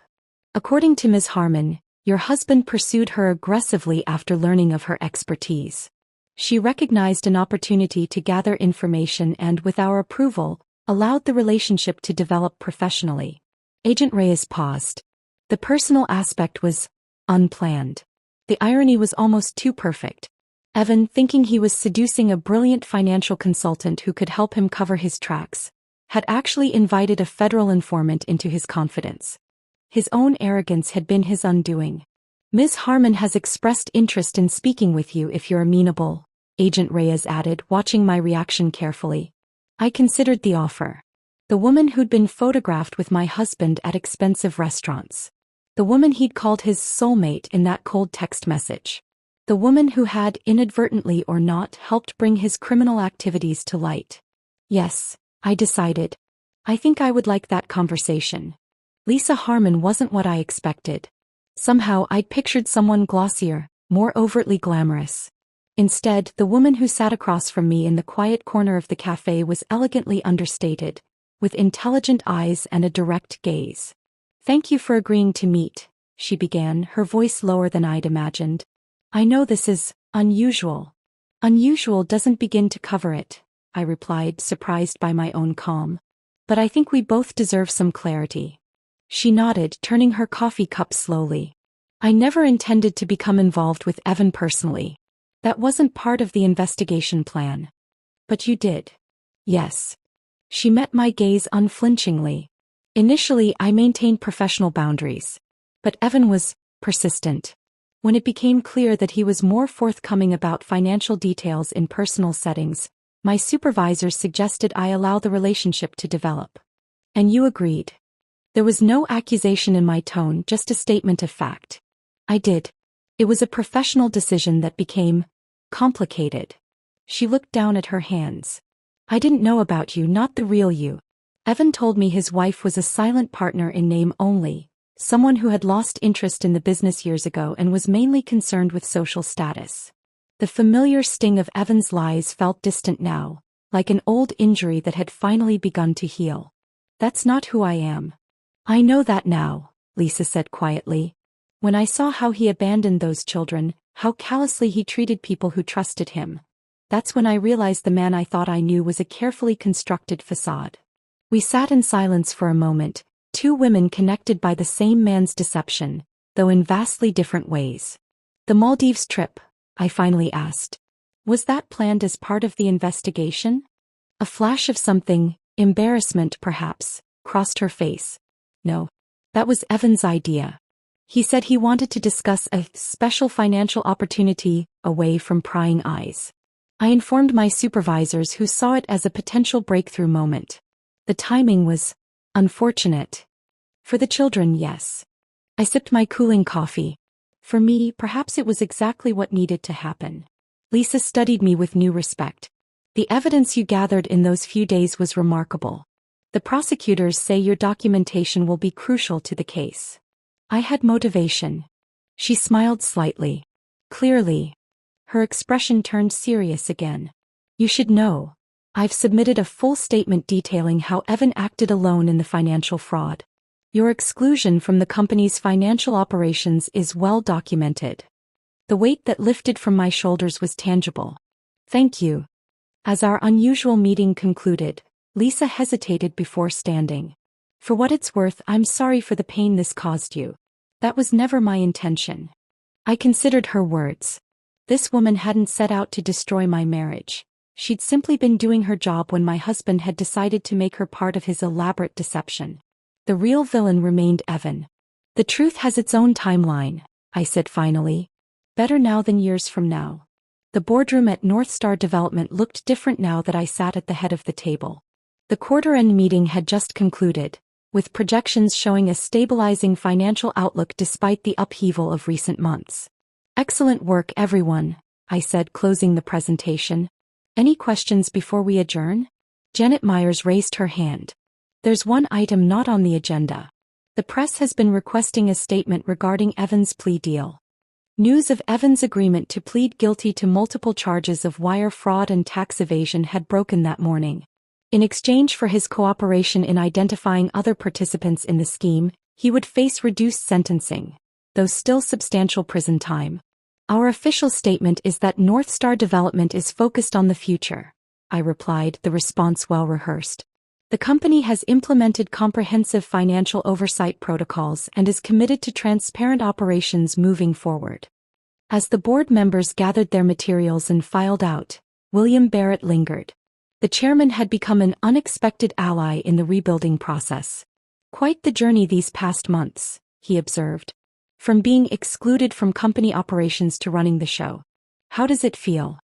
According to Ms. Harmon, your husband pursued her aggressively after learning of her expertise. She recognized an opportunity to gather information and, with our approval, allowed the relationship to develop professionally. Agent Reyes paused. The personal aspect was unplanned. The irony was almost too perfect. Evan, thinking he was seducing a brilliant financial consultant who could help him cover his tracks, had actually invited a federal informant into his confidence. His own arrogance had been his undoing. Ms. Harmon has expressed interest in speaking with you if you're amenable, Agent Reyes added, watching my reaction carefully. I considered the offer. The woman who'd been photographed with my husband at expensive restaurants. The woman he'd called his soulmate in that cold text message. The woman who had, inadvertently or not, helped bring his criminal activities to light. Yes, I decided. I think I would like that conversation. Lisa Harmon wasn't what I expected. Somehow I'd pictured someone glossier, more overtly glamorous. Instead, the woman who sat across from me in the quiet corner of the cafe was elegantly understated, with intelligent eyes and a direct gaze. Thank you for agreeing to meet, she began, her voice lower than I'd imagined. I know this is unusual. Unusual doesn't begin to cover it, I replied, surprised by my own calm. But I think we both deserve some clarity. She nodded, turning her coffee cup slowly. I never intended to become involved with Evan personally. That wasn't part of the investigation plan. But you did. Yes. She met my gaze unflinchingly. Initially, I maintained professional boundaries. But Evan was persistent. When it became clear that he was more forthcoming about financial details in personal settings, my supervisors suggested I allow the relationship to develop. And you agreed. There was no accusation in my tone, just a statement of fact. I did. It was a professional decision that became complicated. She looked down at her hands. I didn't know about you, not the real you. Evan told me his wife was a silent partner in name only, someone who had lost interest in the business years ago and was mainly concerned with social status. The familiar sting of Evan's lies felt distant now, like an old injury that had finally begun to heal. That's not who I am. I know that now, Lisa said quietly. When I saw how he abandoned those children, how callously he treated people who trusted him, that's when I realized the man I thought I knew was a carefully constructed facade. We sat in silence for a moment, two women connected by the same man's deception, though in vastly different ways. The Maldives trip, I finally asked. Was that planned as part of the investigation? A flash of something, embarrassment perhaps, crossed her face. No. That was Evan's idea. He said he wanted to discuss a special financial opportunity away from prying eyes. I informed my supervisors, who saw it as a potential breakthrough moment. The timing was unfortunate. For the children, yes. I sipped my cooling coffee. For me, perhaps it was exactly what needed to happen. Lisa studied me with new respect. The evidence you gathered in those few days was remarkable. The prosecutors say your documentation will be crucial to the case. I had motivation. She smiled slightly. Clearly. Her expression turned serious again. You should know. I've submitted a full statement detailing how Evan acted alone in the financial fraud. Your exclusion from the company's financial operations is well documented. The weight that lifted from my shoulders was tangible. Thank you. As our unusual meeting concluded, Lisa hesitated before standing. For what it's worth, I'm sorry for the pain this caused you. That was never my intention. I considered her words. This woman hadn't set out to destroy my marriage. She'd simply been doing her job when my husband had decided to make her part of his elaborate deception. The real villain remained Evan. The truth has its own timeline, I said finally. Better now than years from now. The boardroom at North Star Development looked different now that I sat at the head of the table. The quarter-end meeting had just concluded, with projections showing a stabilizing financial outlook despite the upheaval of recent months. Excellent work, everyone, I said, closing the presentation. Any questions before we adjourn? Janet Myers raised her hand. There's one item not on the agenda. The press has been requesting a statement regarding Evan's plea deal. News of Evan's agreement to plead guilty to multiple charges of wire fraud and tax evasion had broken that morning. In exchange for his cooperation in identifying other participants in the scheme, he would face reduced sentencing, though still substantial prison time. Our official statement is that North Star Development is focused on the future, I replied, the response well rehearsed. The company has implemented comprehensive financial oversight protocols and is committed to transparent operations moving forward. As the board members gathered their materials and filed out, William Barrett lingered. The chairman had become an unexpected ally in the rebuilding process. Quite the journey these past months, he observed. From being excluded from company operations to running the show. How does it feel?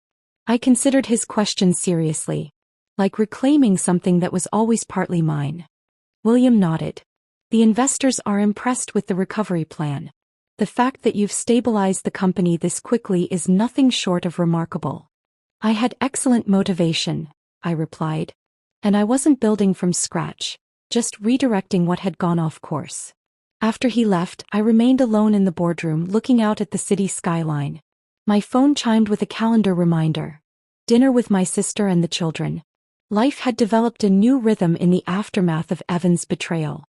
I considered his question seriously. Like reclaiming something that was always partly mine. William nodded. The investors are impressed with the recovery plan. The fact that you've stabilized the company this quickly is nothing short of remarkable. I had excellent motivation, I replied. And I wasn't building from scratch, just redirecting what had gone off course. After he left, I remained alone in the boardroom looking out at the city skyline. My phone chimed with a calendar reminder. Dinner with my sister and the children. Life had developed a new rhythm in the aftermath of Evan's betrayal.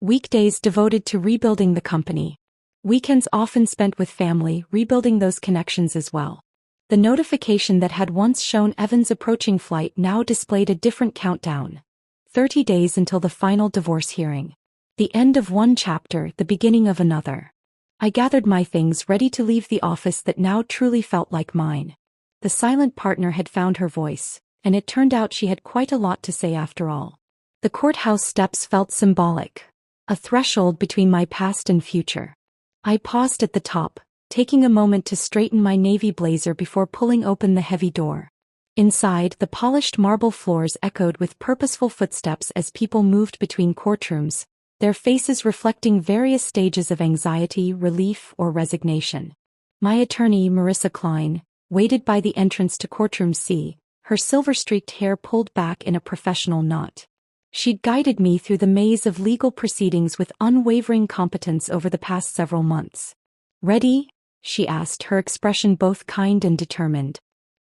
Weekdays devoted to rebuilding the company. Weekends often spent with family, rebuilding those connections as well. The notification that had once shown Evan's approaching flight now displayed a different countdown. 30 days until the final divorce hearing. The end of one chapter, the beginning of another. I gathered my things ready to leave the office that now truly felt like mine. The silent partner had found her voice, and it turned out she had quite a lot to say after all. The courthouse steps felt symbolic, a threshold between my past and future. I paused at the top, taking a moment to straighten my navy blazer before pulling open the heavy door. Inside, the polished marble floors echoed with purposeful footsteps as people moved between courtrooms, their faces reflecting various stages of anxiety, relief, or resignation. My attorney, Marissa Klein, waited by the entrance to courtroom C, her silver-streaked hair pulled back in a professional knot. She'd guided me through the maze of legal proceedings with unwavering competence over the past several months. "Ready?" she asked, her expression both kind and determined.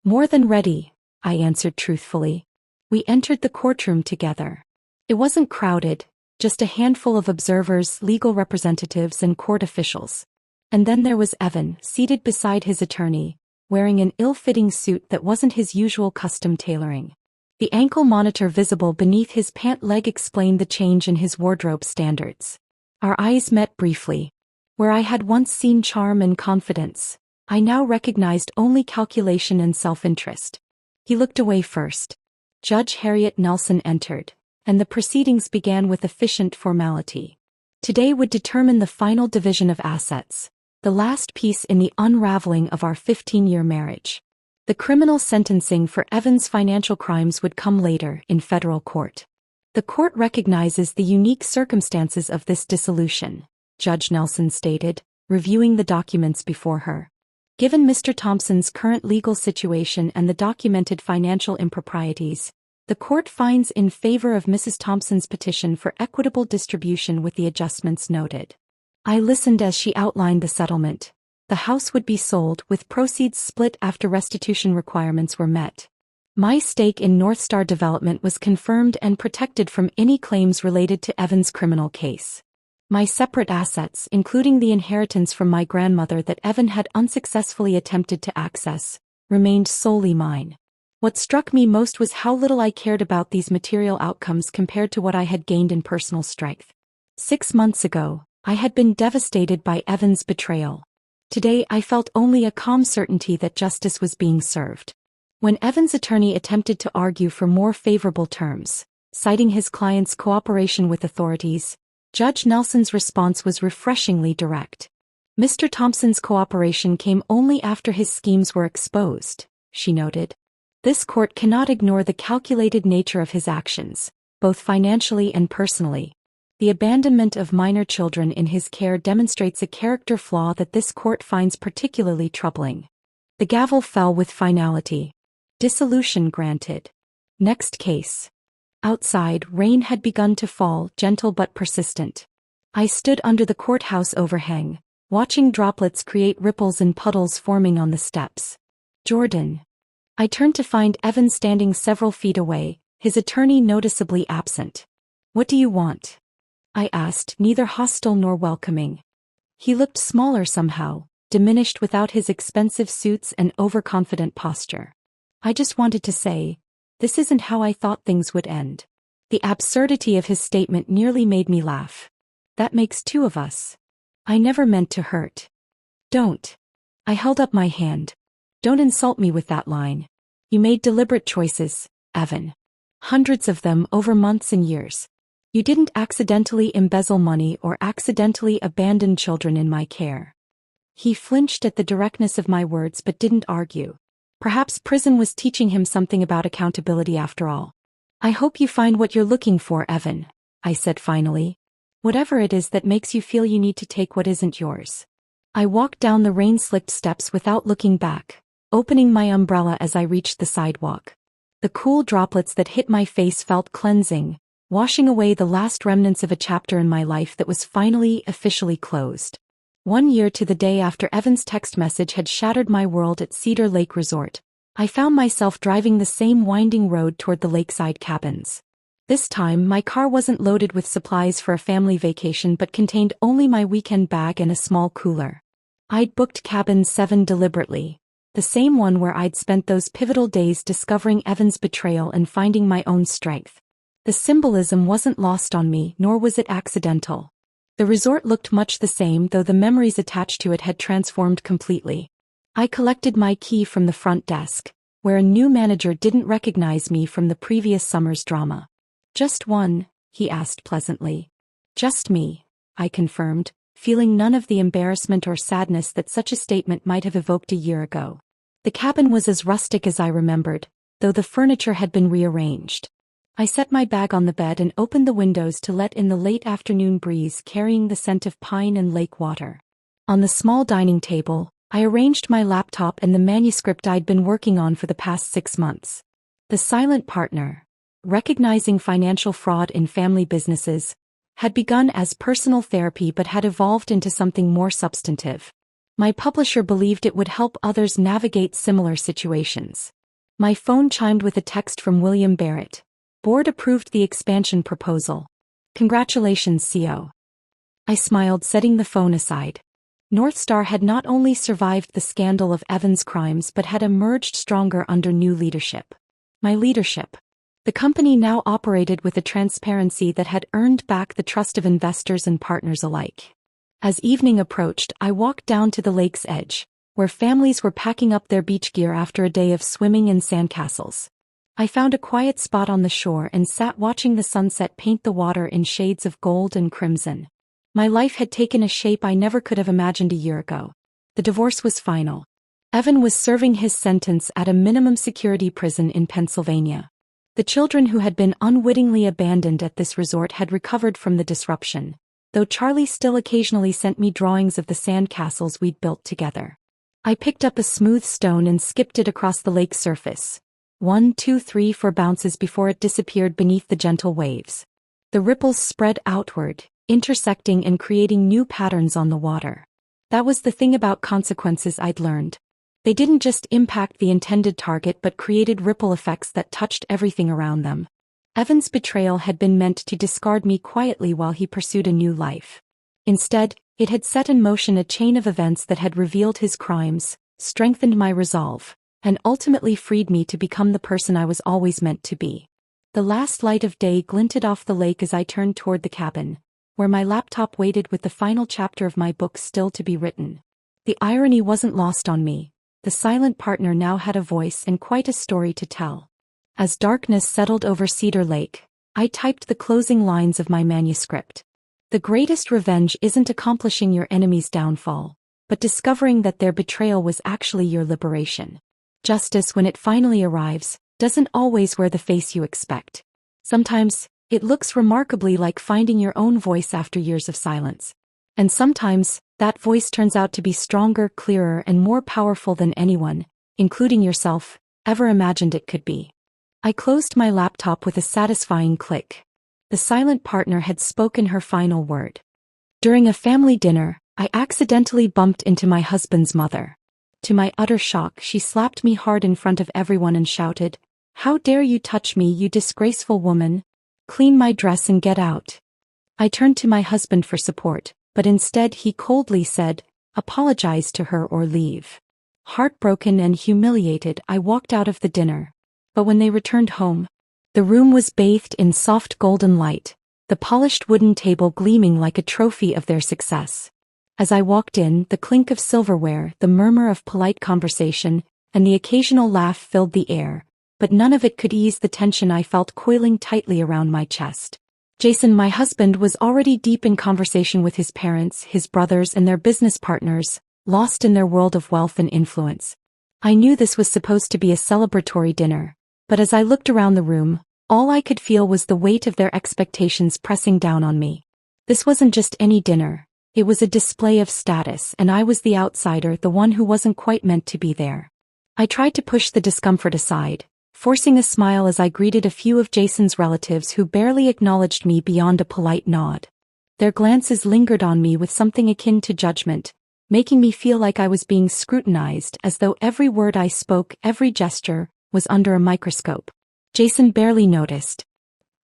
"More than ready," I answered truthfully. We entered the courtroom together. It wasn't crowded, just a handful of observers, legal representatives, and court officials. And then there was Evan, seated beside his attorney, wearing an ill-fitting suit that wasn't his usual custom tailoring. The ankle monitor visible beneath his pant leg explained the change in his wardrobe standards. Our eyes met briefly. Where I had once seen charm and confidence, I now recognized only calculation and self-interest. He looked away first. Judge Harriet Nelson entered, and the proceedings began with efficient formality. Today would determine the final division of assets, the last piece in the unraveling of our 15-year marriage. The criminal sentencing for Evan's financial crimes would come later, in federal court. The court recognizes the unique circumstances of this dissolution, Judge Nelson stated, reviewing the documents before her. Given Mr. Thompson's current legal situation and the documented financial improprieties, the court finds in favor of Mrs. Thompson's petition for equitable distribution with the adjustments noted. I listened as she outlined the settlement. The house would be sold, with proceeds split after restitution requirements were met. My stake in North Star Development was confirmed and protected from any claims related to Evan's criminal case. My separate assets, including the inheritance from my grandmother that Evan had unsuccessfully attempted to access, remained solely mine. What struck me most was how little I cared about these material outcomes compared to what I had gained in personal strength. 6 months ago, I had been devastated by Evan's betrayal. Today I felt only a calm certainty that justice was being served. When Evan's attorney attempted to argue for more favorable terms, citing his client's cooperation with authorities, Judge Nelson's response was refreshingly direct. Mr. Thompson's cooperation came only after his schemes were exposed, she noted. This court cannot ignore the calculated nature of his actions, both financially and personally. The abandonment of minor children in his care demonstrates a character flaw that this court finds particularly troubling. The gavel fell with finality. Dissolution granted. Next case. Outside, rain had begun to fall, gentle but persistent. I stood under the courthouse overhang, watching droplets create ripples and puddles forming on the steps. Jordan. I turned to find Evan standing several feet away, his attorney noticeably absent. What do you want? I asked, neither hostile nor welcoming. He looked smaller somehow, diminished without his expensive suits and overconfident posture. I just wanted to say, this isn't how I thought things would end. The absurdity of his statement nearly made me laugh. That makes two of us. I never meant to hurt. Don't. I held up my hand. Don't insult me with that line. You made deliberate choices, Evan. Hundreds of them over months and years. You didn't accidentally embezzle money or accidentally abandon children in my care. He flinched at the directness of my words but didn't argue. Perhaps prison was teaching him something about accountability after all. I hope you find what you're looking for, Evan, I said finally. Whatever it is that makes you feel you need to take what isn't yours. I walked down the rain-slicked steps without looking back, opening my umbrella as I reached the sidewalk. The cool droplets that hit my face felt cleansing, washing away the last remnants of a chapter in my life that was finally officially closed. 1 year to the day after Evan's text message had shattered my world at Cedar Lake Resort, I found myself driving the same winding road toward the lakeside cabins. This time, my car wasn't loaded with supplies for a family vacation but contained only my weekend bag and a small cooler. I'd booked cabin 7 deliberately, the same one where I'd spent those pivotal days discovering Evan's betrayal and finding my own strength. The symbolism wasn't lost on me, nor was it accidental. The resort looked much the same, though the memories attached to it had transformed completely. I collected my key from the front desk, where a new manager didn't recognize me from the previous summer's drama. Just one, he asked pleasantly. Just me, I confirmed, feeling none of the embarrassment or sadness that such a statement might have evoked a year ago. The cabin was as rustic as I remembered, though the furniture had been rearranged. I set my bag on the bed and opened the windows to let in the late afternoon breeze carrying the scent of pine and lake water. On the small dining table, I arranged my laptop and the manuscript I'd been working on for the past 6 months. The Silent Partner, Recognizing Financial Fraud in Family Businesses, had begun as personal therapy but had evolved into something more substantive. My publisher believed it would help others navigate similar situations. My phone chimed with a text from William Barrett. Board approved the expansion proposal. Congratulations, CO. I smiled, setting the phone aside. Northstar had not only survived the scandal of Evan's crimes but had emerged stronger under new leadership. My leadership. The company now operated with a transparency that had earned back the trust of investors and partners alike. As evening approached, I walked down to the lake's edge, where families were packing up their beach gear after a day of swimming in sandcastles. I found a quiet spot on the shore and sat watching the sunset paint the water in shades of gold and crimson. My life had taken a shape I never could have imagined a year ago. The divorce was final. Evan was serving his sentence at a minimum security prison in Pennsylvania. The children who had been unwittingly abandoned at this resort had recovered from the disruption, though Charlie still occasionally sent me drawings of the sand castles we'd built together. I picked up a smooth stone and skipped it across the lake's surface. 1, 2, 3, 4 bounces before it disappeared beneath the gentle waves. The ripples spread outward, intersecting and creating new patterns on the water. That was the thing about consequences I'd learned. They didn't just impact the intended target but created ripple effects that touched everything around them. Evan's betrayal had been meant to discard me quietly while he pursued a new life. Instead, it had set in motion a chain of events that had revealed his crimes, strengthened my resolve, and ultimately freed me to become the person I was always meant to be. The last light of day glinted off the lake as I turned toward the cabin, where my laptop waited with the final chapter of my book still to be written. The irony wasn't lost on me. the silent partner now had a voice and quite a story to tell. As darkness settled over Cedar Lake, I typed the closing lines of my manuscript. The greatest revenge isn't accomplishing your enemy's downfall, but discovering that their betrayal was actually your liberation. Justice, when it finally arrives, doesn't always wear the face you expect. Sometimes, it looks remarkably like finding your own voice after years of silence. And sometimes, that voice turns out to be stronger, clearer, and more powerful than anyone, including yourself, ever imagined it could be. I closed my laptop with a satisfying click. The silent partner had spoken her final word. During a family dinner, I accidentally bumped into my husband's mother. To my utter shock, she slapped me hard in front of everyone and shouted, "How dare you touch me, you disgraceful woman? Clean my dress and get out." I turned to my husband for support, but instead he coldly said, "Apologize to her or leave." Heartbroken and humiliated, I walked out of the dinner. But when they returned home, the room was bathed in soft golden light, the polished wooden table gleaming like a trophy of their success. As I walked in, the clink of silverware, the murmur of polite conversation, and the occasional laugh filled the air, but none of it could ease the tension I felt coiling tightly around my chest. Jason, my husband, was already deep in conversation with his parents, his brothers, and their business partners, lost in their world of wealth and influence. I knew this was supposed to be a celebratory dinner, but as I looked around the room, all I could feel was the weight of their expectations pressing down on me. This wasn't just any dinner. It was a display of status, and I was the outsider, the one who wasn't quite meant to be there. I tried to push the discomfort aside, forcing a smile as I greeted a few of Jason's relatives who barely acknowledged me beyond a polite nod. Their glances lingered on me with something akin to judgment, making me feel like I was being scrutinized, as though every word I spoke, every gesture, was under a microscope. Jason barely noticed.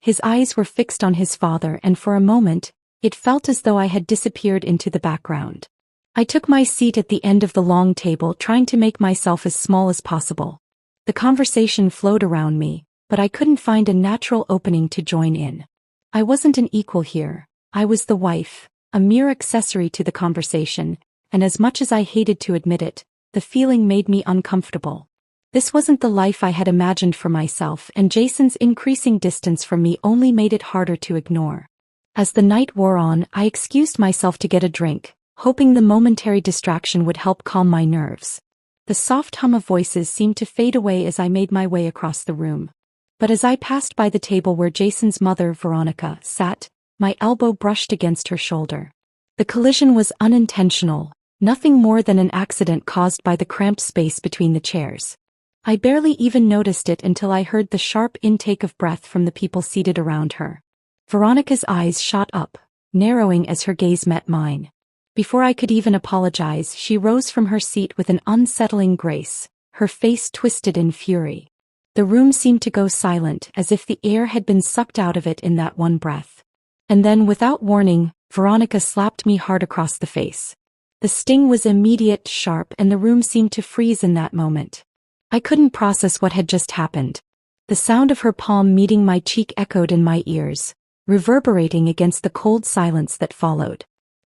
His eyes were fixed on his father, and for a moment, it felt as though I had disappeared into the background. I took my seat at the end of the long table, trying to make myself as small as possible. The conversation flowed around me, but I couldn't find a natural opening to join in. I wasn't an equal here. I was the wife, a mere accessory to the conversation, and as much as I hated to admit it, the feeling made me uncomfortable. This wasn't the life I had imagined for myself, and Jason's increasing distance from me only made it harder to ignore. As the night wore on, I excused myself to get a drink, hoping the momentary distraction would help calm my nerves. The soft hum of voices seemed to fade away as I made my way across the room. But as I passed by the table where Jason's mother, Veronica, sat, my elbow brushed against her shoulder. The collision was unintentional, nothing more than an accident caused by the cramped space between the chairs. I barely even noticed it until I heard the sharp intake of breath from the people seated around her. Veronica's eyes shot up, narrowing as her gaze met mine. Before I could even apologize, she rose from her seat with an unsettling grace, her face twisted in fury. The room seemed to go silent, as if the air had been sucked out of it in that one breath. And then, without warning, Veronica slapped me hard across the face. The sting was immediate, sharp, and the room seemed to freeze in that moment. I couldn't process what had just happened. The sound of her palm meeting my cheek echoed in my ears, reverberating against the cold silence that followed.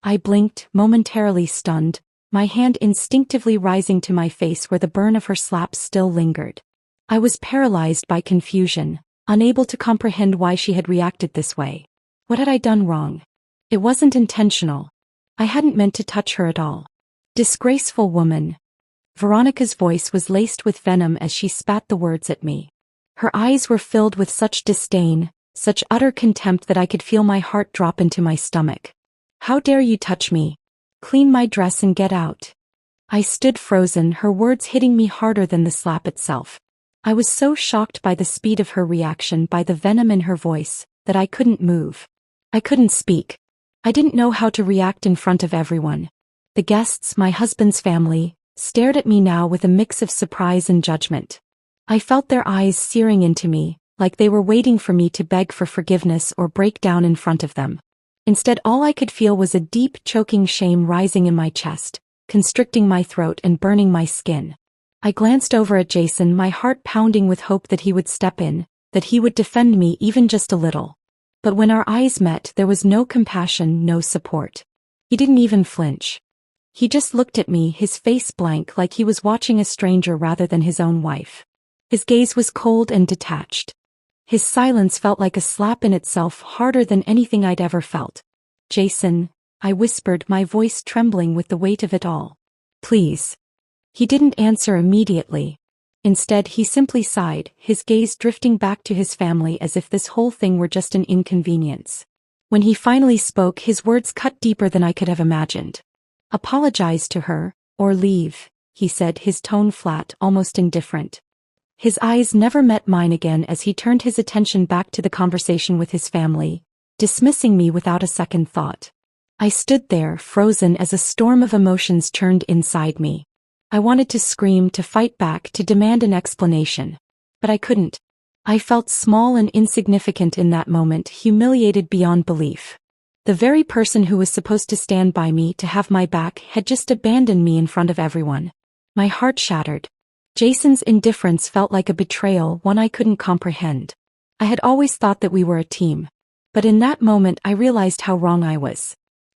I blinked, momentarily stunned, my hand instinctively rising to my face where the burn of her slap still lingered. I was paralyzed by confusion, unable to comprehend why she had reacted this way. What had I done wrong? It wasn't intentional. I hadn't meant to touch her at all. Disgraceful woman. Veronica's voice was laced with venom as she spat the words at me. Her eyes were filled with such disdain, such utter contempt that I could feel my heart drop into my stomach. "How dare you touch me? Clean my dress and get out." I stood frozen, her words hitting me harder than the slap itself. I was so shocked by the speed of her reaction, by the venom in her voice, that I couldn't move. I couldn't speak. I didn't know how to react in front of everyone. The guests, my husband's family, stared at me now with a mix of surprise and judgment. I felt their eyes searing into me, like they were waiting for me to beg for forgiveness or break down in front of them. Instead, all I could feel was a deep, choking shame rising in my chest, constricting my throat and burning my skin. I glanced over at Jason, my heart pounding with hope that he would step in, that he would defend me even just a little. But when our eyes met, there was no compassion, no support. He didn't even flinch. He just looked at me, his face blank, like he was watching a stranger rather than his own wife. His gaze was cold and detached. His silence felt like a slap in itself, harder than anything I'd ever felt. "Jason," I whispered, my voice trembling with the weight of it all. "Please." He didn't answer immediately. Instead, he simply sighed, his gaze drifting back to his family as if this whole thing were just an inconvenience. When he finally spoke, his words cut deeper than I could have imagined. "Apologize to her, or leave," he said, his tone flat, almost indifferent. His eyes never met mine again as he turned his attention back to the conversation with his family, dismissing me without a second thought. I stood there, frozen as a storm of emotions churned inside me. I wanted to scream, to fight back, to demand an explanation. But I couldn't. I felt small and insignificant in that moment, humiliated beyond belief. The very person who was supposed to stand by me, to have my back, had just abandoned me in front of everyone. My heart shattered. Jason's indifference felt like a betrayal, one I couldn't comprehend. I had always thought that we were a team. But in that moment I realized how wrong I was.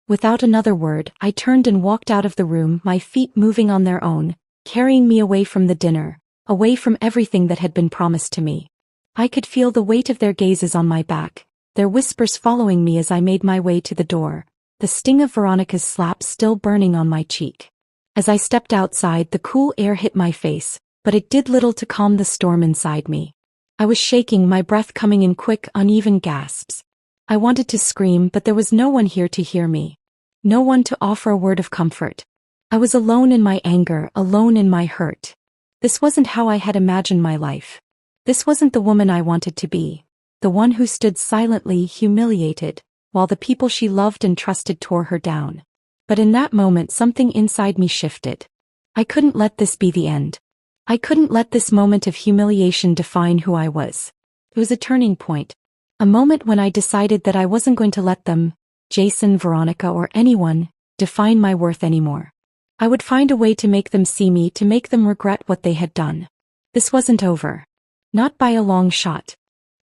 Without another word, I turned and walked out of the room, my feet moving on their own, carrying me away from the dinner, away from everything that had been promised to me. I could feel the weight of their gazes on my back, their whispers following me as I made my way to the door, the sting of Veronica's slap still burning on my cheek. As I stepped outside, the cool air hit my face, but it did little to calm the storm inside me. I was shaking, my breath coming in quick, uneven gasps. I wanted to scream, but there was no one here to hear me. No one to offer a word of comfort. I was alone in my anger, alone in my hurt. This wasn't how I had imagined my life. This wasn't the woman I wanted to be. The one who stood silently, humiliated, while the people she loved and trusted tore her down. But in that moment something inside me shifted. I couldn't let this be the end. I couldn't let this moment of humiliation define who I was. It was a turning point. A moment when I decided that I wasn't going to let them, Jason, Veronica, or anyone, define my worth anymore. I would find a way to make them see me, to make them regret what they had done. This wasn't over. Not by a long shot.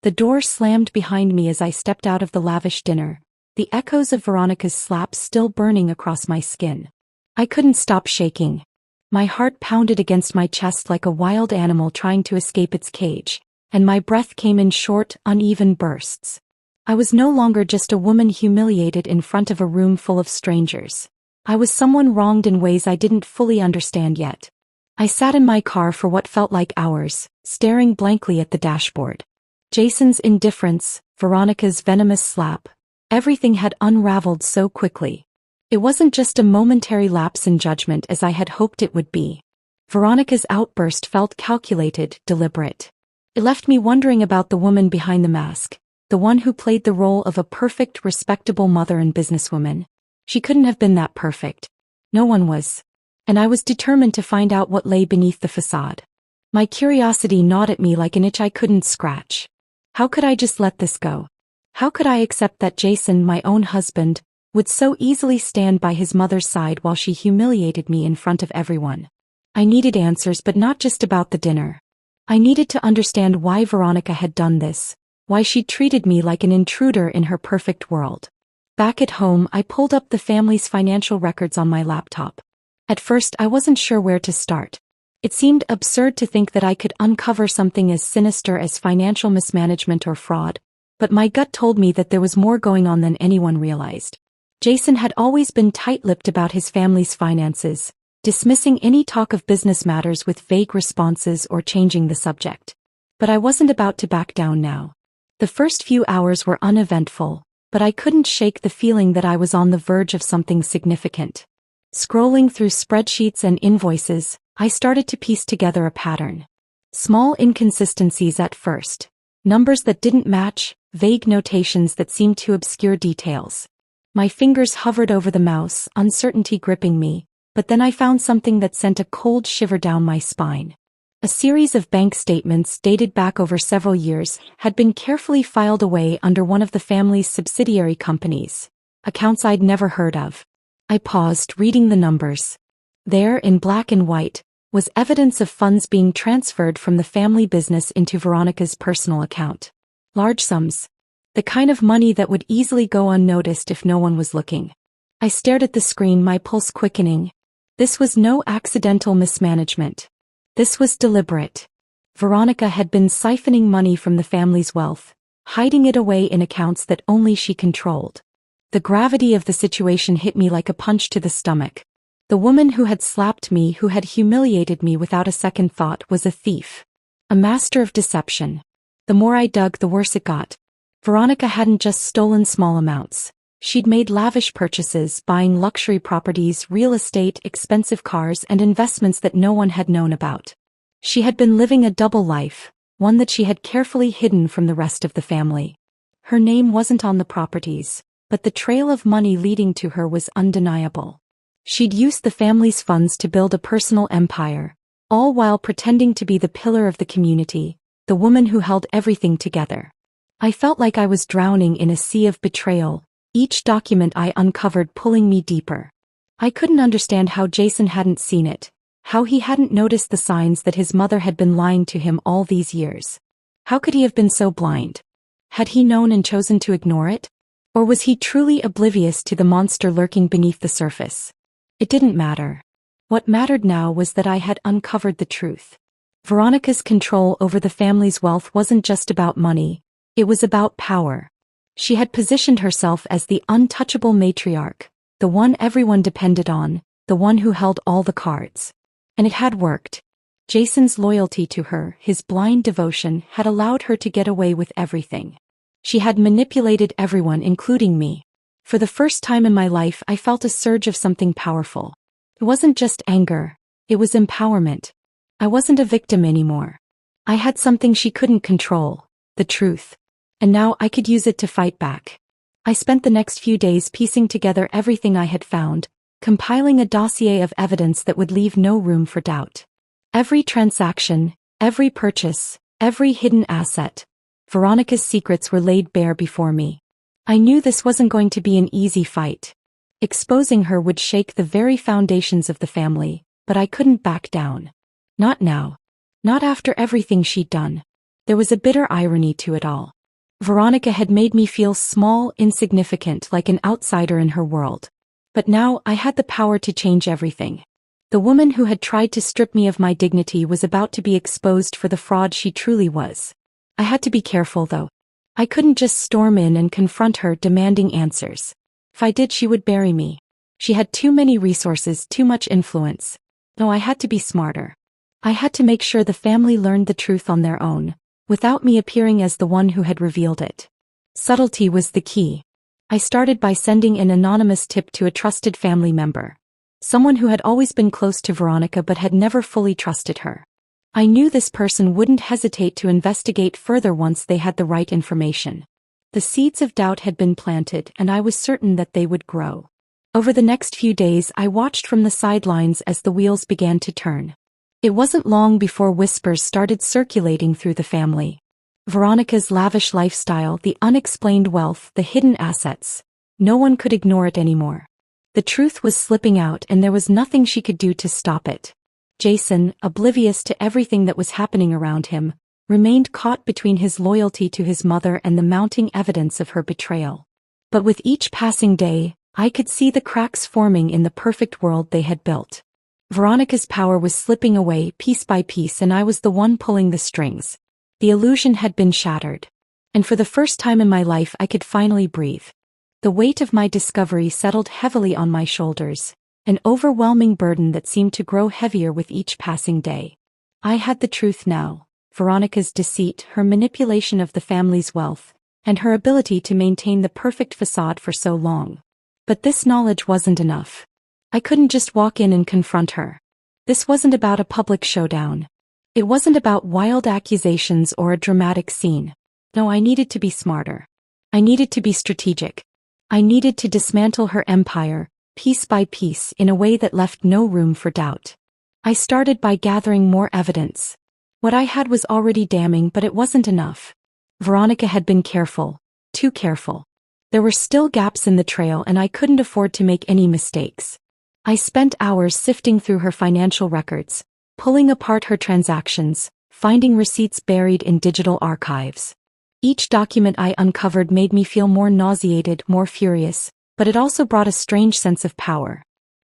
The door slammed behind me as I stepped out of the lavish dinner, the echoes of Veronica's slap still burning across my skin. I couldn't stop shaking. My heart pounded against my chest like a wild animal trying to escape its cage, and my breath came in short, uneven bursts. I was no longer just a woman humiliated in front of a room full of strangers. I was someone wronged in ways I didn't fully understand yet. I sat in my car for what felt like hours, staring blankly at the dashboard. Jason's indifference, Veronica's venomous slap, everything had unraveled so quickly. It wasn't just a momentary lapse in judgment as I had hoped it would be. Veronica's outburst felt calculated, deliberate. It left me wondering about the woman behind the mask, the one who played the role of a perfect, respectable mother and businesswoman. She couldn't have been that perfect. No one was. And I was determined to find out what lay beneath the facade. My curiosity gnawed at me like an itch I couldn't scratch. How could I just let this go? How could I accept that Jason, my own husband, would so easily stand by his mother's side while she humiliated me in front of everyone? I needed answers, but not just about the dinner. I needed to understand why Veronica had done this, why she treated me like an intruder in her perfect world. Back at home, I pulled up the family's financial records on my laptop. At first, I wasn't sure where to start. It seemed absurd to think that I could uncover something as sinister as financial mismanagement or fraud, but my gut told me that there was more going on than anyone realized. Jason had always been tight-lipped about his family's finances, dismissing any talk of business matters with vague responses or changing the subject. But I wasn't about to back down now. The first few hours were uneventful, but I couldn't shake the feeling that I was on the verge of something significant. Scrolling through spreadsheets and invoices, I started to piece together a pattern. Small inconsistencies at first, numbers that didn't match, vague notations that seemed to obscure details. My fingers hovered over the mouse, uncertainty gripping me, but then I found something that sent a cold shiver down my spine. A series of bank statements dated back over several years had been carefully filed away under one of the family's subsidiary companies, accounts I'd never heard of. I paused, reading the numbers. There, in black and white, was evidence of funds being transferred from the family business into Veronica's personal account. Large sums. The kind of money that would easily go unnoticed if no one was looking. I stared at the screen, my pulse quickening, This was no accidental mismanagement. This was deliberate. Veronica had been siphoning money from the family's wealth, hiding it away in accounts that only she controlled. The gravity of the situation hit me like a punch to the stomach. The woman who had slapped me, who had humiliated me without a second thought, was a thief. A master of deception. The more I dug, the worse it got. Veronica hadn't just stolen small amounts. She'd made lavish purchases, buying luxury properties, real estate, expensive cars, and investments that no one had known about. She had been living a double life, one that she had carefully hidden from the rest of the family. Her name wasn't on the properties, but the trail of money leading to her was undeniable. She'd used the family's funds to build a personal empire, all while pretending to be the pillar of the community, the woman who held everything together. I felt like I was drowning in a sea of betrayal, each document I uncovered pulling me deeper. I couldn't understand how Jason hadn't seen it, how he hadn't noticed the signs that his mother had been lying to him all these years. How could he have been so blind? Had he known and chosen to ignore it? Or was he truly oblivious to the monster lurking beneath the surface? It didn't matter. What mattered now was that I had uncovered the truth. Veronica's control over the family's wealth wasn't just about money, it was about power. She had positioned herself as the untouchable matriarch, the one everyone depended on, the one who held all the cards. And it had worked. Jason's loyalty to her, his blind devotion, had allowed her to get away with everything. She had manipulated everyone, including me. For the first time in my life, I felt a surge of something powerful. It wasn't just anger, it was empowerment. I wasn't a victim anymore. I had something she couldn't control, the truth. And now I could use it to fight back. I spent the next few days piecing together everything I had found, compiling a dossier of evidence that would leave no room for doubt. Every transaction, every purchase, every hidden asset. Veronica's secrets were laid bare before me. I knew this wasn't going to be an easy fight. Exposing her would shake the very foundations of the family, but I couldn't back down. Not now. Not after everything she'd done. There was a bitter irony to it all. Veronica had made me feel small, insignificant, like an outsider in her world. But now I had the power to change everything. The woman who had tried to strip me of my dignity was about to be exposed for the fraud she truly was. I had to be careful, though. I couldn't just storm in and confront her demanding answers. If I did, she would bury me. She had too many resources, too much influence. No, I had to be smarter. I had to make sure the family learned the truth on their own, without me appearing as the one who had revealed it. Subtlety was the key. I started by sending an anonymous tip to a trusted family member. Someone who had always been close to Veronica but had never fully trusted her. I knew this person wouldn't hesitate to investigate further once they had the right information. The seeds of doubt had been planted, and I was certain that they would grow. Over the next few days, I watched from the sidelines as the wheels began to turn. It wasn't long before whispers started circulating through the family. Veronica's lavish lifestyle, the unexplained wealth, the hidden assets. No one could ignore it anymore. The truth was slipping out, and there was nothing she could do to stop it. Jason, oblivious to everything that was happening around him, remained caught between his loyalty to his mother and the mounting evidence of her betrayal. But with each passing day, I could see the cracks forming in the perfect world they had built. Veronica's power was slipping away piece by piece, and I was the one pulling the strings. The illusion had been shattered. And for the first time in my life, I could finally breathe. The weight of my discovery settled heavily on my shoulders, an overwhelming burden that seemed to grow heavier with each passing day. I had the truth now. Veronica's deceit, her manipulation of the family's wealth, and her ability to maintain the perfect facade for so long. But this knowledge wasn't enough. I couldn't just walk in and confront her. This wasn't about a public showdown. It wasn't about wild accusations or a dramatic scene. No, I needed to be smarter. I needed to be strategic. I needed to dismantle her empire, piece by piece, in a way that left no room for doubt. I started by gathering more evidence. What I had was already damning, but it wasn't enough. Veronica had been careful, too careful. There were still gaps in the trail, and I couldn't afford to make any mistakes. I spent hours sifting through her financial records, pulling apart her transactions, finding receipts buried in digital archives. Each document I uncovered made me feel more nauseated, more furious, but it also brought a strange sense of power.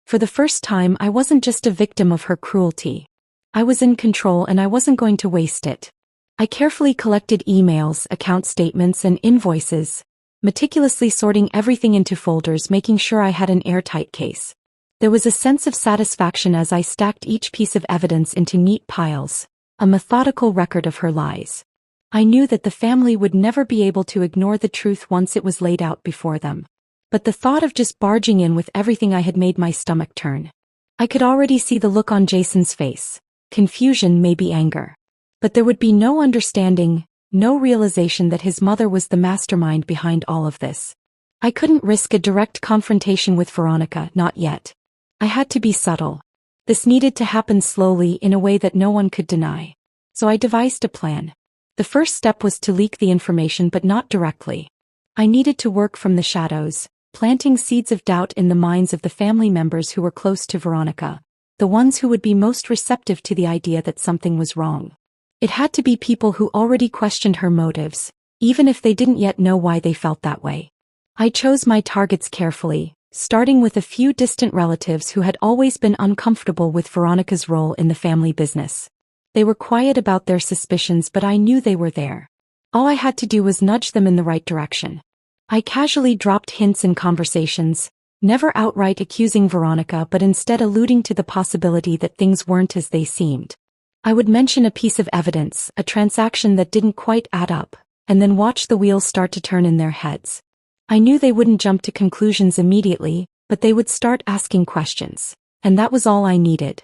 For the first time, I wasn't just a victim of her cruelty. I was in control and I wasn't going to waste it. I carefully collected emails, account statements, and invoices, meticulously sorting everything into folders, making sure I had an airtight case. There was a sense of satisfaction as I stacked each piece of evidence into neat piles, a methodical record of her lies. I knew that the family would never be able to ignore the truth once it was laid out before them. But the thought of just barging in with everything I had made my stomach turn. I could already see the look on Jason's face. Confusion, maybe anger. But there would be no understanding, no realization that his mother was the mastermind behind all of this. I couldn't risk a direct confrontation with Veronica, not yet. I had to be subtle. This needed to happen slowly in a way that no one could deny. So I devised a plan. The first step was to leak the information, but not directly. I needed to work from the shadows, planting seeds of doubt in the minds of the family members who were close to Veronica, the ones who would be most receptive to the idea that something was wrong. It had to be people who already questioned her motives, even if they didn't yet know why they felt that way. I chose my targets carefully, starting with a few distant relatives who had always been uncomfortable with Veronica's role in the family business. They were quiet about their suspicions, but I knew they were there. All I had to do was nudge them in the right direction. I casually dropped hints in conversations, never outright accusing Veronica but instead alluding to the possibility that things weren't as they seemed. I would mention a piece of evidence, a transaction that didn't quite add up, and then watch the wheels start to turn in their heads. I knew they wouldn't jump to conclusions immediately, but they would start asking questions, and that was all I needed.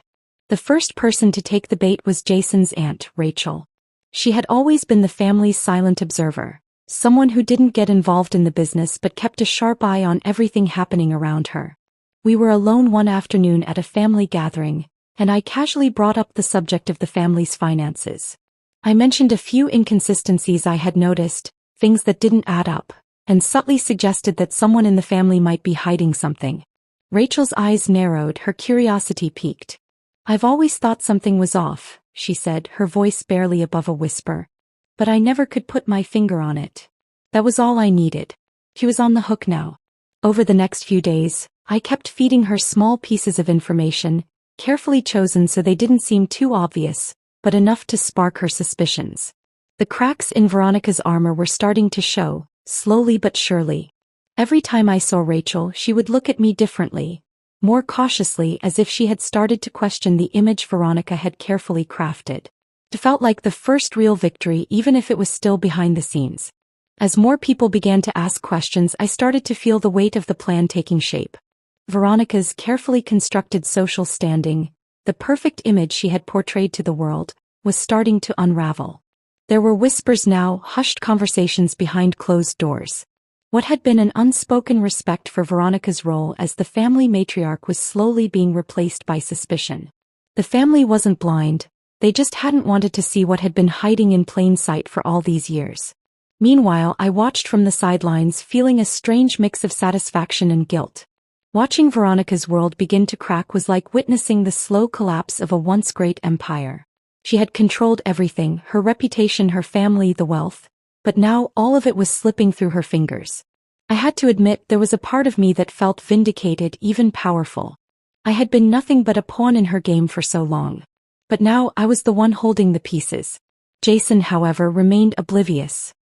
The first person to take the bait was Jason's aunt, Rachel. She had always been the family's silent observer, someone who didn't get involved in the business but kept a sharp eye on everything happening around her. We were alone one afternoon at a family gathering, and I casually brought up the subject of the family's finances. I mentioned a few inconsistencies I had noticed, things that didn't add up, and subtly suggested that someone in the family might be hiding something. Rachel's eyes narrowed, her curiosity piqued. "I've always thought something was off," she said, her voice barely above a whisper. "But I never could put my finger on it." That was all I needed. She was on the hook now. Over the next few days, I kept feeding her small pieces of information, carefully chosen so they didn't seem too obvious, but enough to spark her suspicions. The cracks in Veronica's armor were starting to show, slowly but surely. Every time I saw Rachel, she would look at me differently, more cautiously, as if she had started to question the image Veronica had carefully crafted. It felt like the first real victory, even if it was still behind the scenes. As more people began to ask questions, I started to feel the weight of the plan taking shape. Veronica's carefully constructed social standing, the perfect image she had portrayed to the world, was starting to unravel. There were whispers now, hushed conversations behind closed doors. What had been an unspoken respect for Veronica's role as the family matriarch was slowly being replaced by suspicion. The family wasn't blind, they just hadn't wanted to see what had been hiding in plain sight for all these years. Meanwhile, I watched from the sidelines, feeling a strange mix of satisfaction and guilt. Watching Veronica's world begin to crack was like witnessing the slow collapse of a once great empire. She had controlled everything, her reputation, her family, the wealth, but now all of it was slipping through her fingers. I had to admit there was a part of me that felt vindicated, even powerful. I had been nothing but a pawn in her game for so long. But now I was the one holding the pieces. Jason, however, remained oblivious.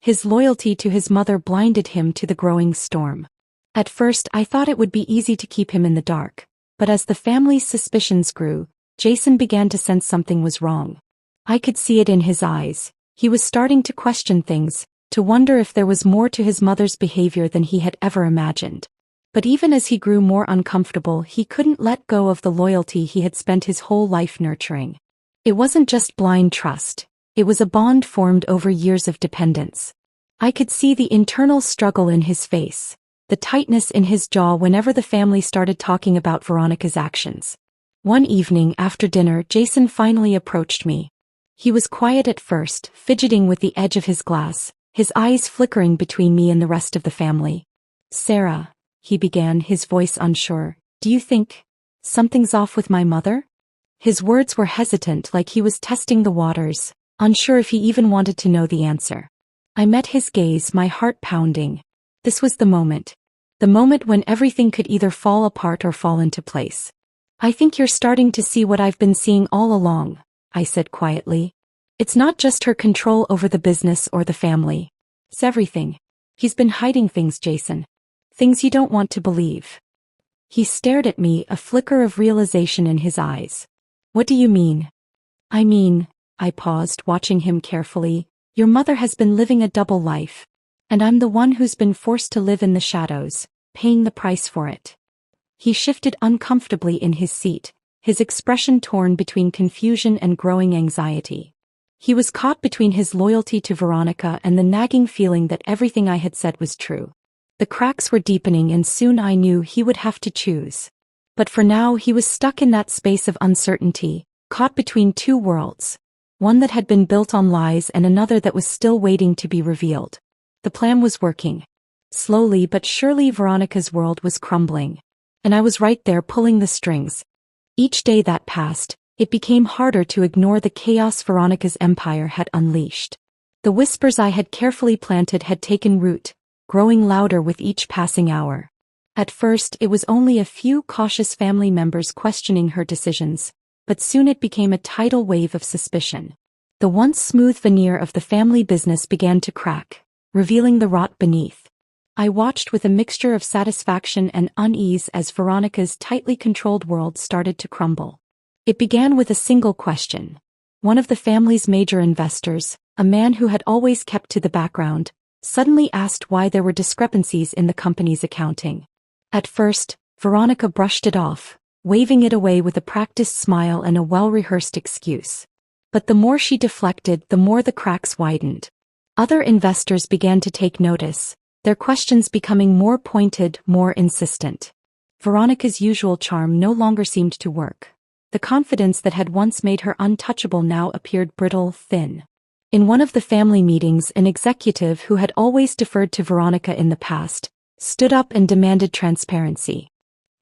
His loyalty to his mother blinded him to the growing storm. At first I thought it would be easy to keep him in the dark, but as the family's suspicions grew, Jason began to sense something was wrong. I could see it in his eyes. He was starting to question things, to wonder if there was more to his mother's behavior than he had ever imagined. But even as he grew more uncomfortable, he couldn't let go of the loyalty he had spent his whole life nurturing. It wasn't just blind trust, it was a bond formed over years of dependence. I could see the internal struggle in his face, the tightness in his jaw whenever the family started talking about Veronica's actions. One evening after dinner, Jason finally approached me. He was quiet at first, fidgeting with the edge of his glass, his eyes flickering between me and the rest of the family. "Sarah," he began, his voice unsure, "do you think something's off with my mother?" His words were hesitant, like he was testing the waters, unsure if he even wanted to know the answer. I met his gaze, my heart pounding. This was the moment. The moment when everything could either fall apart or fall into place. "I think you're starting to see what I've been seeing all along," I said quietly. "It's not just her control over the business or the family. It's everything. He's been hiding things, Jason. Things you don't want to believe." He stared at me, a flicker of realization in his eyes. "What do you mean?" "I mean," I paused, watching him carefully, "your mother has been living a double life. And I'm the one who's been forced to live in the shadows, paying the price for it." He shifted uncomfortably in his seat, his expression torn between confusion and growing anxiety. He was caught between his loyalty to Veronica and the nagging feeling that everything I had said was true. The cracks were deepening and soon I knew he would have to choose. But for now he was stuck in that space of uncertainty, caught between two worlds. One that had been built on lies and another that was still waiting to be revealed. The plan was working. Slowly but surely Veronica's world was crumbling. And I was right there pulling the strings. Each day that passed, it became harder to ignore the chaos Veronica's empire had unleashed. The whispers I had carefully planted had taken root, growing louder with each passing hour. At first it was only a few cautious family members questioning her decisions, but soon it became a tidal wave of suspicion. The once smooth veneer of the family business began to crack, revealing the rot beneath. I watched with a mixture of satisfaction and unease as Veronica's tightly controlled world started to crumble. It began with a single question. One of the family's major investors, a man who had always kept to the background, suddenly asked why there were discrepancies in the company's accounting. At first, Veronica brushed it off, waving it away with a practiced smile and a well-rehearsed excuse. But the more she deflected, the more the cracks widened. Other investors began to take notice, their questions becoming more pointed, more insistent. Veronica's usual charm no longer seemed to work. The confidence that had once made her untouchable now appeared brittle, thin. In one of the family meetings, an executive who had always deferred to Veronica in the past, stood up and demanded transparency.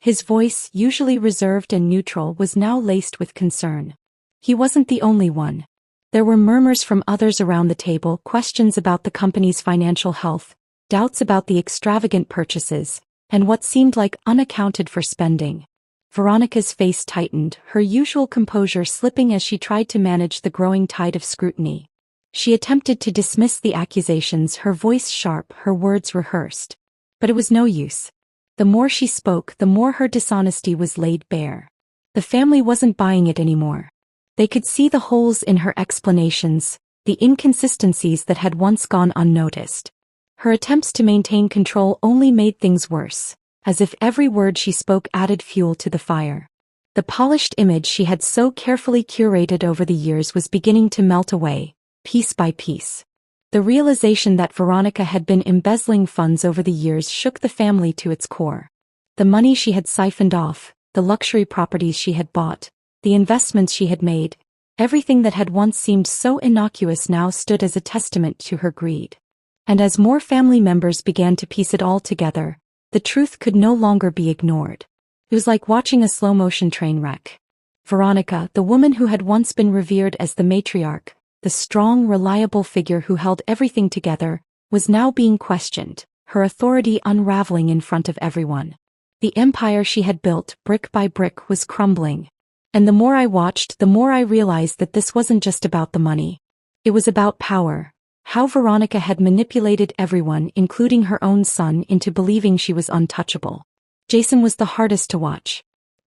His voice, usually reserved and neutral, was now laced with concern. He wasn't the only one. There were murmurs from others around the table, questions about the company's financial health, doubts about the extravagant purchases, and what seemed like unaccounted for spending. Veronica's face tightened, her usual composure slipping as she tried to manage the growing tide of scrutiny. She attempted to dismiss the accusations, her voice sharp, her words rehearsed. But it was no use. The more she spoke, the more her dishonesty was laid bare. The family wasn't buying it anymore. They could see the holes in her explanations, the inconsistencies that had once gone unnoticed. Her attempts to maintain control only made things worse, as if every word she spoke added fuel to the fire. The polished image she had so carefully curated over the years was beginning to melt away, piece by piece. The realization that Veronica had been embezzling funds over the years shook the family to its core. The money she had siphoned off, the luxury properties she had bought, the investments she had made, everything that had once seemed so innocuous now stood as a testament to her greed. And as more family members began to piece it all together, the truth could no longer be ignored. It was like watching a slow-motion train wreck. Veronica, the woman who had once been revered as the matriarch, the strong, reliable figure who held everything together, was now being questioned, her authority unraveling in front of everyone. The empire she had built, brick by brick, was crumbling. And the more I watched, the more I realized that this wasn't just about the money. It was about power. How Veronica had manipulated everyone, including her own son, into believing she was untouchable. Jason was the hardest to watch.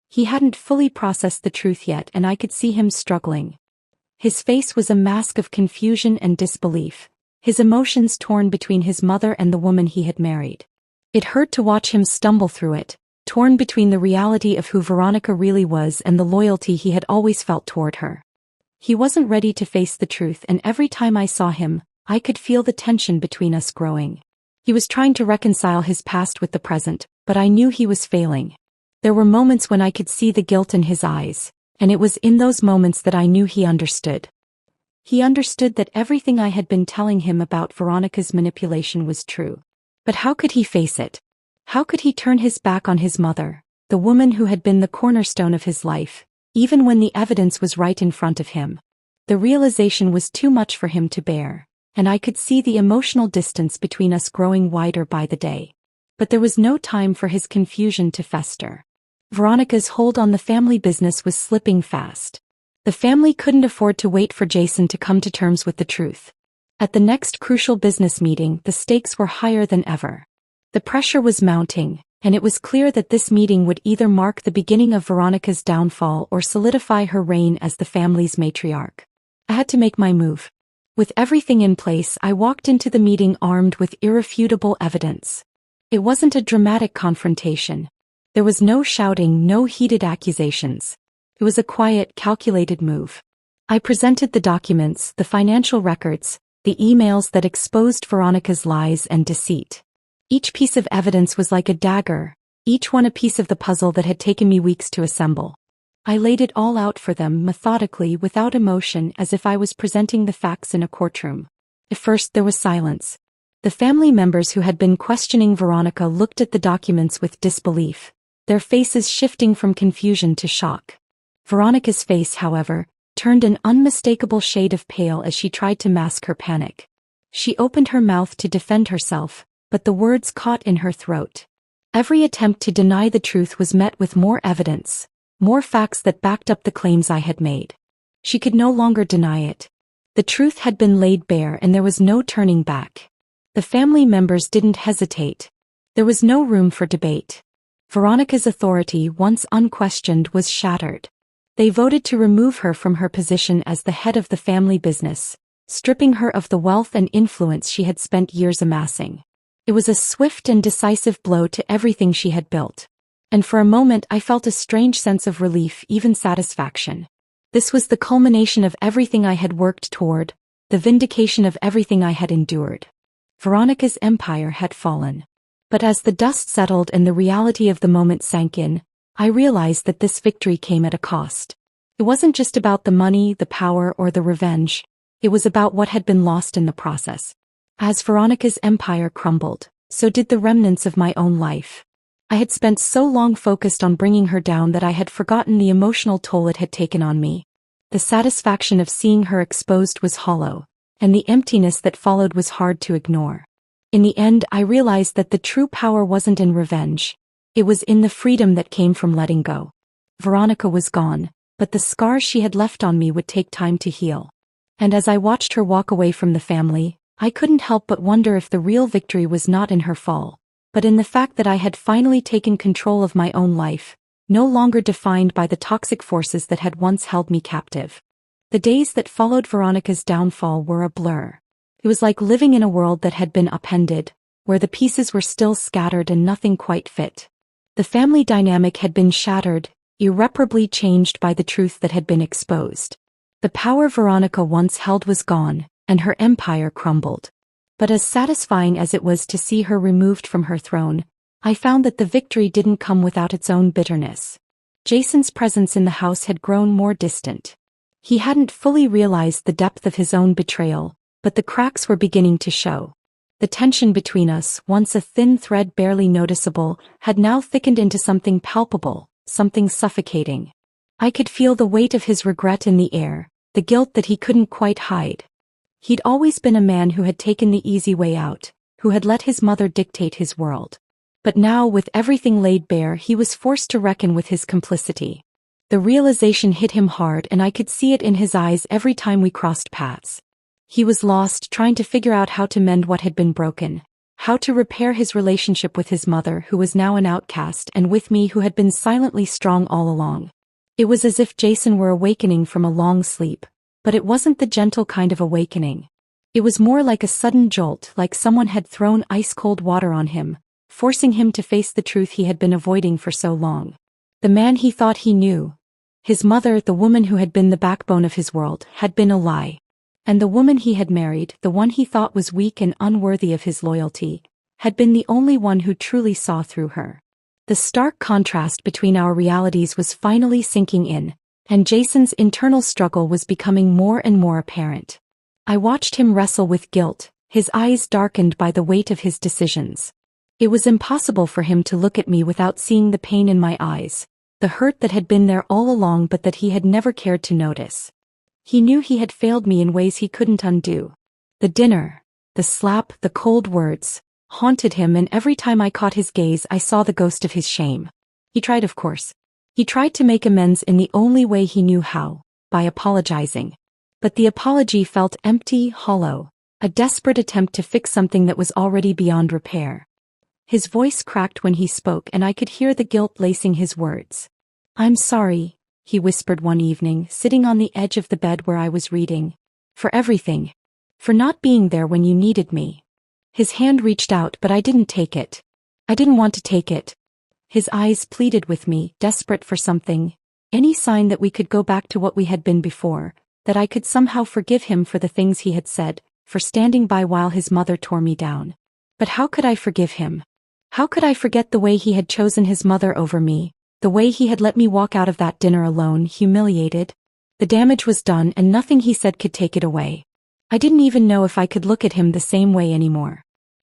He hadn't fully processed the truth yet, and I could see him struggling. His face was a mask of confusion and disbelief, his emotions torn between his mother and the woman he had married. It hurt to watch him stumble through it, torn between the reality of who Veronica really was and the loyalty he had always felt toward her. He wasn't ready to face the truth, and every time I saw him, I could feel the tension between us growing. He was trying to reconcile his past with the present, but I knew he was failing. There were moments when I could see the guilt in his eyes, and it was in those moments that I knew he understood. He understood that everything I had been telling him about Veronica's manipulation was true. But how could he face it? How could he turn his back on his mother, the woman who had been the cornerstone of his life, even when the evidence was right in front of him? The realization was too much for him to bear, and I could see the emotional distance between us growing wider by the day. But there was no time for his confusion to fester. Veronica's hold on the family business was slipping fast. The family couldn't afford to wait for Jason to come to terms with the truth. At the next crucial business meeting, the stakes were higher than ever. The pressure was mounting, and it was clear that this meeting would either mark the beginning of Veronica's downfall or solidify her reign as the family's matriarch. I had to make my move. With everything in place, I walked into the meeting armed with irrefutable evidence. It wasn't a dramatic confrontation. There was no shouting, no heated accusations. It was a quiet, calculated move. I presented the documents, the financial records, the emails that exposed Veronica's lies and deceit. Each piece of evidence was like a dagger, each one a piece of the puzzle that had taken me weeks to assemble. I laid it all out for them methodically, without emotion, as if I was presenting the facts in a courtroom. At first there was silence. The family members who had been questioning Veronica looked at the documents with disbelief, their faces shifting from confusion to shock. Veronica's face, however, turned an unmistakable shade of pale as she tried to mask her panic. She opened her mouth to defend herself, but the words caught in her throat. Every attempt to deny the truth was met with more evidence, more facts that backed up the claims I had made. She could no longer deny it. The truth had been laid bare and there was no turning back. The family members didn't hesitate. There was no room for debate. Veronica's authority, once unquestioned, was shattered. They voted to remove her from her position as the head of the family business, stripping her of the wealth and influence she had spent years amassing. It was a swift and decisive blow to everything she had built. And for a moment I felt a strange sense of relief, even satisfaction. This was the culmination of everything I had worked toward, the vindication of everything I had endured. Veronica's empire had fallen. But as the dust settled and the reality of the moment sank in, I realized that this victory came at a cost. It wasn't just about the money, the power, or the revenge. It was about what had been lost in the process. As Veronica's empire crumbled, so did the remnants of my own life. I had spent so long focused on bringing her down that I had forgotten the emotional toll it had taken on me. The satisfaction of seeing her exposed was hollow, and the emptiness that followed was hard to ignore. In the end, I realized that the true power wasn't in revenge. It was in the freedom that came from letting go. Veronica was gone, but the scars she had left on me would take time to heal. And as I watched her walk away from the family, I couldn't help but wonder if the real victory was not in her fall, but in the fact that I had finally taken control of my own life, no longer defined by the toxic forces that had once held me captive. The days that followed Veronica's downfall were a blur. It was like living in a world that had been upended, where the pieces were still scattered and nothing quite fit. The family dynamic had been shattered, irreparably changed by the truth that had been exposed. The power Veronica once held was gone, and her empire crumbled. But as satisfying as it was to see her removed from her throne, I found that the victory didn't come without its own bitterness. Jason's presence in the house had grown more distant. He hadn't fully realized the depth of his own betrayal, but the cracks were beginning to show. The tension between us, once a thin thread barely noticeable, had now thickened into something palpable, something suffocating. I could feel the weight of his regret in the air, the guilt that he couldn't quite hide. He'd always been a man who had taken the easy way out, who had let his mother dictate his world. But now, with everything laid bare, he was forced to reckon with his complicity. The realization hit him hard, and I could see it in his eyes every time we crossed paths. He was lost, trying to figure out how to mend what had been broken, how to repair his relationship with his mother, who was now an outcast, and with me, who had been silently strong all along. It was as if Jason were awakening from a long sleep, but it wasn't the gentle kind of awakening. It was more like a sudden jolt, like someone had thrown ice-cold water on him, forcing him to face the truth he had been avoiding for so long. The man he thought he knew, his mother, the woman who had been the backbone of his world, had been a lie. And the woman he had married, the one he thought was weak and unworthy of his loyalty, had been the only one who truly saw through her. The stark contrast between our realities was finally sinking in, and Jason's internal struggle was becoming more and more apparent. I watched him wrestle with guilt, his eyes darkened by the weight of his decisions. It was impossible for him to look at me without seeing the pain in my eyes, the hurt that had been there all along but that he had never cared to notice. He knew he had failed me in ways he couldn't undo. The dinner, the slap, the cold words, haunted him, and every time I caught his gaze I saw the ghost of his shame. He tried, of course. He tried to make amends in the only way he knew how, by apologizing. But the apology felt empty, hollow, a desperate attempt to fix something that was already beyond repair. His voice cracked when he spoke, and I could hear the guilt lacing his words. "I'm sorry," he whispered one evening, sitting on the edge of the bed where I was reading. "For everything. For not being there when you needed me." His hand reached out, but I didn't take it. I didn't want to take it. His eyes pleaded with me, desperate for something, any sign that we could go back to what we had been before, that I could somehow forgive him for the things he had said, for standing by while his mother tore me down. But how could I forgive him? How could I forget the way he had chosen his mother over me, the way he had let me walk out of that dinner alone, humiliated? The damage was done, and nothing he said could take it away. I didn't even know if I could look at him the same way anymore.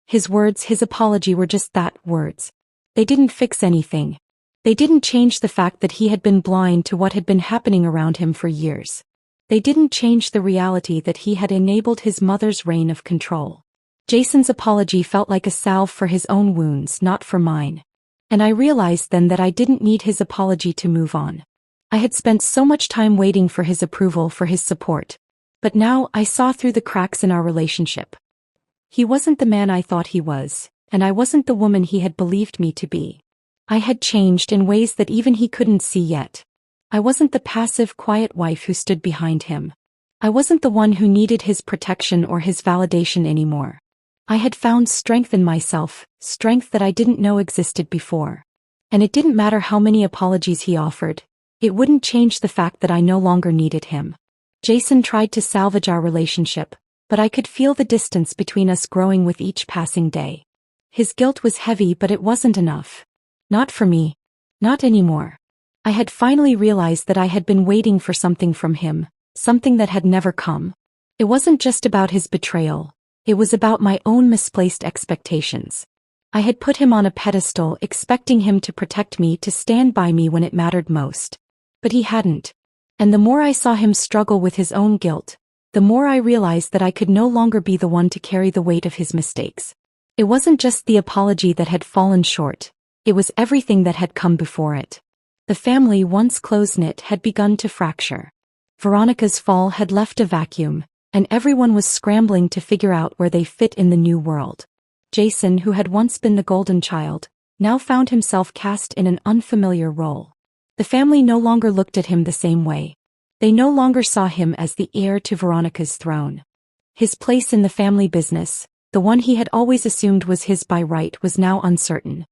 His words, his apology were just that, words. They didn't fix anything. They didn't change the fact that he had been blind to what had been happening around him for years. They didn't change the reality that he had enabled his mother's reign of control. Jason's apology felt like a salve for his own wounds, not for mine. And I realized then that I didn't need his apology to move on. I had spent so much time waiting for his approval, for his support. But now I saw through the cracks in our relationship. He wasn't the man I thought he was, and I wasn't the woman he had believed me to be. I had changed in ways that even he couldn't see yet. I wasn't the passive, quiet wife who stood behind him. I wasn't the one who needed his protection or his validation anymore. I had found strength in myself, strength that I didn't know existed before. And it didn't matter how many apologies he offered. It wouldn't change the fact that I no longer needed him. Jason tried to salvage our relationship, but I could feel the distance between us growing with each passing day. His guilt was heavy, but it wasn't enough. Not for me. Not anymore. I had finally realized that I had been waiting for something from him, something that had never come. It wasn't just about his betrayal. It was about my own misplaced expectations. I had put him on a pedestal, expecting him to protect me, to stand by me when it mattered most. But he hadn't. And the more I saw him struggle with his own guilt, the more I realized that I could no longer be the one to carry the weight of his mistakes. It wasn't just the apology that had fallen short. It was everything that had come before it. The family, once close-knit, had begun to fracture. Veronica's fall had left a vacuum, and everyone was scrambling to figure out where they fit in the new world. Jason, who had once been the golden child, now found himself cast in an unfamiliar role. The family no longer looked at him the same way. They no longer saw him as the heir to Veronica's throne. His place in the family business, the one he had always assumed was his by right, was now uncertain.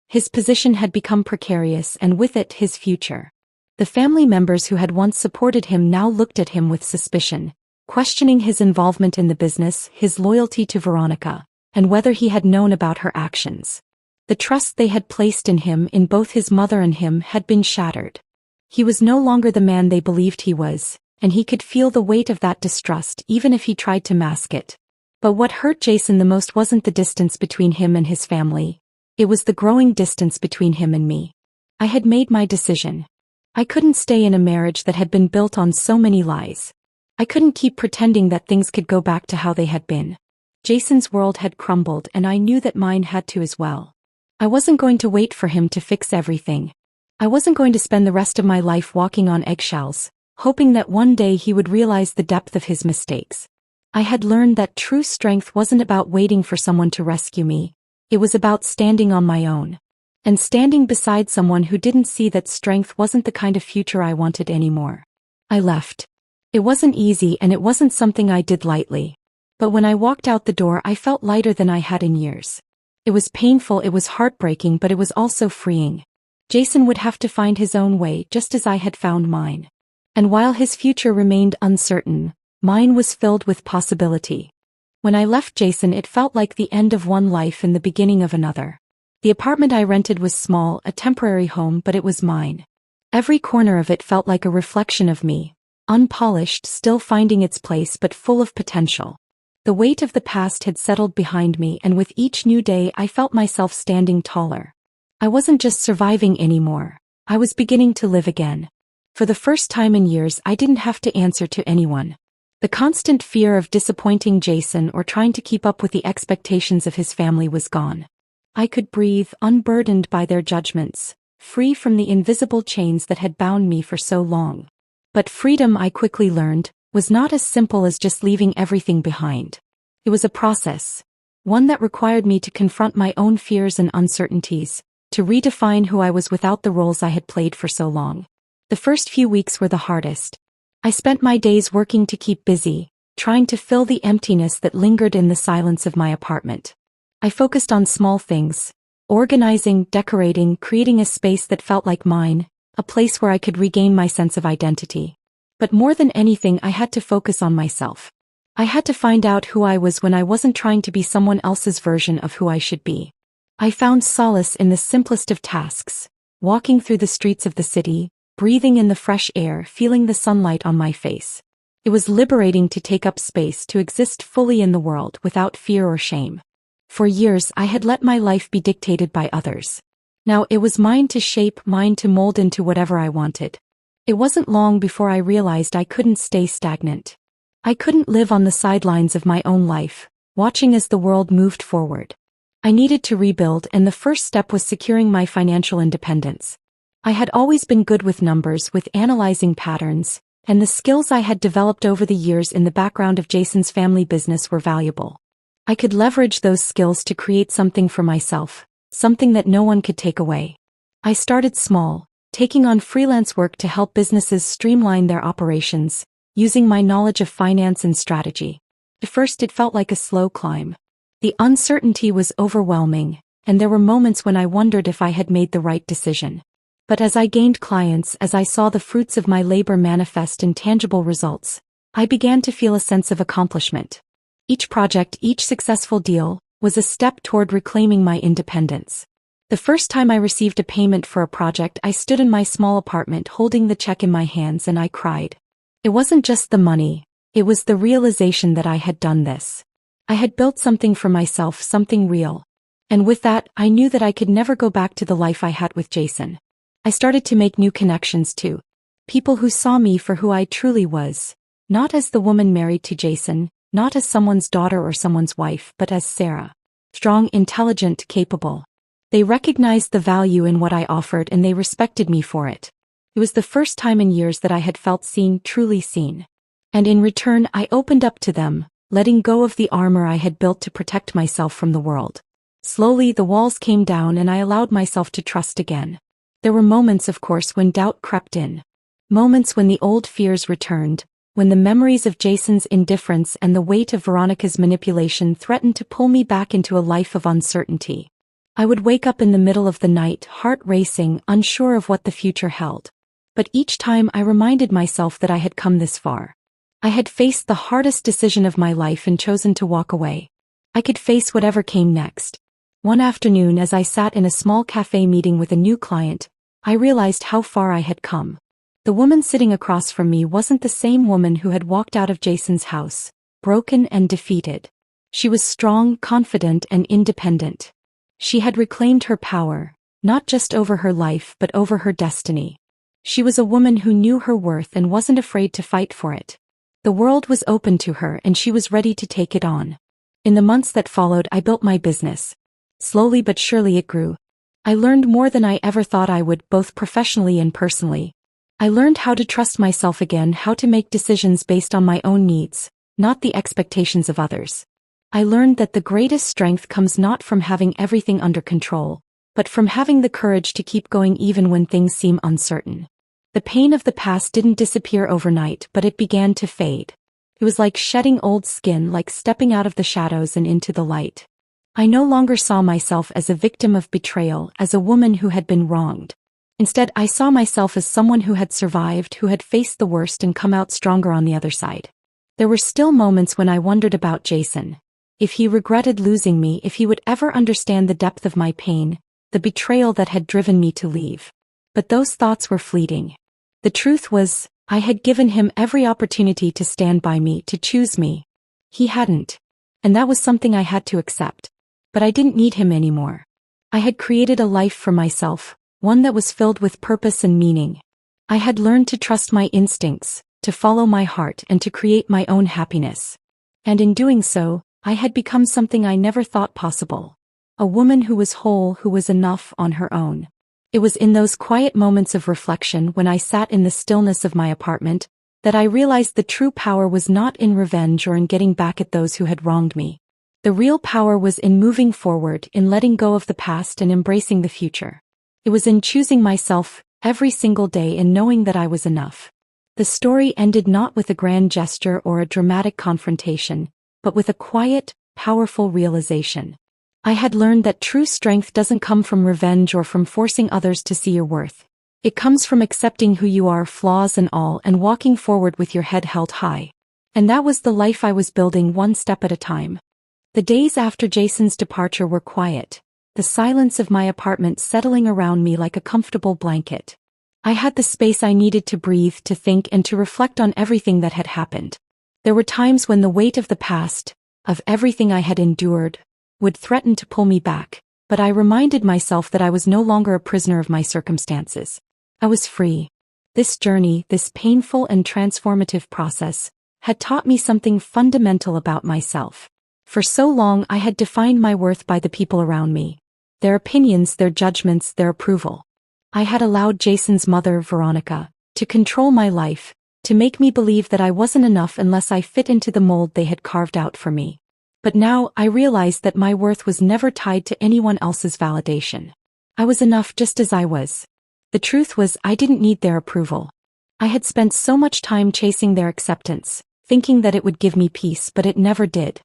His position had become precarious, and with it his future. The family members who had once supported him now looked at him with suspicion, questioning his involvement in the business, his loyalty to Veronica, and whether he had known about her actions. The trust they had placed in him, in both his mother and him, had been shattered. He was no longer the man they believed he was, and he could feel the weight of that distrust even if he tried to mask it. But what hurt Jason the most wasn't the distance between him and his family. It was the growing distance between him and me. I had made my decision. I couldn't stay in a marriage that had been built on so many lies. I couldn't keep pretending that things could go back to how they had been. Jason's world had crumbled, and I knew that mine had to as well. I wasn't going to wait for him to fix everything. I wasn't going to spend the rest of my life walking on eggshells, hoping that one day he would realize the depth of his mistakes. I had learned that true strength wasn't about waiting for someone to rescue me. It was about standing on my own. And standing beside someone who didn't see that strength wasn't the kind of future I wanted anymore. I left. It wasn't easy, and it wasn't something I did lightly. But when I walked out the door, I felt lighter than I had in years. It was painful, it was heartbreaking, but it was also freeing. Jason would have to find his own way, just as I had found mine. And while his future remained uncertain, mine was filled with possibility. When I left Jason, it felt like the end of one life and the beginning of another. The apartment I rented was small, a temporary home, but it was mine. Every corner of it felt like a reflection of me, unpolished, still finding its place but full of potential. The weight of the past had settled behind me, and with each new day I felt myself standing taller. I wasn't just surviving anymore. I was beginning to live again. For the first time in years, I didn't have to answer to anyone. The constant fear of disappointing Jason or trying to keep up with the expectations of his family was gone. I could breathe, unburdened by their judgments, free from the invisible chains that had bound me for so long. But freedom, I quickly learned, was not as simple as just leaving everything behind. It was a process, one that required me to confront my own fears and uncertainties, to redefine who I was without the roles I had played for so long. The first few weeks were the hardest. I spent my days working to keep busy, trying to fill the emptiness that lingered in the silence of my apartment. I focused on small things, organizing, decorating, creating a space that felt like mine, a place where I could regain my sense of identity. But more than anything, I had to focus on myself. I had to find out who I was when I wasn't trying to be someone else's version of who I should be. I found solace in the simplest of tasks, walking through the streets of the city, breathing in the fresh air, feeling the sunlight on my face. It was liberating to take up space, to exist fully in the world without fear or shame. For years, I had let my life be dictated by others. Now it was mine to shape, mine to mold into whatever I wanted. It wasn't long before I realized I couldn't stay stagnant. I couldn't live on the sidelines of my own life, watching as the world moved forward. I needed to rebuild, and the first step was securing my financial independence. I had always been good with numbers, with analyzing patterns, and the skills I had developed over the years in the background of Jason's family business were valuable. I could leverage those skills to create something for myself, something that no one could take away. I started small, taking on freelance work to help businesses streamline their operations, using my knowledge of finance and strategy. At first, it felt like a slow climb. The uncertainty was overwhelming, and there were moments when I wondered if I had made the right decision. But as I gained clients, as I saw the fruits of my labor manifest in tangible results, I began to feel a sense of accomplishment. Each project, each successful deal, was a step toward reclaiming my independence. The first time I received a payment for a project, I stood in my small apartment holding the check in my hands and I cried. It wasn't just the money, it was the realization that I had done this. I had built something for myself, something real. And with that, I knew that I could never go back to the life I had with Jason. I started to make new connections too. People who saw me for who I truly was, not as the woman married to Jason, not as someone's daughter or someone's wife, but as Sarah. Strong, intelligent, capable. They recognized the value in what I offered and they respected me for it. It was the first time in years that I had felt seen, truly seen. And in return, I opened up to them, letting go of the armor I had built to protect myself from the world. Slowly, the walls came down and I allowed myself to trust again. There were moments, of course, when doubt crept in. Moments when the old fears returned, when the memories of Jason's indifference and the weight of Veronica's manipulation threatened to pull me back into a life of uncertainty. I would wake up in the middle of the night, heart racing, unsure of what the future held. But each time I reminded myself that I had come this far. I had faced the hardest decision of my life and chosen to walk away. I could face whatever came next. One afternoon, as I sat in a small cafe meeting with a new client, I realized how far I had come. The woman sitting across from me wasn't the same woman who had walked out of Jason's house, broken and defeated. She was strong, confident, and independent. She had reclaimed her power, not just over her life but over her destiny. She was a woman who knew her worth and wasn't afraid to fight for it. The world was open to her and she was ready to take it on. In the months that followed, I built my business. Slowly but surely it grew. I learned more than I ever thought I would, both professionally and personally. I learned how to trust myself again, how to make decisions based on my own needs, not the expectations of others. I learned that the greatest strength comes not from having everything under control, but from having the courage to keep going even when things seem uncertain. The pain of the past didn't disappear overnight, but it began to fade. It was like shedding old skin, like stepping out of the shadows and into the light. I no longer saw myself as a victim of betrayal, as a woman who had been wronged. Instead, I saw myself as someone who had survived, who had faced the worst and come out stronger on the other side. There were still moments when I wondered about Jason. If he regretted losing me, if he would ever understand the depth of my pain, the betrayal that had driven me to leave. But those thoughts were fleeting. The truth was, I had given him every opportunity to stand by me, to choose me. He hadn't. And that was something I had to accept. But I didn't need him anymore. I had created a life for myself, one that was filled with purpose and meaning. I had learned to trust my instincts, to follow my heart and to create my own happiness. And in doing so, I had become something I never thought possible. A woman who was whole, who was enough on her own. It was in those quiet moments of reflection when I sat in the stillness of my apartment that I realized the true power was not in revenge or in getting back at those who had wronged me. The real power was in moving forward, in letting go of the past and embracing the future. It was in choosing myself every single day and knowing that I was enough. The story ended not with a grand gesture or a dramatic confrontation, but with a quiet, powerful realization. I had learned that true strength doesn't come from revenge or from forcing others to see your worth. It comes from accepting who you are, flaws and all, and walking forward with your head held high. And that was the life I was building, one step at a time. The days after Jason's departure were quiet, the silence of my apartment settling around me like a comfortable blanket. I had the space I needed to breathe, to think, and to reflect on everything that had happened. There were times when the weight of the past, of everything I had endured, would threaten to pull me back, but I reminded myself that I was no longer a prisoner of my circumstances. I was free. This journey, this painful and transformative process, had taught me something fundamental about myself. For so long I had defined my worth by the people around me. Their opinions, their judgments, their approval. I had allowed Jason's mother, Veronica, to control my life, to make me believe that I wasn't enough unless I fit into the mold they had carved out for me. But now I realized that my worth was never tied to anyone else's validation. I was enough just as I was. The truth was, I didn't need their approval. I had spent so much time chasing their acceptance, thinking that it would give me peace, but it never did.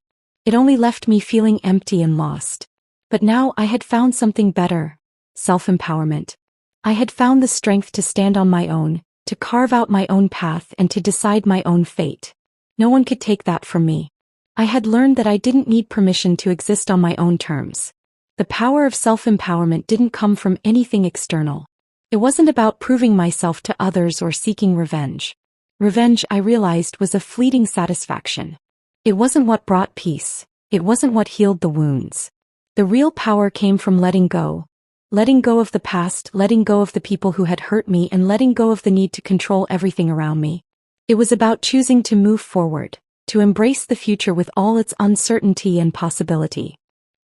It only left me feeling empty and lost. But now I had found something better: self-empowerment. I had found the strength to stand on my own, to carve out my own path and to decide my own fate. No one could take that from me. I had learned that I didn't need permission to exist on my own terms. The power of self-empowerment didn't come from anything external. It wasn't about proving myself to others or seeking revenge. Revenge, I realized, was a fleeting satisfaction. It wasn't what brought peace. It wasn't what healed the wounds. The real power came from letting go. Letting go of the past, letting go of the people who had hurt me, and letting go of the need to control everything around me. It was about choosing to move forward, to embrace the future with all its uncertainty and possibility.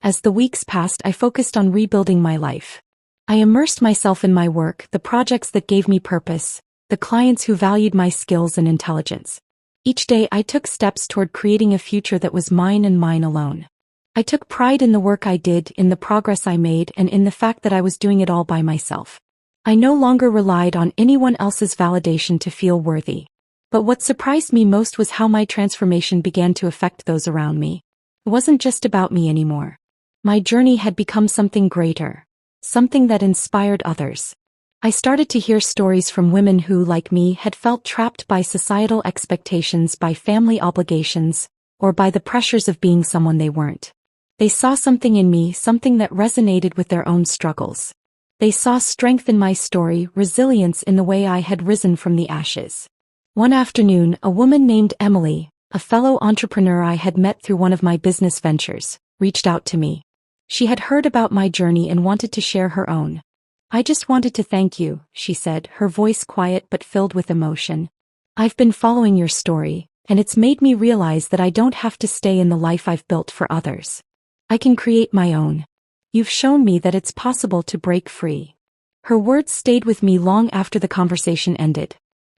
As the weeks passed, I focused on rebuilding my life. I immersed myself in my work, the projects that gave me purpose, the clients who valued my skills and intelligence. Each day I took steps toward creating a future that was mine and mine alone. I took pride in the work I did, in the progress I made, and in the fact that I was doing it all by myself. I no longer relied on anyone else's validation to feel worthy. But what surprised me most was how my transformation began to affect those around me. It wasn't just about me anymore. My journey had become something greater, something that inspired others. I started to hear stories from women who, like me, had felt trapped by societal expectations, by family obligations, or by the pressures of being someone they weren't. They saw something in me, something that resonated with their own struggles. They saw strength in my story, resilience in the way I had risen from the ashes. One afternoon, a woman named Emily, a fellow entrepreneur I had met through one of my business ventures, reached out to me. She had heard about my journey and wanted to share her own. "I just wanted to thank you," she said, her voice quiet but filled with emotion. "I've been following your story, and it's made me realize that I don't have to stay in the life I've built for others. I can create my own. You've shown me that it's possible to break free." Her words stayed with me long after the conversation ended.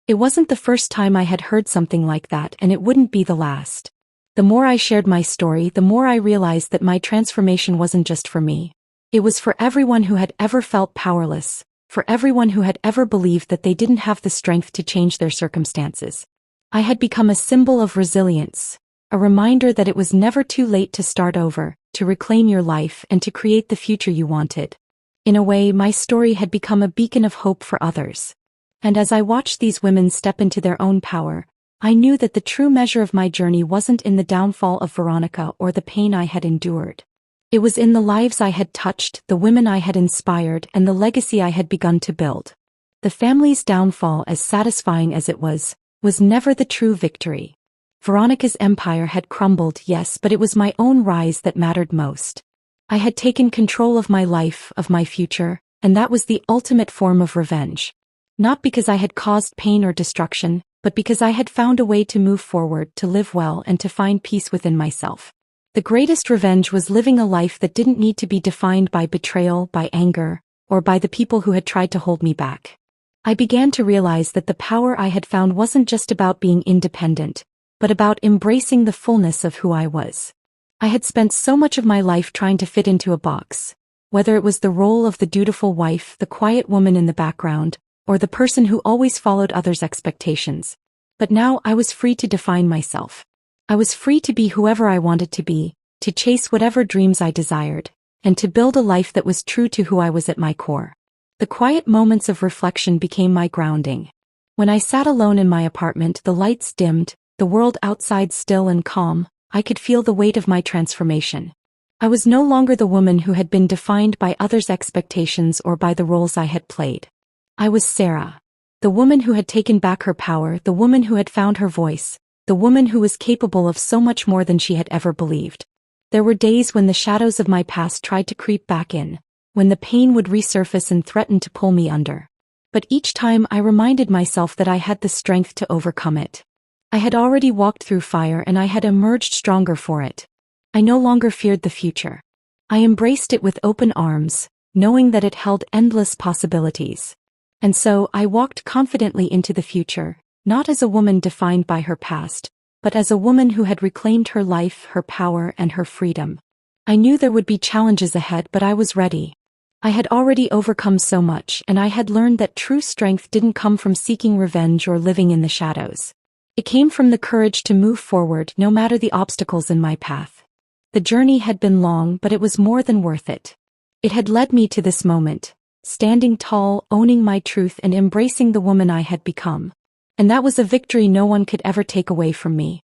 It wasn't the first time I had heard something like that, and it wouldn't be the last. The more I shared my story, the more I realized that my transformation wasn't just for me. It was for everyone who had ever felt powerless, for everyone who had ever believed that they didn't have the strength to change their circumstances. I had become a symbol of resilience, a reminder that it was never too late to start over, to reclaim your life, and to create the future you wanted. In a way, my story had become a beacon of hope for others. And as I watched these women step into their own power, I knew that the true measure of my journey wasn't in the downfall of Veronica or the pain I had endured. It was in the lives I had touched, the women I had inspired, and the legacy I had begun to build. The family's downfall, as satisfying as it was never the true victory. Veronica's empire had crumbled, yes, but it was my own rise that mattered most. I had taken control of my life, of my future, and that was the ultimate form of revenge. Not because I had caused pain or destruction, but because I had found a way to move forward, to live well, and to find peace within myself. The greatest revenge was living a life that didn't need to be defined by betrayal, by anger, or by the people who had tried to hold me back. I began to realize that the power I had found wasn't just about being independent, but about embracing the fullness of who I was. I had spent so much of my life trying to fit into a box, whether it was the role of the dutiful wife, the quiet woman in the background, or the person who always followed others' expectations. But now I was free to define myself. I was free to be whoever I wanted to be, to chase whatever dreams I desired, and to build a life that was true to who I was at my core. The quiet moments of reflection became my grounding. When I sat alone in my apartment, the lights dimmed, the world outside still and calm, I could feel the weight of my transformation. I was no longer the woman who had been defined by others' expectations or by the roles I had played. I was Sarah. The woman who had taken back her power, the woman who had found her voice, the woman who was capable of so much more than she had ever believed. There were days when the shadows of my past tried to creep back in, when the pain would resurface and threaten to pull me under. But each time I reminded myself that I had the strength to overcome it. I had already walked through fire and I had emerged stronger for it. I no longer feared the future. I embraced it with open arms, knowing that it held endless possibilities. And so I walked confidently into the future, not as a woman defined by her past, but as a woman who had reclaimed her life, her power, and her freedom. I knew there would be challenges ahead, but I was ready. I had already overcome so much, and I had learned that true strength didn't come from seeking revenge or living in the shadows. It came from the courage to move forward no matter the obstacles in my path. The journey had been long, but it was more than worth it. It had led me to this moment, standing tall, owning my truth and embracing the woman I had become. And that was a victory no one could ever take away from me.